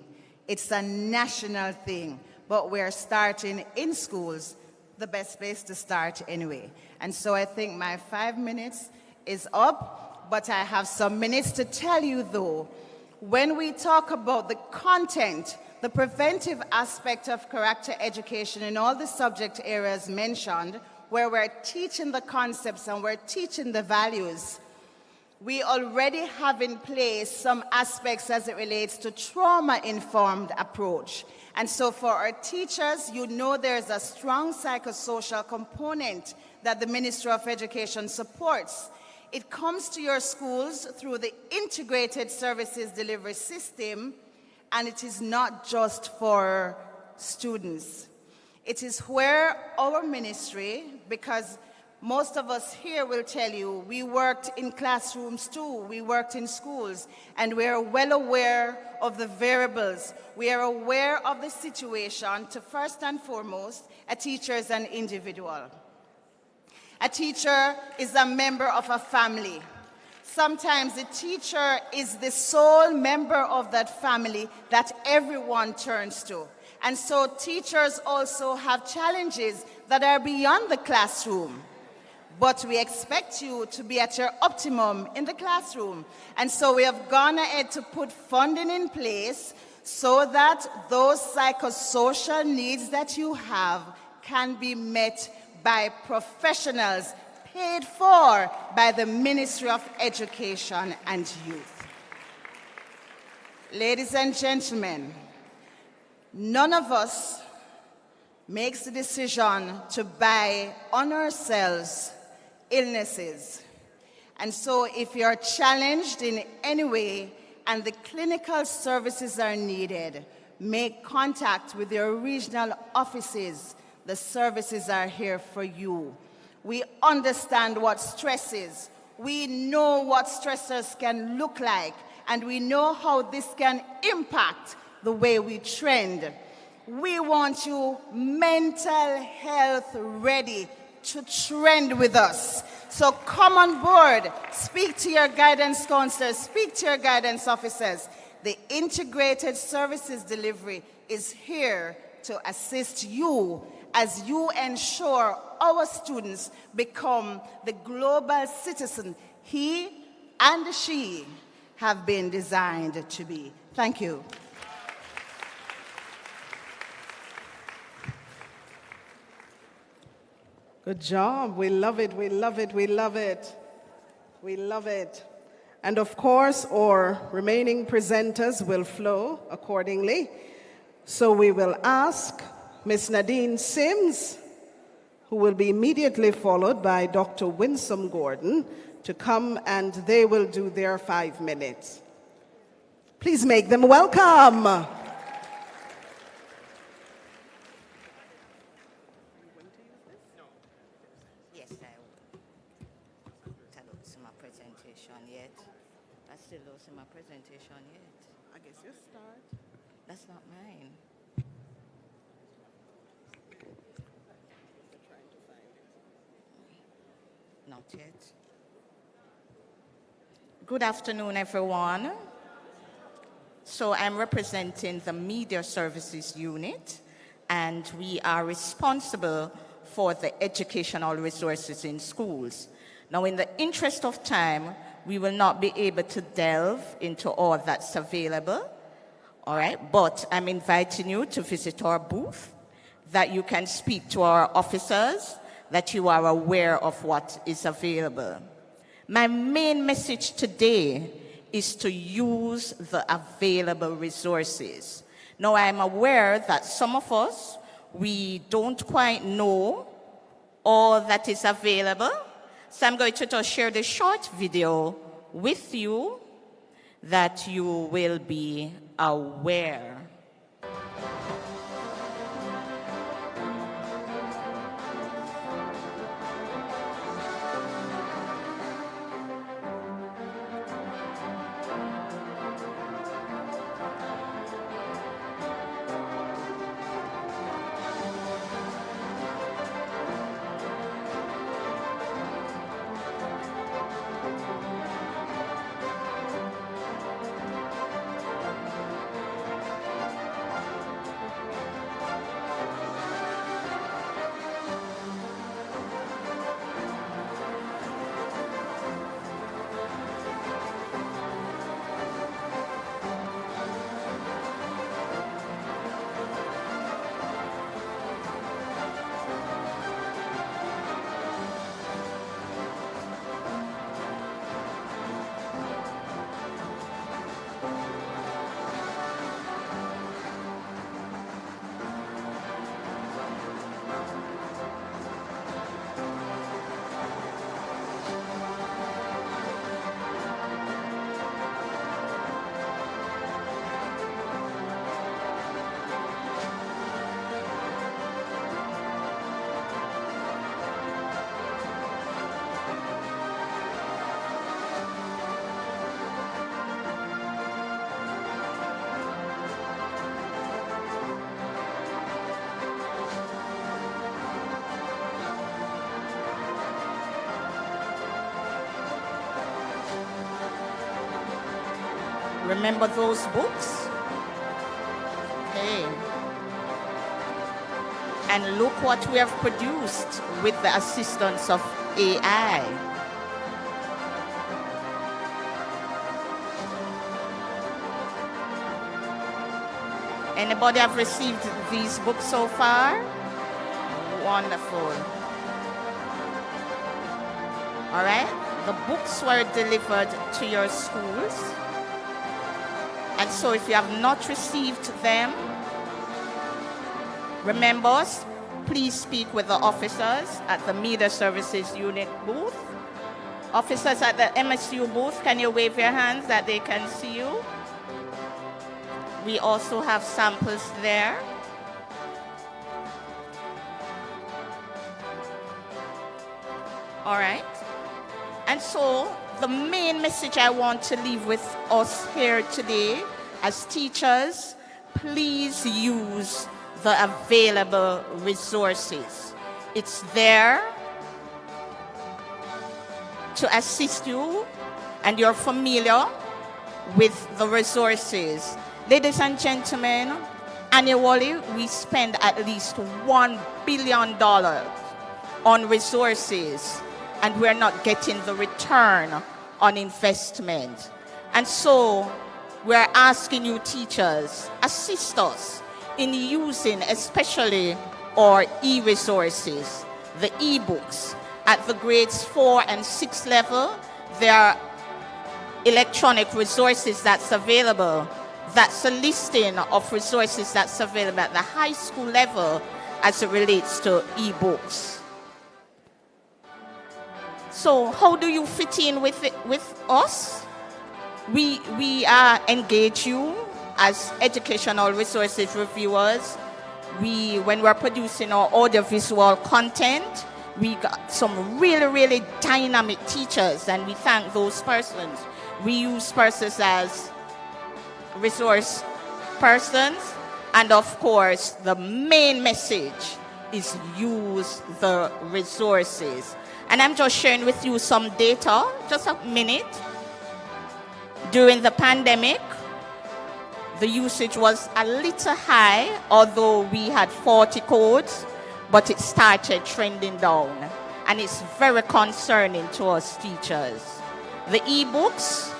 It's a national thing, but we're starting in schools, the best place to start anyway. And so I think my 5 minutes is up, but I have some minutes to tell you though, when we talk about the content, the preventive aspect of character education in all the subject areas mentioned, where we're teaching the concepts and we're teaching the values, we already have in place some aspects as it relates to trauma-informed approach. And so for our teachers, you know there's a strong psychosocial component that the Ministry of Education supports. It comes to your schools through the integrated services delivery system, and it is not just for students. It is where our ministry, because most of us here will tell you, we worked in classrooms too, we worked in schools, and we are well aware of the variables. We are aware of the situation to first and foremost, a teacher is an individual. A teacher is a member of a family. Sometimes the teacher is the sole member of that family that everyone turns to. And so teachers also have challenges that are beyond the classroom. But we expect you to be at your optimum in the classroom. And so we have gone ahead to put funding in place so that those psychosocial needs that you have can be met by professionals paid for by the Ministry of Education and Youth. Ladies and gentlemen, none of us makes the decision to buy on ourselves illnesses. And so if you're challenged in any way and the clinical services are needed, make contact with your regional offices. The services are here for you. We understand what stress is. We know what stressors can look like, and we know how this can impact the way we trend. We want you mental health ready to trend with us. So come on board, speak to your guidance counselors, speak to your guidance officers. The integrated services delivery is here to assist you as you ensure our students become the global citizen he and she have been designed to be. Thank you. Good job. We love it. We love it. We love it. We love it. And of course, our remaining presenters will flow accordingly. So we will ask Ms. Nadine Sims, who will be immediately followed by Dr. Winsome Gordon, to come, and they will do their 5 minutes. Please make them welcome. Yes, I will. I don't see my presentation yet. I still don't see my presentation yet. I guess you start. That's not mine. Not yet. Good afternoon, everyone. So I'm representing the Media Services Unit, and we are responsible for the educational resources in schools. Now, in the interest of time, we will not be able to delve into all that's available. all right? But I'm inviting you to visit our booth, that you can speak to our officers, that you are aware of what is available. My main message today is to use the available resources. Now, I'm aware that some of us, we don't quite know all that is available. So I'm going to just share this short video with you that you will be aware. Remember those books? Okay. And look what we have produced with the assistance of AI. Anybody have received these books so far? Wonderful. All right. The books were delivered to your schools. And so if you have not received them, remember, please speak with the officers at the Media Services Unit booth. Officers at the MSU booth, can you wave your hands that they can see you? We also have samples there. All right. And so the main message I want to leave with us here today as teachers, please use the available resources. It's there to assist you, and you're familiar with the resources. Ladies and gentlemen, annually we spend at least $1 billion on resources, and we're not getting the return on investment. And so we're asking you teachers, assist us in using especially our e-resources, the e-books. At the grades 4 and 6 level, there are electronic resources that's available. That's a listing of resources that's available at the high school level as it relates to e-books. So how do you fit in with us? We engage you as educational resources reviewers. When we're producing our audiovisual content, we got some really, really dynamic teachers, and we thank those persons. We use persons as resource persons, and of course, the main message is use the resources. And I'm just sharing with you some data, just a minute. During the pandemic, the usage was a little high, although we had 40 codes, but it started trending down. And it's very concerning to us teachers. The e-books,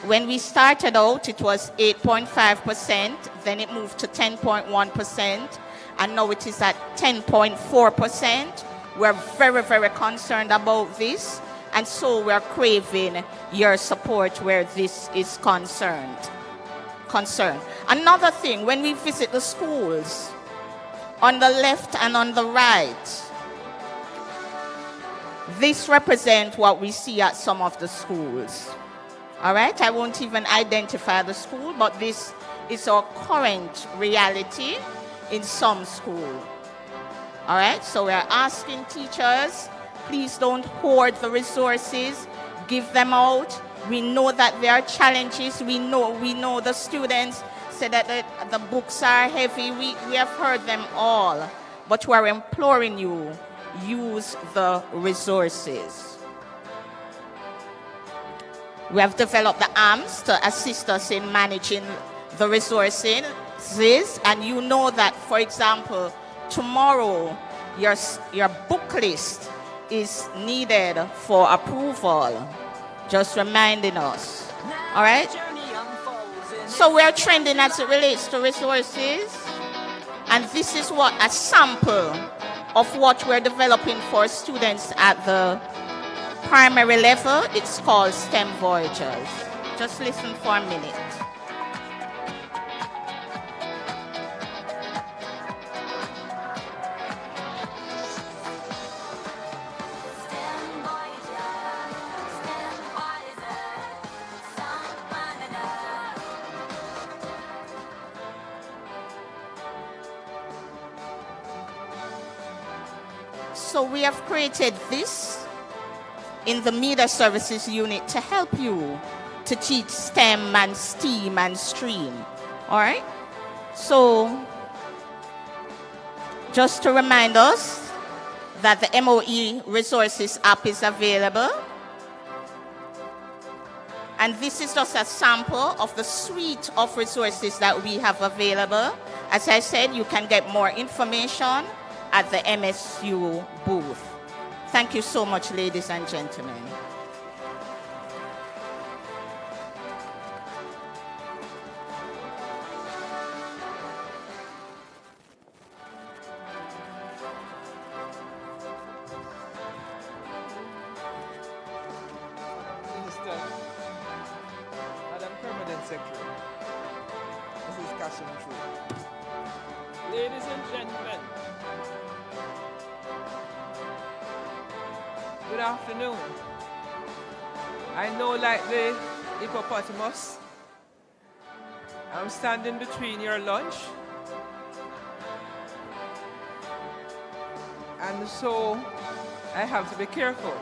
When we started out, it was 8.5%, then it moved to 10.1%, and now it is at 10.4%. We're very, very concerned about this, and so we're craving your support where this is concerned. Another thing, when we visit the schools, on the left and on the right, this represents what we see at some of the schools. All right, I won't even identify the school, but this is our current reality in some schools. All right, so we're asking teachers, please don't hoard the resources, give them out. We know that there are challenges. We know the students say that the books are heavy. We have heard them all, but we're imploring you, use the resources. We have developed the AMS to assist us in managing the resources, and you know that, for example, tomorrow your book list is needed for approval. Just reminding us. All right? So we are trending as it relates to resources, and this is what a sample of what we're developing for students at the primary level. It's called STEM Voyagers. Just listen for a minute. So we have created this in the Media Services Unit to help you to teach STEM and STEAM and STREAM. All right? So just to remind us that the MOE Resources app is available. And this is just a sample of the suite of resources that we have available. As I said, you can get more information at the MSU booth. Thank you so much, ladies and gentlemen. Minister, Madam Permanent Secretary, this is Cassim True. Ladies and gentlemen, good afternoon. I know, like the hippopotamus, I'm standing between your lunch, and so I have to be careful.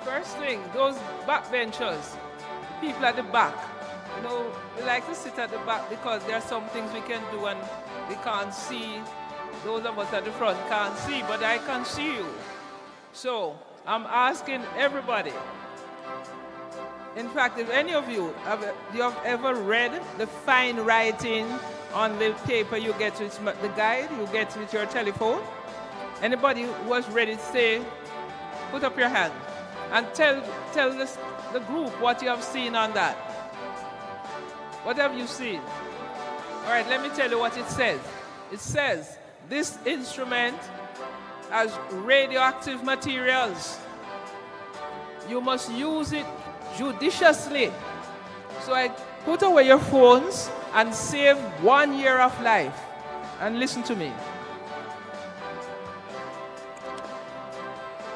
First thing, those backbenchers, the people at the back, you know, we like to sit at the back because there are some things we can do and we can't see. Those of us at the front can't see, but I can see you. So I'm asking everybody. In fact, if any of you have ever read the fine writing on the paper you get with the guide, you get with your telephone? Anybody who was ready to say, put up your hand and tell the group what you have seen on that. What have you seen? All right, let me tell you what it says. It says, this instrument has radioactive materials. You must use it judiciously. So I put away your phones and save 1 year of life. And listen to me.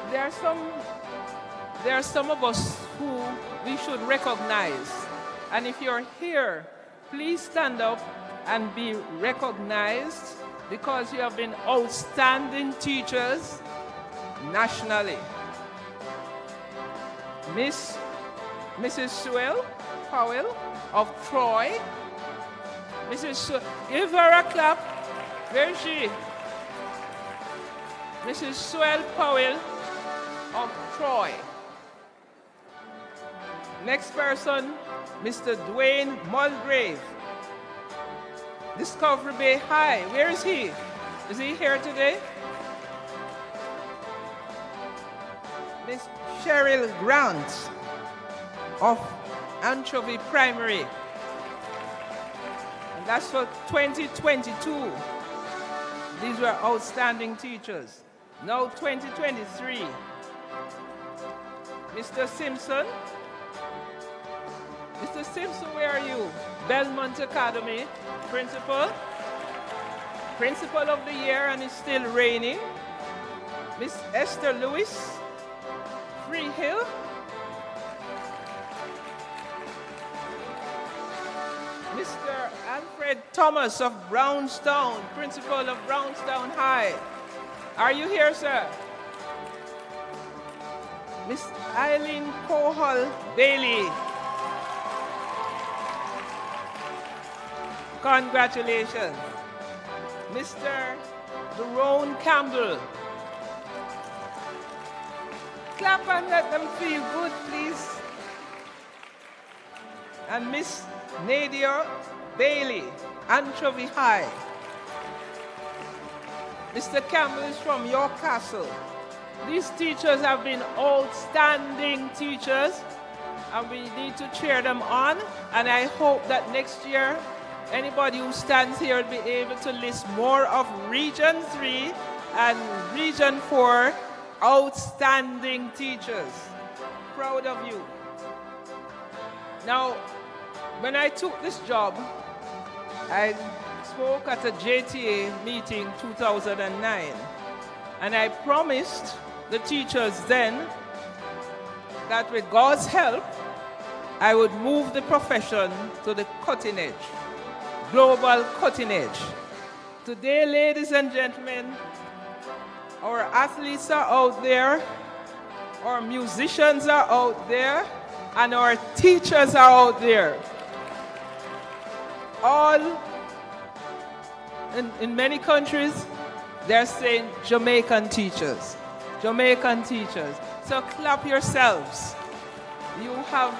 There are some of us who we should recognize. And if you're here, please stand up and be recognized, because you have been outstanding teachers nationally. Mrs. Sewell Powell of Troy. Mrs. Sewell, give her a clap. Where is she? Mrs. Sewell Powell of Troy. Next person, Mr. Dwayne Mulgrave. Discovery Bay High. Where is he? Is he here today? Miss Cheryl Grant. of Anchovy Primary. And that's for 2022. These were outstanding teachers. Now 2023. Mr. Simpson. Mr. Simpson, where are you? Belmont Academy, principal. Principal of the year, and it's still reigning. Miss Esther Lewis, Free Hill. Mr. Alfred Thomas of Brownstown, principal of Brownstown High. Are you here, sir? Miss Eileen Kohal Bailey. Congratulations. Mr. Jerome Campbell. Clap and let them feel good, please. And Miss Nadia Bailey, Anchovy High. Mr. Campbell is from York Castle. These teachers have been outstanding teachers, and we need to cheer them on. And I hope that next year, anybody who stands here will be able to list more of Region 3 and Region 4 outstanding teachers. Proud of you. Now, when I took this job, I spoke at a JTA meeting 2009, and I promised the teachers then that with God's help, I would move the profession to the cutting edge, global cutting edge. Today, ladies and gentlemen, our athletes are out there, our musicians are out there, and our teachers are out there. All in many countries, they're saying Jamaican teachers. Jamaican teachers. So clap yourselves. You have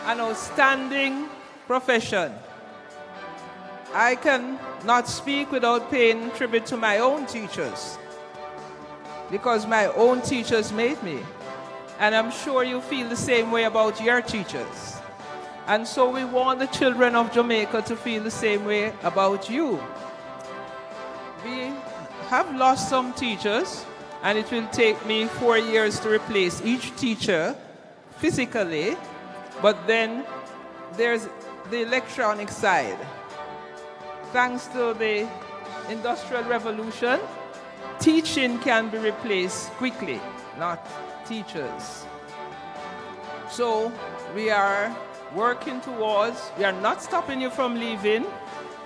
an outstanding profession. I can not speak without paying tribute to my own teachers, because my own teachers made me. And I'm sure you feel the same way about your teachers. And so we want the children of Jamaica to feel the same way about you. We have lost some teachers, and it will take me 4 years to replace each teacher physically, but then there's the electronic side. Thanks to the Industrial Revolution, teaching can be replaced quickly, not teachers. So we are working towards, we are not stopping you from leaving,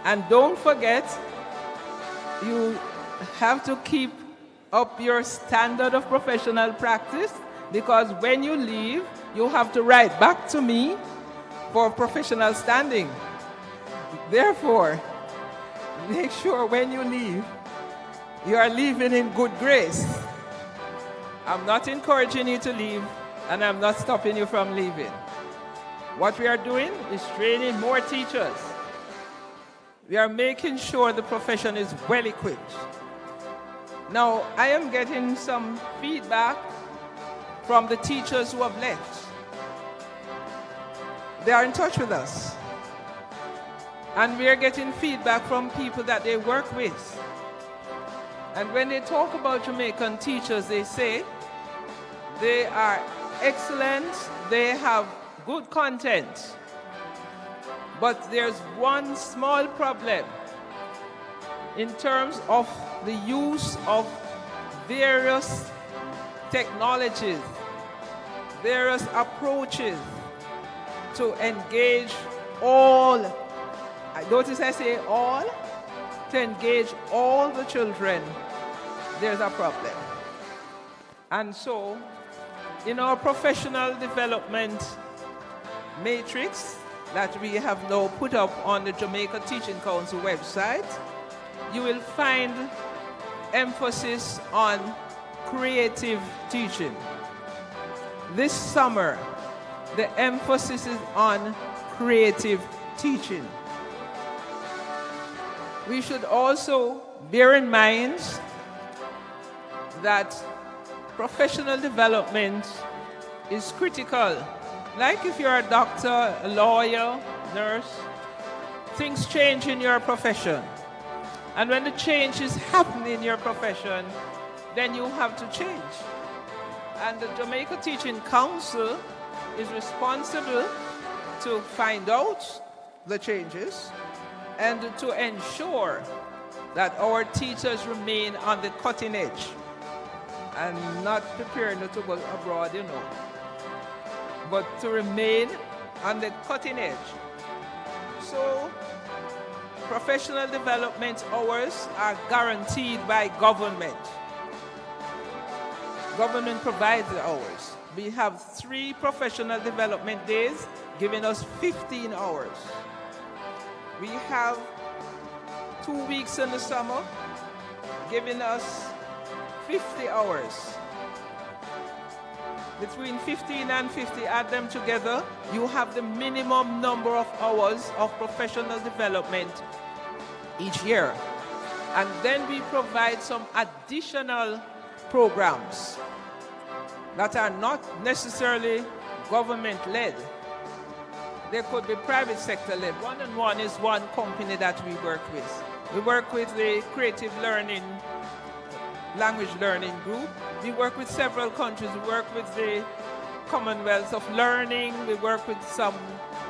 and don't forget, you have to keep up your standard of professional practice, because when you leave, you have to write back to me for professional standing. Therefore, make sure when you leave, you are leaving in good grace. I'm not encouraging you to leave, and I'm not stopping you from leaving. What we are doing is training more teachers. We are making sure the profession is well equipped. Now, I am getting some feedback from the teachers who have left. They are in touch with us. And we are getting feedback from people that they work with. And when they talk about Jamaican teachers, they say they are excellent, they have good content. But there's one small problem in terms of the use of various technologies, various approaches to engage all, notice I say all, to engage all the children. There's a problem. And so, in our professional development matrix that we have now put up on the Jamaica Teaching Council website, you will find emphasis on creative teaching. This summer, the emphasis is on creative teaching. We should also bear in mind that professional development is critical Like if you're a doctor, a lawyer, nurse, things change in your profession. And when the change is happening in your profession, then you have to change. And the Jamaica Teaching Council is responsible to find out the changes and to ensure that our teachers remain on the cutting edge and not preparing to go abroad, but to remain on the cutting edge. So professional development hours are guaranteed by government. Government provides the hours. We have 3 professional development days giving us 15 hours. We have 2 weeks in the summer giving us 50 hours. Between 15 and 50, add them together, you have the minimum number of hours of professional development each year. And then we provide some additional programs that are not necessarily government-led. They could be private sector-led. 1&1 is one company that we work with. We work with the Creative Learning, Language Learning Group. We work with several countries. We work with the Commonwealth of Learning. We work with some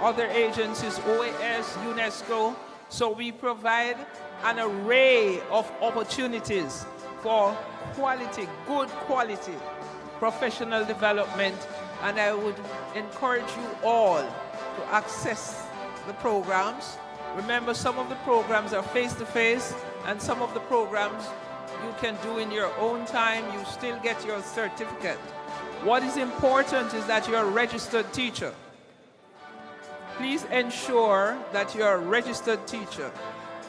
other agencies, OAS, UNESCO. So we provide an array of opportunities for quality, good quality professional development. And I would encourage you all to access the programs. Remember, some of the programs are face-to-face, and some of the programs you can do in your own time. You still get your certificate. What is important is that you're a registered teacher. Please ensure that you're a registered teacher.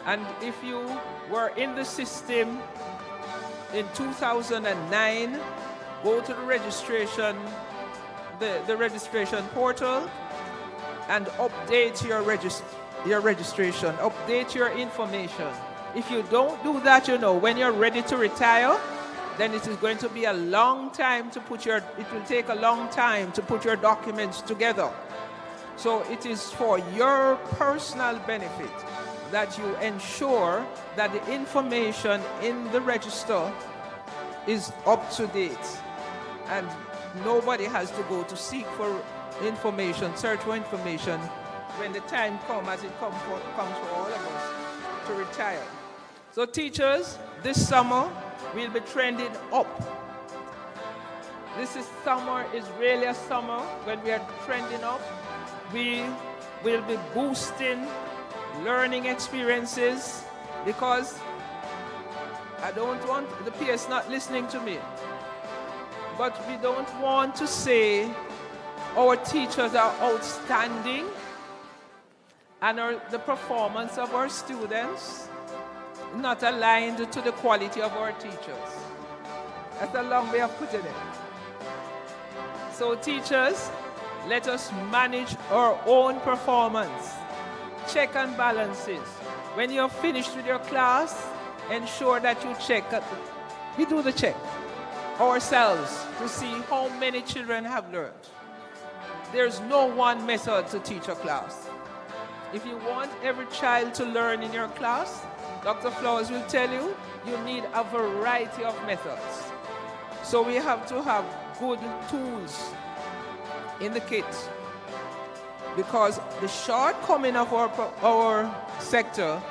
And if you were in the system in 2009, go to the registration portal and update your registration, update your information. If you don't do that, when you're ready to retire, then it is going to be a long time to it will take a long time to put your documents together. So it is for your personal benefit that you ensure that the information in the register is up to date. And nobody has to go to seek for information, search for information when the time comes, as it comes for all of us, to retire. So teachers, this summer, we'll be trending up. Summer is really a summer when we are trending up. We will be boosting learning experiences, because I don't want, the PS not listening to me, but we don't want to say our teachers are outstanding and the performance of our students not aligned to the quality of our teachers. That's a long way of putting it. So teachers, let us manage our own performance. Check and balances. When you're finished with your class, ensure that you check. We do the check ourselves to see how many children have learned. There's no one method to teach a class. If you want every child to learn in your class, Dr. Flowers will tell you, you need a variety of methods. So we have to have good tools in the kit, because the shortcoming of our sector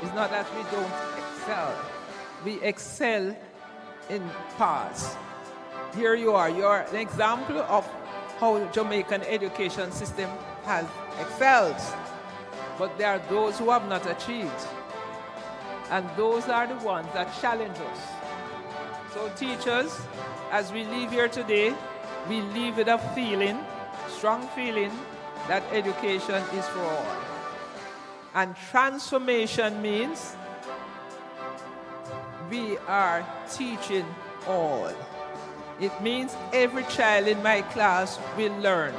is not that we don't excel. We excel in parts. Here you are. You're an example of how Jamaican education system has excelled. But there are those who have not achieved. And those are the ones that challenge us. So teachers, as we leave here today, we leave with a feeling, strong feeling, that education is for all. And transformation means we are teaching all. It means every child in my class will learn.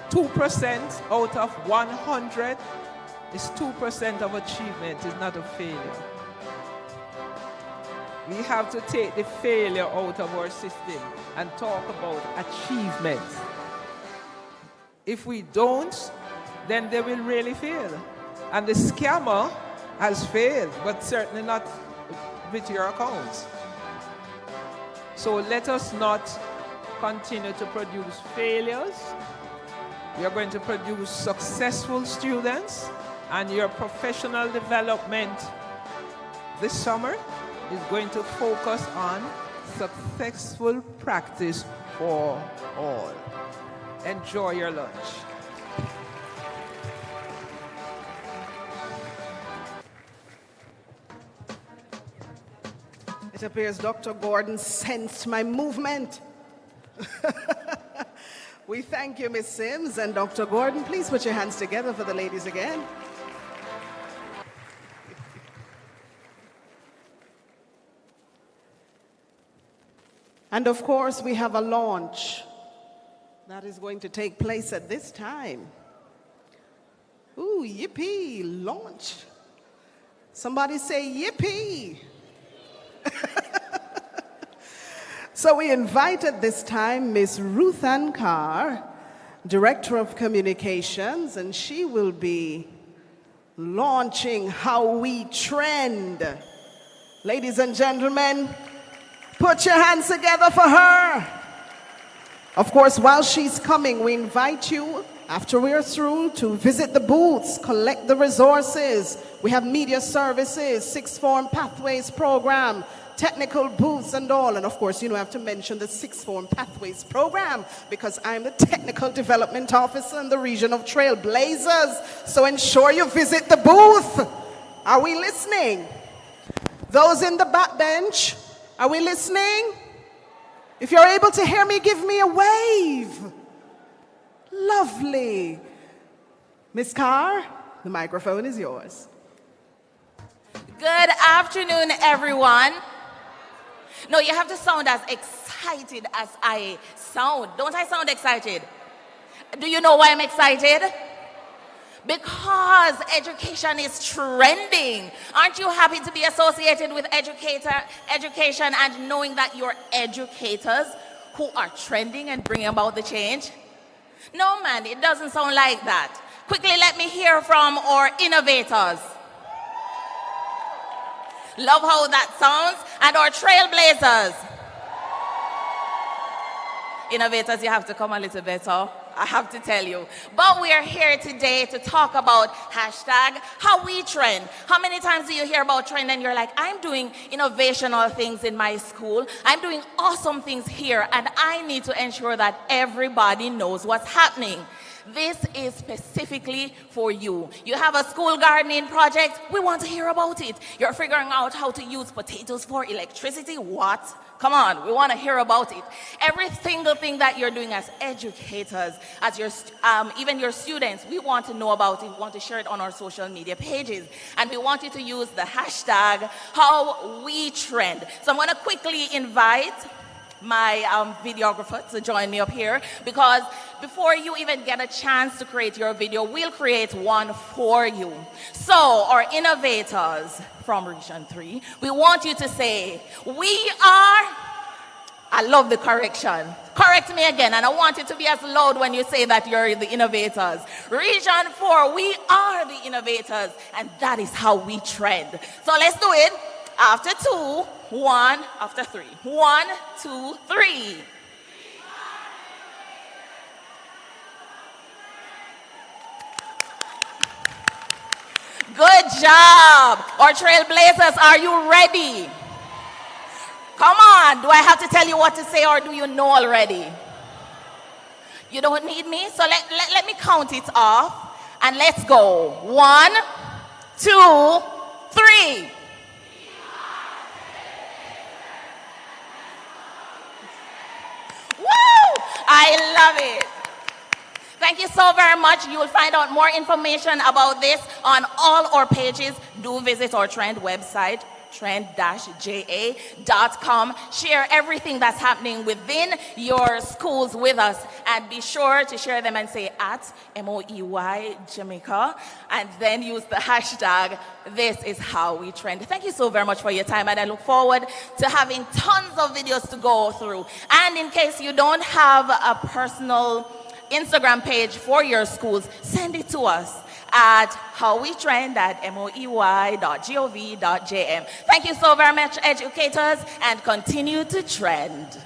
2% out of 100 is 2% of achievement, is not a failure. We have to take the failure out of our system and talk about achievement. If we don't, then they will really fail. And the scammer has failed, but certainly not with your accounts. So let us not continue to produce failures. We are going to produce successful students, and your professional development this summer is going to focus on successful practice for all. Enjoy your lunch. It appears Dr. Gordon sensed my movement. We thank you, Ms. Sims and Dr. Gordon. Please put your hands together for the ladies again. And of course, we have a launch that is going to take place at this time. Ooh, yippee, launch. Somebody say yippee. So we invited this time Miss Ruth Ann Carr, Director of Communications, and she will be launching How We Trend. Ladies and gentlemen, put your hands together for her. Of course, while she's coming, we invite you, after we're through, to visit the booths, collect the resources. We have media services, sixth form pathways program, technical booths and all. And of course, you know, I have to mention the sixth form pathways program because I'm the technical development officer in the region of Trailblazers. So ensure you visit the booth. Are we listening? Those in the back bench, are we listening? If you're able to hear me, give me a wave. Lovely. Miss Carr, the microphone is yours. Good afternoon, everyone. No, you have to sound as excited as I sound. Don't I sound excited? Do you know why I'm excited? Because education is trending. Aren't you happy to be associated with education and knowing that you're educators who are trending and bringing about the change? No, man, it doesn't sound like that. Quickly, let me hear from our innovators. Love how that sounds. And our trailblazers. Innovators, you have to come a little better, I have to tell you. But we are here today to talk about hashtag How We Trend. How many times do you hear about trend and you're like, I'm doing innovational things in my school. I'm doing awesome things here, and I need to ensure that everybody knows what's happening. This is specifically for you. You have a school gardening project, we want to hear about it. You're figuring out how to use potatoes for electricity, what? Come on, we want to hear about it. Every single thing that you're doing as educators, as your, even your students, we want to know about it. We want to share it on our social media pages. And we want you to use the hashtag HowWeTrend. So I'm going to quickly invite my videographer to join me up here, because before you even get a chance to create your video, we'll create one for you. So our innovators from Region 3, we want you to say, we are, I love the correction. Correct me again, and I want it to be as loud when you say that you're the innovators. Region 4, we are the innovators, and that is how we trend. So let's do it. After 2, 1, after 3. 1, 2, 3. Good job. Our trailblazers, are you ready? Come on. Do I have to tell you what to say, or do you know already? You don't need me? So let me count it off, and let's go. 1, 2, 3. I love it. Thank you so very much. You will find out more information about this on all our pages. Do visit our Trend website, trend-ja.com. Share everything that's happening within your schools with us, and be sure to share them and say at MOEY Jamaica, and then use the hashtag This Is How We Trend. Thank you so very much for your time, and I look forward to having tons of videos to go through. And in case you don't have a personal Instagram page for your schools, send it to us at howwetrend@moey.gov.jm. Thank you so very much, educators, and continue to trend.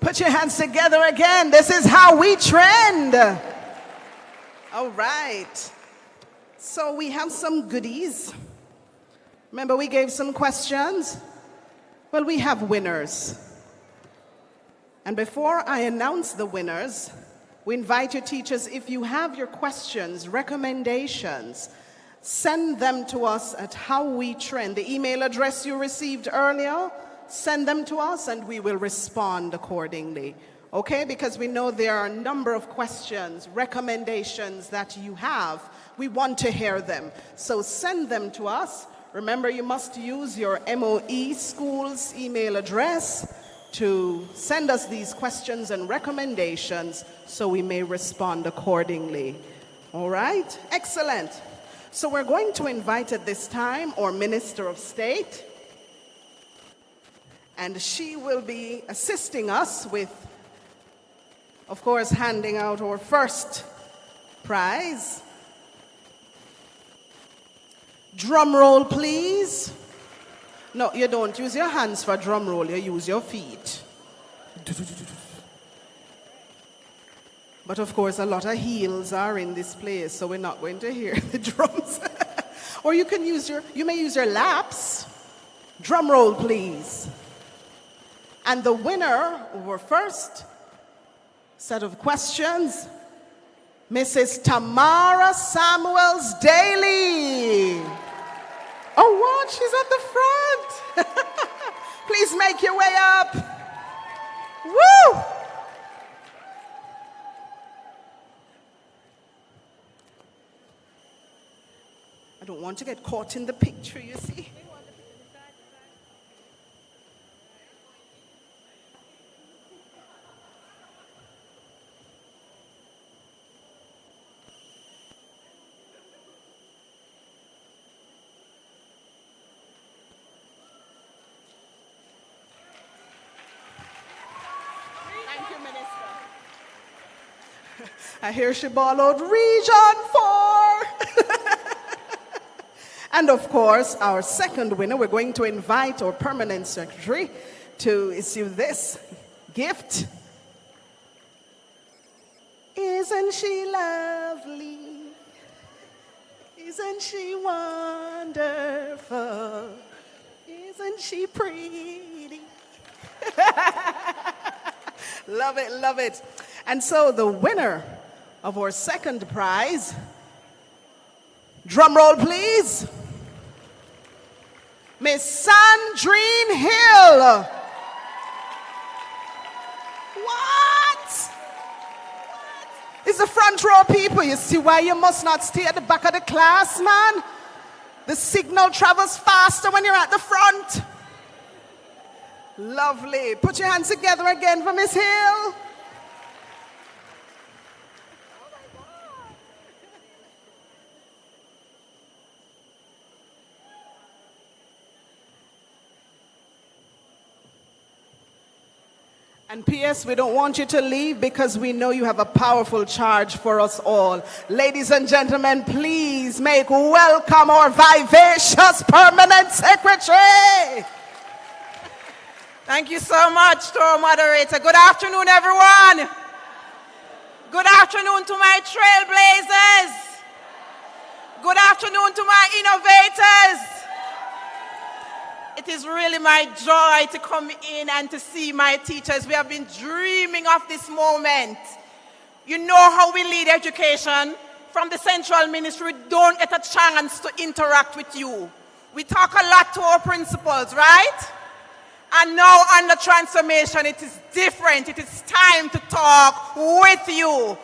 Put your hands together again. This is how we trend. All right. So we have some goodies. Remember we gave some questions? Well, we have winners. And before I announce the winners, we invite your teachers, if you have your questions, recommendations, send them to us at How We Trend. The email address you received earlier, send them to us and we will respond accordingly. Okay? Because we know there are a number of questions, recommendations that you have. We want to hear them. So send them to us. Remember, you must use your MOE school's email address to send us these questions and recommendations so we may respond accordingly. All right? Excellent. So we're going to invite at this time our Minister of State, and she will be assisting us with, of course, handing out our first prize. Drum roll, please. No, you don't use your hands for drum roll, you use your feet. But of course, a lot of heels are in this place, so we're not going to hear the drums. Or you can use you may use your laps. Drum roll, please. And the winner of our first set of questions, Mrs. Tamara Samuels Daly. Oh, what? She's at the front. Please make your way up. Woo! I don't want to get caught in the picture, you see. I hear she ballowed Region 4. And of course, our second winner, we're going to invite our permanent secretary to issue this gift. Isn't she lovely? Isn't she wonderful? Isn't she pretty? Love it, love it. And so the winner of our second prize, drum roll please, Miss Sandrine Hill. What? It's the front row people. You see why you must not stay at the back of the class, man? The signal travels faster when you're at the front. Lovely. Put your hands together again for Miss Hill. And P.S., we don't want you to leave because we know you have a powerful charge for us all. Ladies and gentlemen, please make welcome our vivacious permanent secretary. Thank you so much to our moderator. Good afternoon, everyone. Good afternoon to my trailblazers. Good afternoon to my innovators. It is really my joy to come in and to see my teachers. We have been dreaming of this moment. You know how we lead education. From the central ministry, we don't get a chance to interact with you. We talk a lot to our principals, right? And now under transformation, it is different. It is time to talk with you.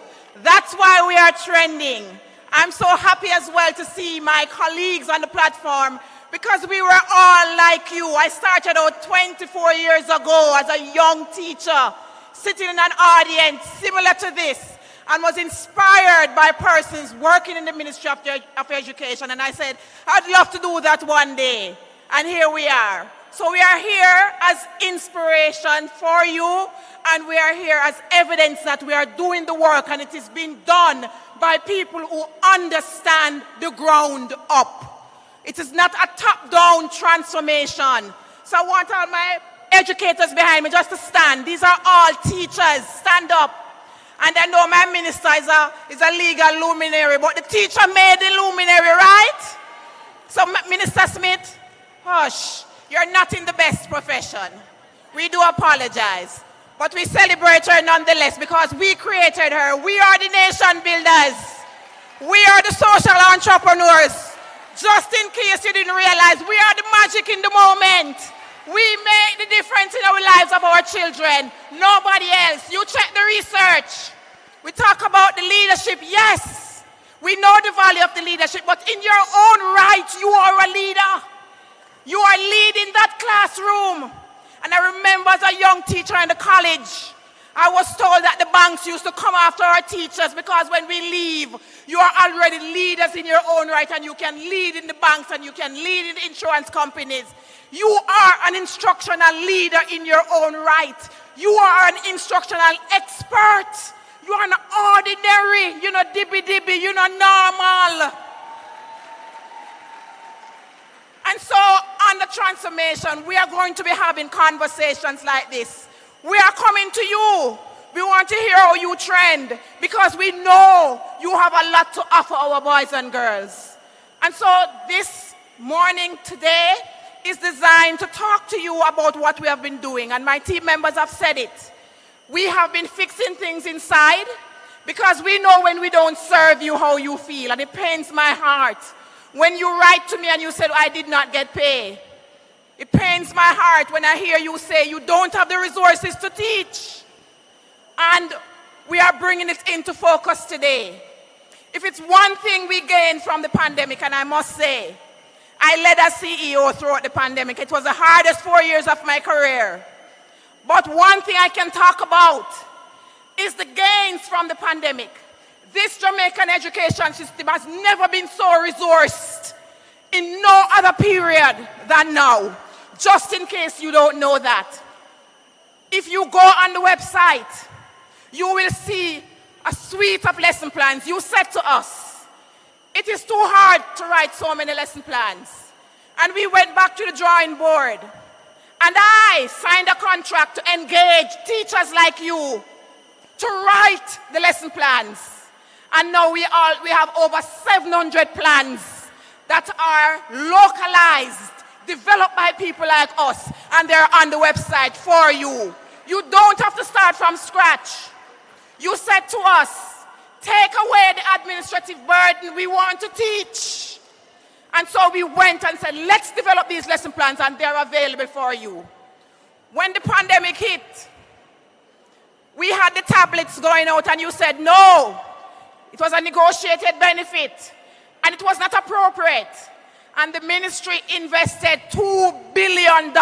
That's why we are trending. I'm so happy as well to see my colleagues on the platform because we were all like you. I started out 24 years ago as a young teacher, sitting in an audience similar to this, and was inspired by persons working in the Ministry of Education. And I said, I'd love to do that one day. And here we are. So we are here as inspiration for you, and we are here as evidence that we are doing the work, and it is being done by people who understand the ground up. It is not a top-down transformation. So I want all my educators behind me just to stand. These are all teachers. Stand up. And I know my minister is a legal luminary, but the teacher made the luminary, right? So Minister Smith, hush, you're not in the best profession. We do apologize. But we celebrate her nonetheless because we created her. We are the nation builders. We are the social entrepreneurs. Just in case you didn't realize, we are the magic in the moment. We make the difference in our lives of our children. Nobody else. You check the research. We talk about the leadership. Yes, we know the value of the leadership, but in your own right, you are a leader. You are leading that classroom. And I remember as a young teacher in the college, I was told that the banks used to come after our teachers because when we leave, you are already leaders in your own right, and you can lead in the banks and you can lead in the insurance companies. You are an instructional leader in your own right. You are an instructional expert. You are an ordinary, you're not dibby-dibby, you're not normal. And so on the transformation, we are going to be having conversations like this. We are coming to you. We want to hear how you trend because we know you have a lot to offer our boys and girls. And so this morning, today, is designed to talk to you about what we have been doing. And my team members have said it. We have been fixing things inside because we know when we don't serve you how you feel. And it pains my heart when you write to me and you say, I did not get paid. It pains my heart when I hear you say you don't have the resources to teach. And we are bringing it into focus today. If it's one thing we gained from the pandemic, and I must say, I led as CEO throughout the pandemic. It was the hardest 4 years of my career. But one thing I can talk about is the gains from the pandemic. This Jamaican education system has never been so resourced in no other period than now. Just in case you don't know that. If you go on the website, you will see a suite of lesson plans. You said to us, it is too hard to write so many lesson plans. And we went back to the drawing board. And I signed a contract to engage teachers like you to write the lesson plans. And now we have over 700 plans that are localized, developed by people like us, and they're on the website for you. You don't have to start from scratch. You said to us, take away the administrative burden, we want to teach. And so we went and said, let's develop these lesson plans, and they're available for you. When the pandemic hit, we had the tablets going out, and you said, no, it was a negotiated benefit, and it was not appropriate. And the ministry invested $2 billion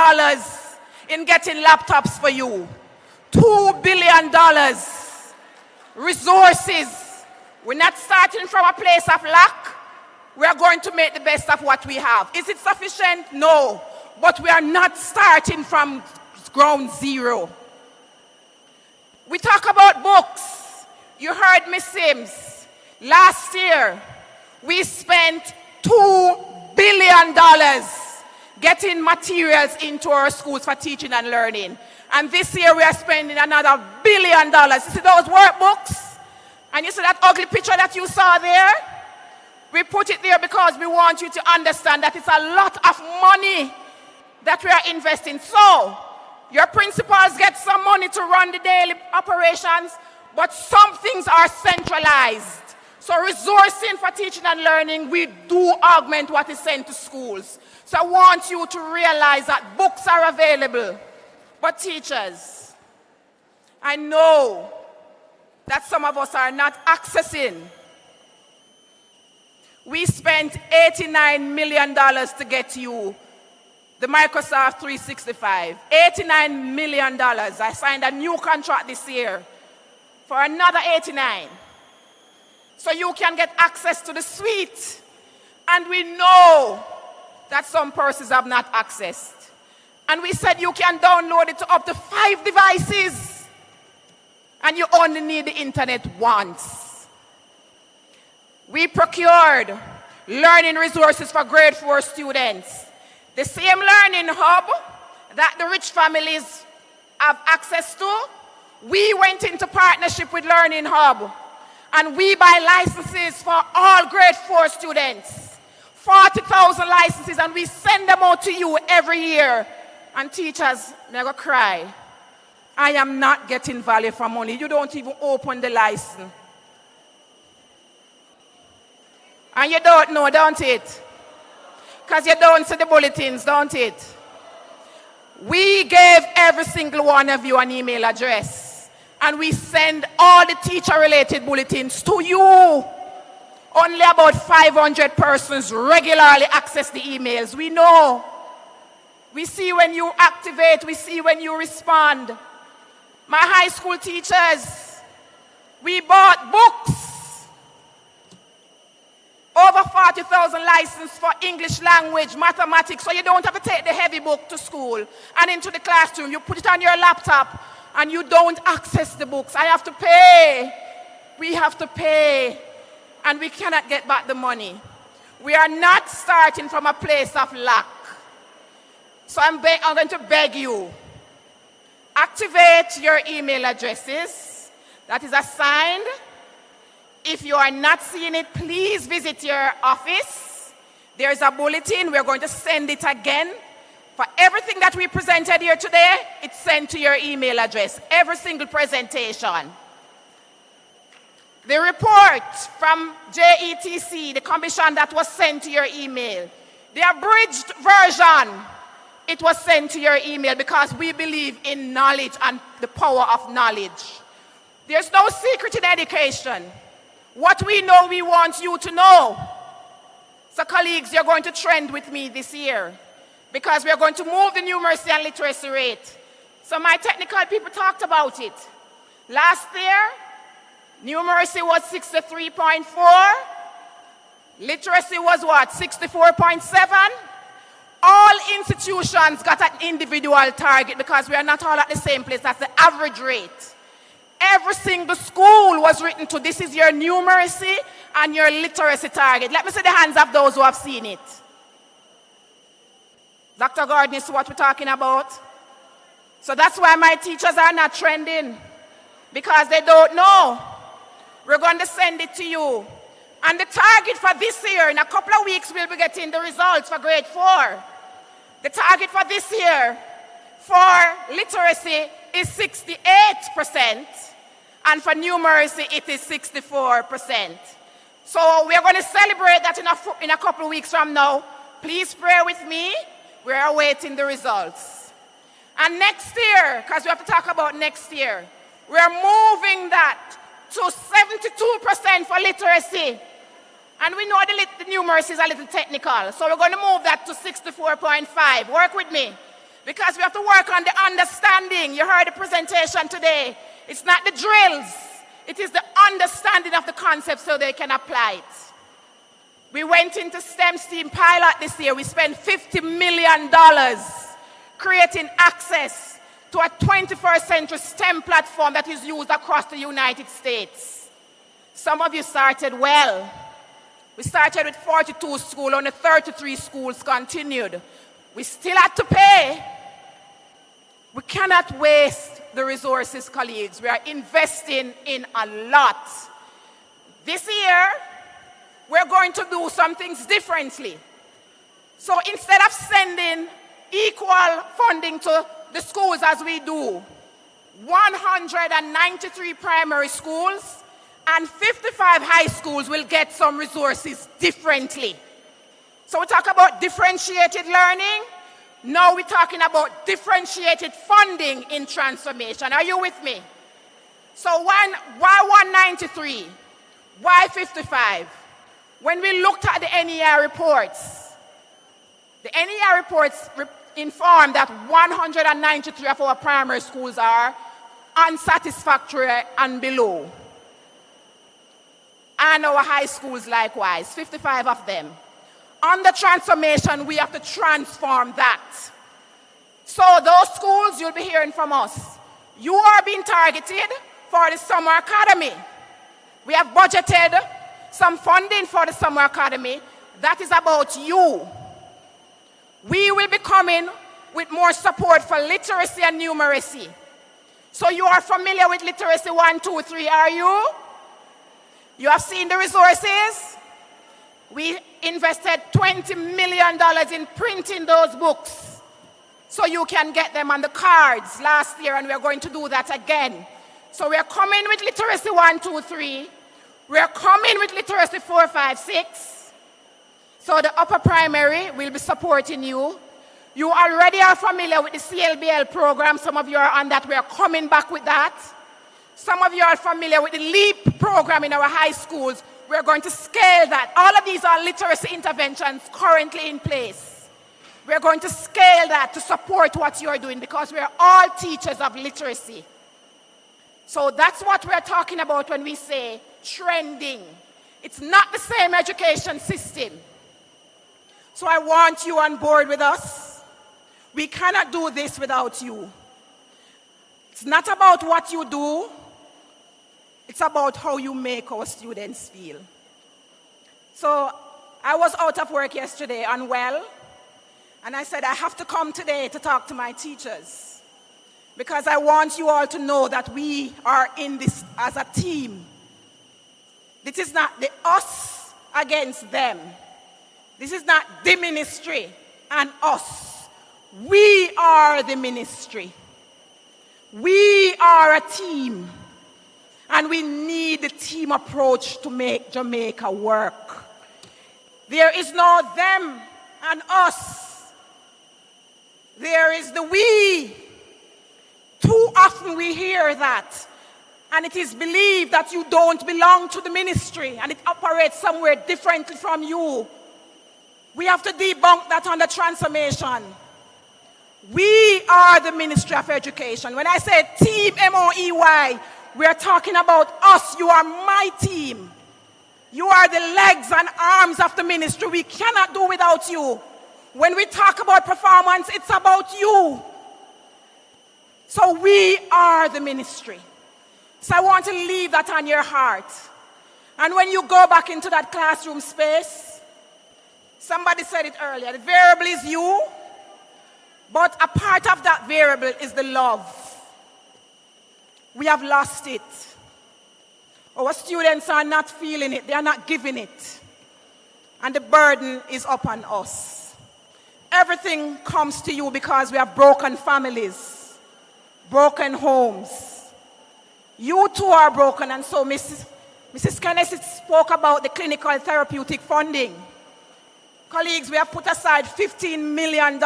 in getting laptops for you. $2 billion. Resources. We're not starting from a place of lack. We are going to make the best of what we have. Is it sufficient? No. But we are not starting from ground zero. We talk about books. You heard Ms. Sims. Last year, we spent $2 billion getting materials into our schools for teaching and learning. And this year we are spending another $1 billion. You see those workbooks? And you see that ugly picture that you saw there? We put it there because we want you to understand that it's a lot of money that we are investing. So, your principals get some money to run the daily operations, but some things are centralized. So resourcing for teaching and learning, we do augment what is sent to schools. So I want you to realize that books are available. But teachers, I know that some of us are not accessing. We spent $89 million to get you the Microsoft 365. $89 million. I signed a new contract this year for another 89. So you can get access to the suite. And we know that some persons have not accessed. And we said you can download it to up to 5 devices. And you only need the internet once. We procured learning resources for grade 4 students. The same learning hub that the rich families have access to, we went into partnership with Learning Hub. And we buy licenses for all grade 4 students. 40,000 licenses, and we send them out to you every year. And teachers, never cry. I am not getting value for money. You don't even open the license. And you don't know, don't it? Because you don't see the bulletins, don't it? We gave every single one of you an email address. And we send all the teacher-related bulletins to you. Only about 500 persons regularly access the emails. We know. We see when you activate. We see when you respond. My high school teachers, we bought books. Over 40,000 licenses for English language, mathematics, so you don't have to take the heavy book to school and into the classroom. You put it on your laptop and you don't access the books. I have to pay. We have to pay. And we cannot get back the money. We are not starting from a place of lack. So I'm going to beg you, activate your email addresses. That is assigned. If you are not seeing it, please visit your office. There's a bulletin. We're going to send it again. For everything that we presented here today, it's sent to your email address. Every single presentation. The report from JETC, the commission that was sent to your email. The abridged version, it was sent to your email because we believe in knowledge and the power of knowledge. There's no secret in education. What we know, we want you to know. So colleagues, you're going to trend with me this year because we're going to move the numeracy and literacy rate. So my technical people talked about it. Last year, numeracy was 63.4. Literacy was what? 64.7. All institutions got an individual target because we are not all at the same place. That's the average rate. Every single school was written to, this is your numeracy and your literacy target. Let me see the hands of those who have seen it. Dr. Gordon, is what we're talking about? So that's why my teachers are not trending, because they don't know. We're going to send it to you. And the target for this year, in a couple of weeks, we'll be getting the results for grade 4. The target for this year for literacy is 68%, and for numeracy, it is 64%. So we're going to celebrate that in a couple of weeks from now. Please pray with me. We're awaiting the results. And next year, because we have to talk about next year, we're moving that to 72% for literacy. And we know the numeracy is a little technical, so we're going to move that to 64.5. Work with me, because we have to work on the understanding. You heard the presentation today. It's not the drills. It is the understanding of the concept so they can apply it. We went into STEM STEAM pilot this year. We spent $50 million creating access to a 21st century STEM platform that is used across the United States. Some of you started well. We started with 42 schools, only 33 schools continued. We still had to pay. We cannot waste the resources, colleagues. We are investing in a lot. This year, we're going to do some things differently. So instead of sending equal funding to the schools as we do, 193 primary schools and 55 high schools will get some resources differently. So we talk about differentiated learning. Now we're talking about differentiated funding in transformation. Are you with me? So why 193? Why 55? When we looked at the NER reports, the NER reports inform that 193 of our primary schools are unsatisfactory and below. And our high schools likewise, 55 of them. Under transformation, we have to transform that. So those schools, you'll be hearing from us. You are being targeted for the summer academy. We have budgeted some funding for the summer academy. That is about you. We will be coming with more support for literacy and numeracy. So you are familiar with literacy 1, 2, 3, are you? You have seen the resources? We invested $20 million in printing those books so you can get them on the cards last year, and we are going to do that again. So we are coming with literacy 1, 2, 3. We are coming with literacy 4, 5, 6. So the upper primary will be supporting you. You already are familiar with the CLBL program. Some of you are on that. We are coming back with that. Some of you are familiar with the LEAP program in our high schools. We're going to scale that. All of these are literacy interventions currently in place. We're going to scale that to support what you're doing because we're all teachers of literacy. So that's what we're talking about when we say trending. It's not the same education system. So I want you on board with us. We cannot do this without you. It's not about what you do. It's about how you make our students feel. So I was out of work yesterday, unwell, and I said I have to come today to talk to my teachers because I want you all to know that we are in this as a team. This is not the us against them. This is not the ministry and us. We are the ministry. We are a team. And we need the team approach to make Jamaica work. There is no them and us. There is the we. Too often we hear that. And it is believed that you don't belong to the ministry and it operates somewhere differently from you. We have to debunk that under transformation. We are the Ministry of Education. When I say team, M-O-E-Y, we are talking about us. You are my team. You are the legs and arms of the ministry. We cannot do without you. When we talk about performance, it's about you. So we are the ministry. So I want to leave that on your heart. And when you go back into that classroom space, somebody said it earlier, the variable is you, but a part of that variable is the love. We have lost it. Our students are not feeling it. They are not giving it. And the burden is upon us. Everything comes to you because we have broken families, broken homes. You too are broken. And so Mrs. Kennedy spoke about the clinical therapeutic funding. Colleagues, we have put aside $15 million.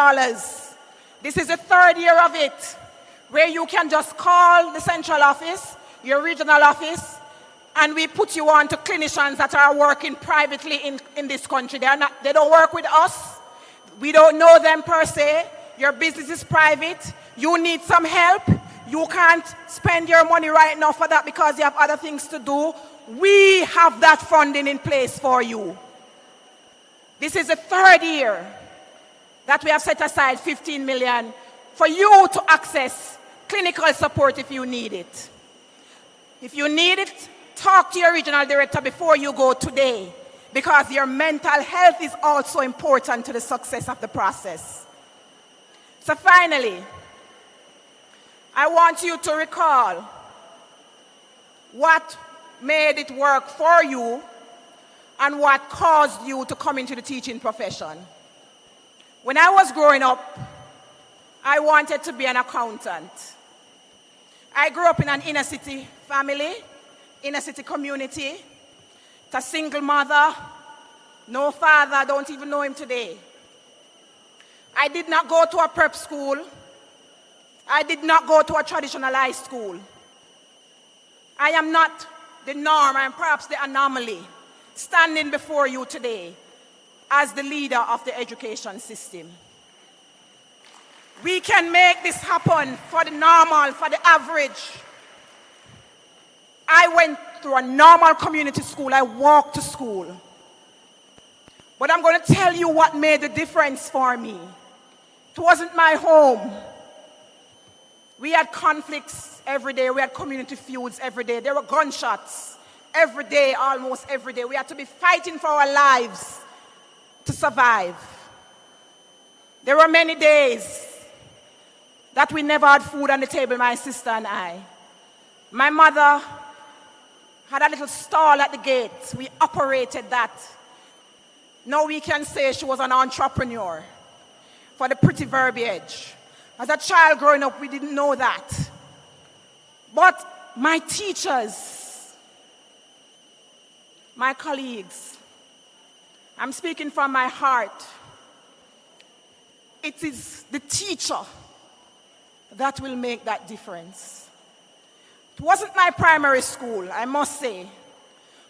This is the third year of it, where you can just call the central office, your regional office, and we put you on to clinicians that are working privately in this country. They don't work with us. We don't know them per se. Your business is private. You need some help. You can't spend your money right now for that because you have other things to do. We have that funding in place for you. This is the third year that we have set aside $15 million for you to access clinical support if you need it. If you need it, talk to your regional director before you go today, because your mental health is also important to the success of the process. So finally, I want you to recall what made it work for you and what caused you to come into the teaching profession. When I was growing up, I wanted to be an accountant. I grew up in an inner city family, inner city community. It's a single mother, no father, I don't even know him today. I did not go to a prep school. I did not go to a traditional high school. I am not the norm, I am perhaps the anomaly, standing before you today as the leader of the education system. We can make this happen for the normal, for the average. I went through a normal community school. I walked to school. But I'm going to tell you what made the difference for me. It wasn't my home. We had conflicts every day. We had community feuds every day. There were gunshots every day, almost every day. We had to be fighting for our lives to survive. There were many days that we never had food on the table, my sister and I. My mother had a little stall at the gate. We operated that. Now we can say she was an entrepreneur, for the pretty verbiage. As a child growing up, we didn't know that. But my teachers, my colleagues, I'm speaking from my heart. It is the teacher that will make that difference. It wasn't my primary school, I must say.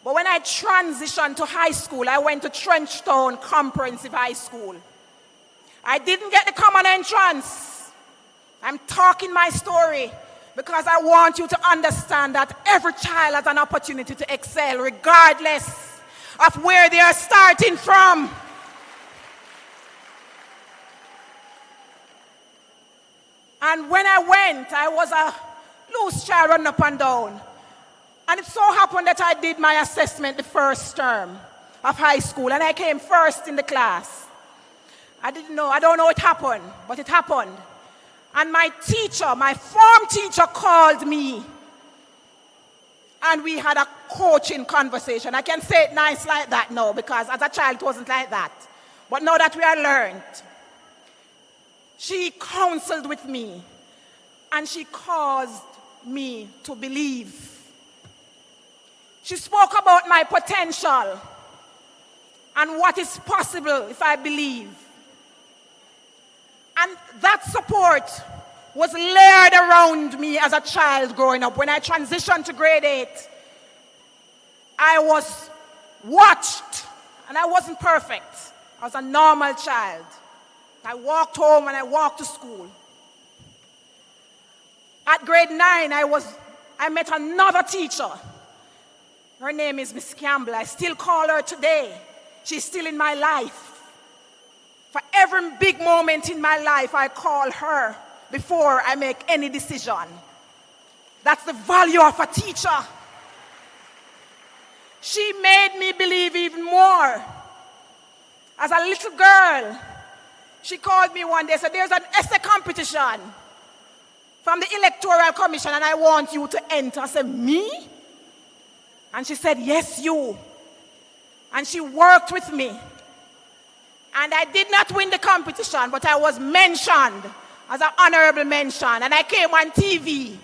But when I transitioned to high school, I went to Trenchtown Comprehensive High School. I didn't get the common entrance. I'm talking my story because I want you to understand that every child has an opportunity to excel regardless of where they are starting from. And when I went, I was a loose child running up and down. And it so happened that I did my assessment the first term of high school, and I came first in the class. I don't know it happened, but it happened. And my teacher, my form teacher, called me, and we had a coaching conversation. I can say it nice like that now, because as a child it wasn't like that. But now that we are learned, she counseled with me, and she caused me to believe. She spoke about my potential and what is possible if I believe. And that support was layered around me as a child growing up. When I transitioned to grade 8, I was watched, and I wasn't perfect. I was a normal child. I walked home and I walked to school. At grade 9, I met another teacher. Her name is Miss Campbell. I still call her today. She's still in my life. For every big moment in my life, I call her before I make any decision. That's the value of a teacher. She made me believe even more. As a little girl, she called me one day and said, there's an essay competition from the Electoral Commission and I want you to enter. I said, me? And she said, yes, you. And she worked with me. And I did not win the competition, but I was mentioned as an honorable mention. And I came on TV.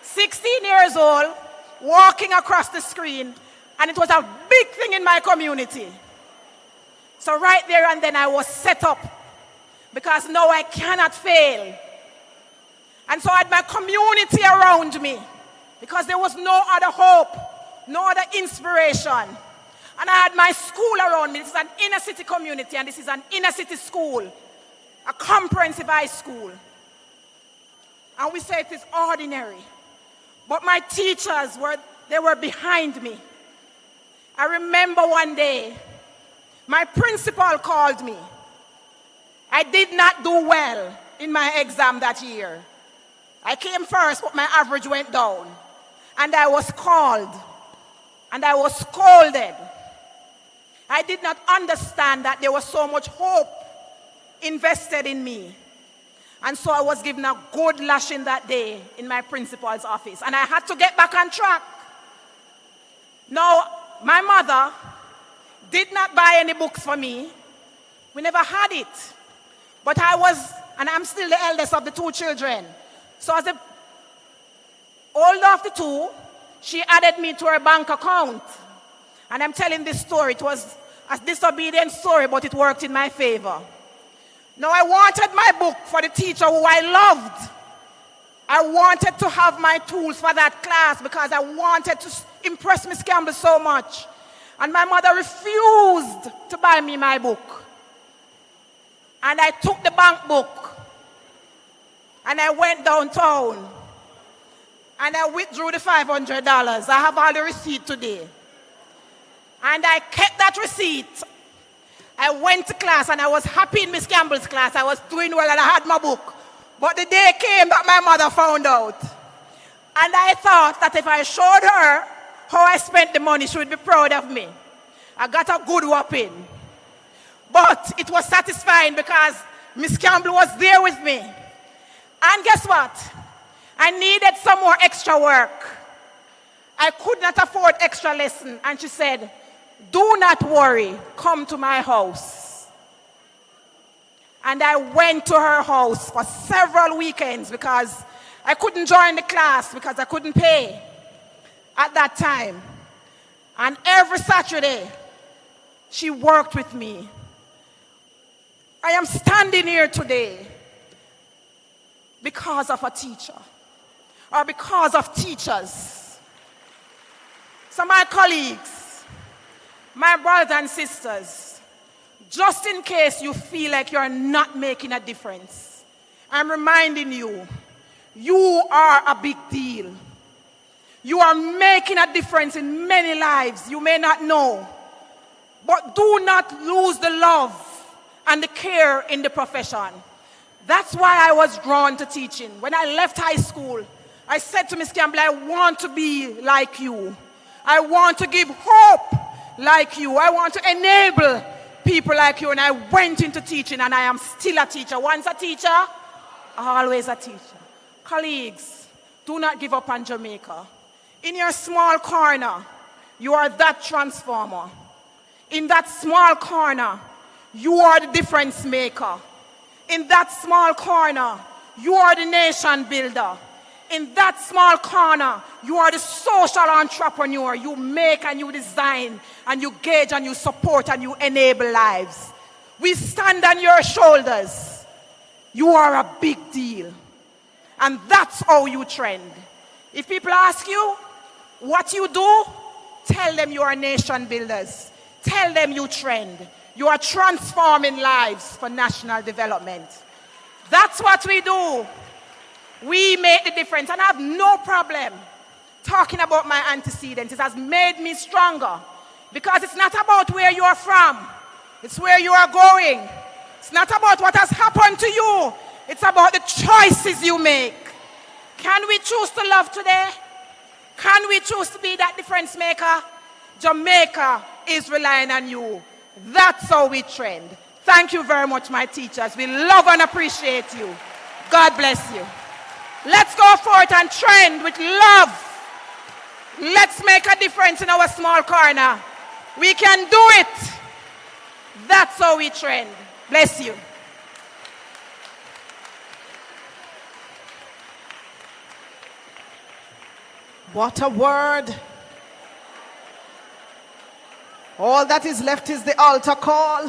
16 years old, walking across the screen, and it was a big thing in my community. So right there and then I was set up, because now I cannot fail. And so I had my community around me, because there was no other hope, no other inspiration. And I had my school around me. This is an inner city community, and this is an inner city school, a comprehensive high school. And we say it is ordinary. But my teachers they were behind me. I remember one day, my principal called me. I did not do well in my exam that year. I came first, but my average went down. And I was called. And I was scolded. I did not understand that there was so much hope invested in me. And so I was given a good lashing that day in my principal's office. And I had to get back on track. Now, my mother did not buy any books for me. We never had it. But I was And I'm still the eldest of the two children. So as the older of the two, she added me to her bank account. And I'm telling this story. It was a disobedient story, but it worked in my favor. Now I wanted my book for the teacher who I loved. I wanted to have my tools for that class because I wanted to impress Miss Campbell so much. And my mother refused to buy me my book. And I took the bank book and I went downtown and I withdrew the $500. I have all the receipt today. And I kept that receipt. I went to class and I was happy in Miss Campbell's class. I was doing well and I had my book. But the day came that my mother found out. And I thought that if I showed her how I spent the money, she would be proud of me. I got a good whopping. But it was satisfying because Miss Campbell was there with me. And guess what? I needed some more extra work. I could not afford extra lesson. And she said, do not worry, come to my house. And I went to her house for several weekends because I couldn't join the class because I couldn't pay at that time. And every Saturday, she worked with me. I am standing here today because of a teacher or because of teachers. So my colleagues, my brothers and sisters, just in case you feel like you're not making a difference, I'm reminding you, you are a big deal. You are making a difference in many lives you may not know. But do not lose the love and the care in the profession. That's why I was drawn to teaching. When I left high school, I said to Miss Campbell, I want to be like you. I want to give hope like you. I want to enable people like you. And I went into teaching and I am still a teacher. Once a teacher, always a teacher. Colleagues, do not give up on Jamaica. In your small corner, you are that transformer. In that small corner, you are the difference maker. In that small corner, you are the nation builder. In that small corner, you are the social entrepreneur. You make and you design and you gauge and you support and you enable lives. We stand on your shoulders. You are a big deal. And that's how you trend. If people ask you what you do, tell them you are nation builders. Tell them you trend. You are transforming lives for national development. That's what we do. We make the difference. And I have no problem talking about my antecedents. It has made me stronger. Because it's not about where you are from. It's where you are going. It's not about what has happened to you. It's about the choices you make. Can we choose to love today? Can we choose to be that difference maker? Jamaica is relying on you. That's how we trend. Thank you very much, my teachers. We love and appreciate you. God bless you. Let's go forth and trend with love. Let's make a difference in our small corner. We can do it. That's how we trend. Bless you. What a word. All that is left is the altar call.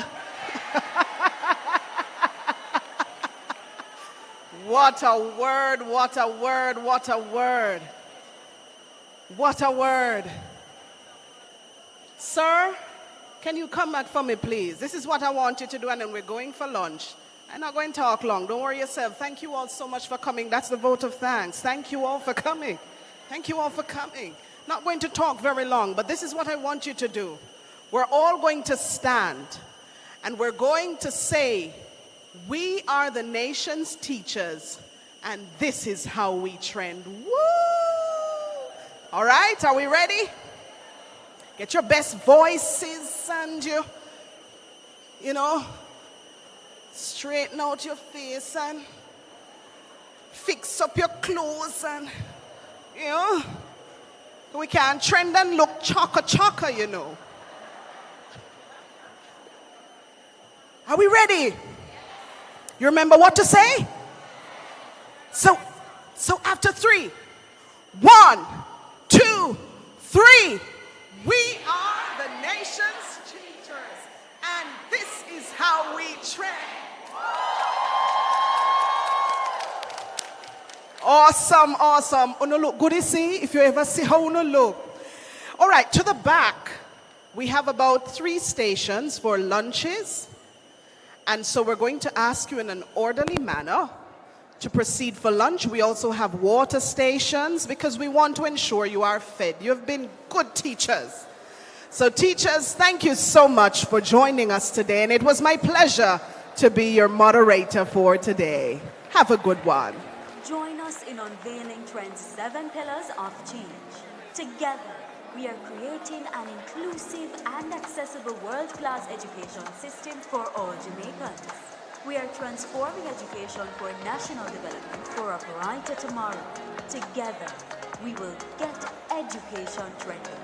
What a word, what a word, what a word. What a word. Sir, can you come back for me, please? This is what I want you to do, and then we're going for lunch. I'm not going to talk long. Don't worry yourself. Thank you all so much for coming. That's the vote of thanks. Thank you all for coming. Thank you all for coming. Not going to talk very long, but this is what I want you to do. We're all going to stand, and we're going to say, we are the nation's teachers, and this is how we trend. Woo! All right, are we ready? Get your best voices and you know, straighten out your face and fix up your clothes and, you know, we can't trend and look chaka, you know. Are we ready? You remember what to say? So after 3, 1, 2, 3. We are the nation's teachers, and this is how we train. Awesome, awesome. Uno look good to see, if you ever see how uno look. All right, to the back, we have about 3 stations for lunches. And so we're going to ask you in an orderly manner to proceed for lunch. We also have water stations because we want to ensure you are fed. You've been good teachers. So teachers, thank you so much for joining us today. And it was my pleasure to be your moderator for today. Have a good one. Join us in unveiling Trend's 7 pillars of change. Together, we are creating an inclusive and accessible world-class education system for all Jamaicans. We are transforming education for national development for a brighter tomorrow. Together, we will get education trending.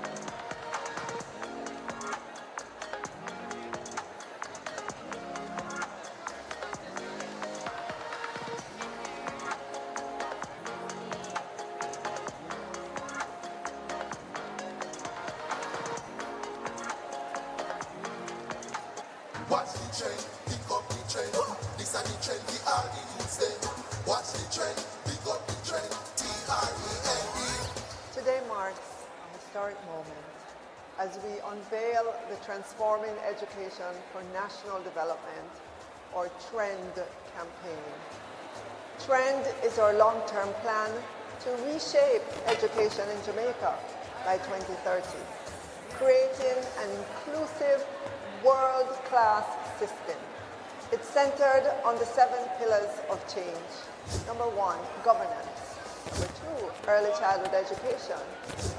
Watch the trend, pick up the trend. This are the trend, we are the youths them. Watch the trend, pick up the trend. T-R-E-N-D. Today marks a historic moment as we unveil the Transforming Education for National Development, or TREND campaign. TREND is our long-term plan to reshape education in Jamaica by 2030, creating an inclusive, world-class system. It's centered on the 7 pillars of change. Number 1, governance. Number 2, early childhood education.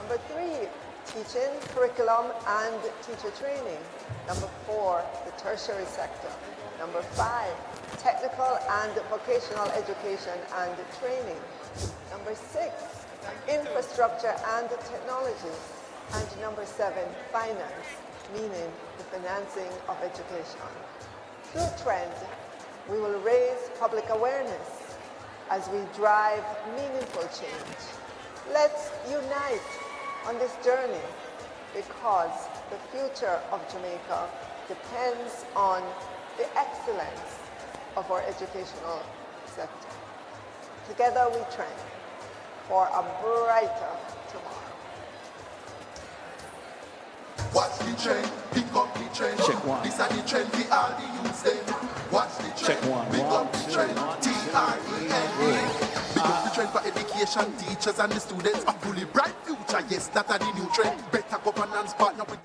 Number 3, teaching, curriculum, and teacher training. Number 4, the tertiary sector. Number 5, technical and vocational education and training. Number 6, infrastructure and technology. And number 7, finance, meaning the financing of education. Through TREND, we will raise public awareness as we drive meaningful change. Let's unite on this journey because the future of Jamaica depends on the excellence of our educational sector. Together we train for a brighter tomorrow. Watch the trend, pick up the trend. Check 1. This are the trend, we are the youths them. Watch the trend, Check 1. pick up the trend. T-R-E-N-D. Pick up the trend for education, teachers and the students. A fully bright future, yes, that are the new trend. Better governance, partner with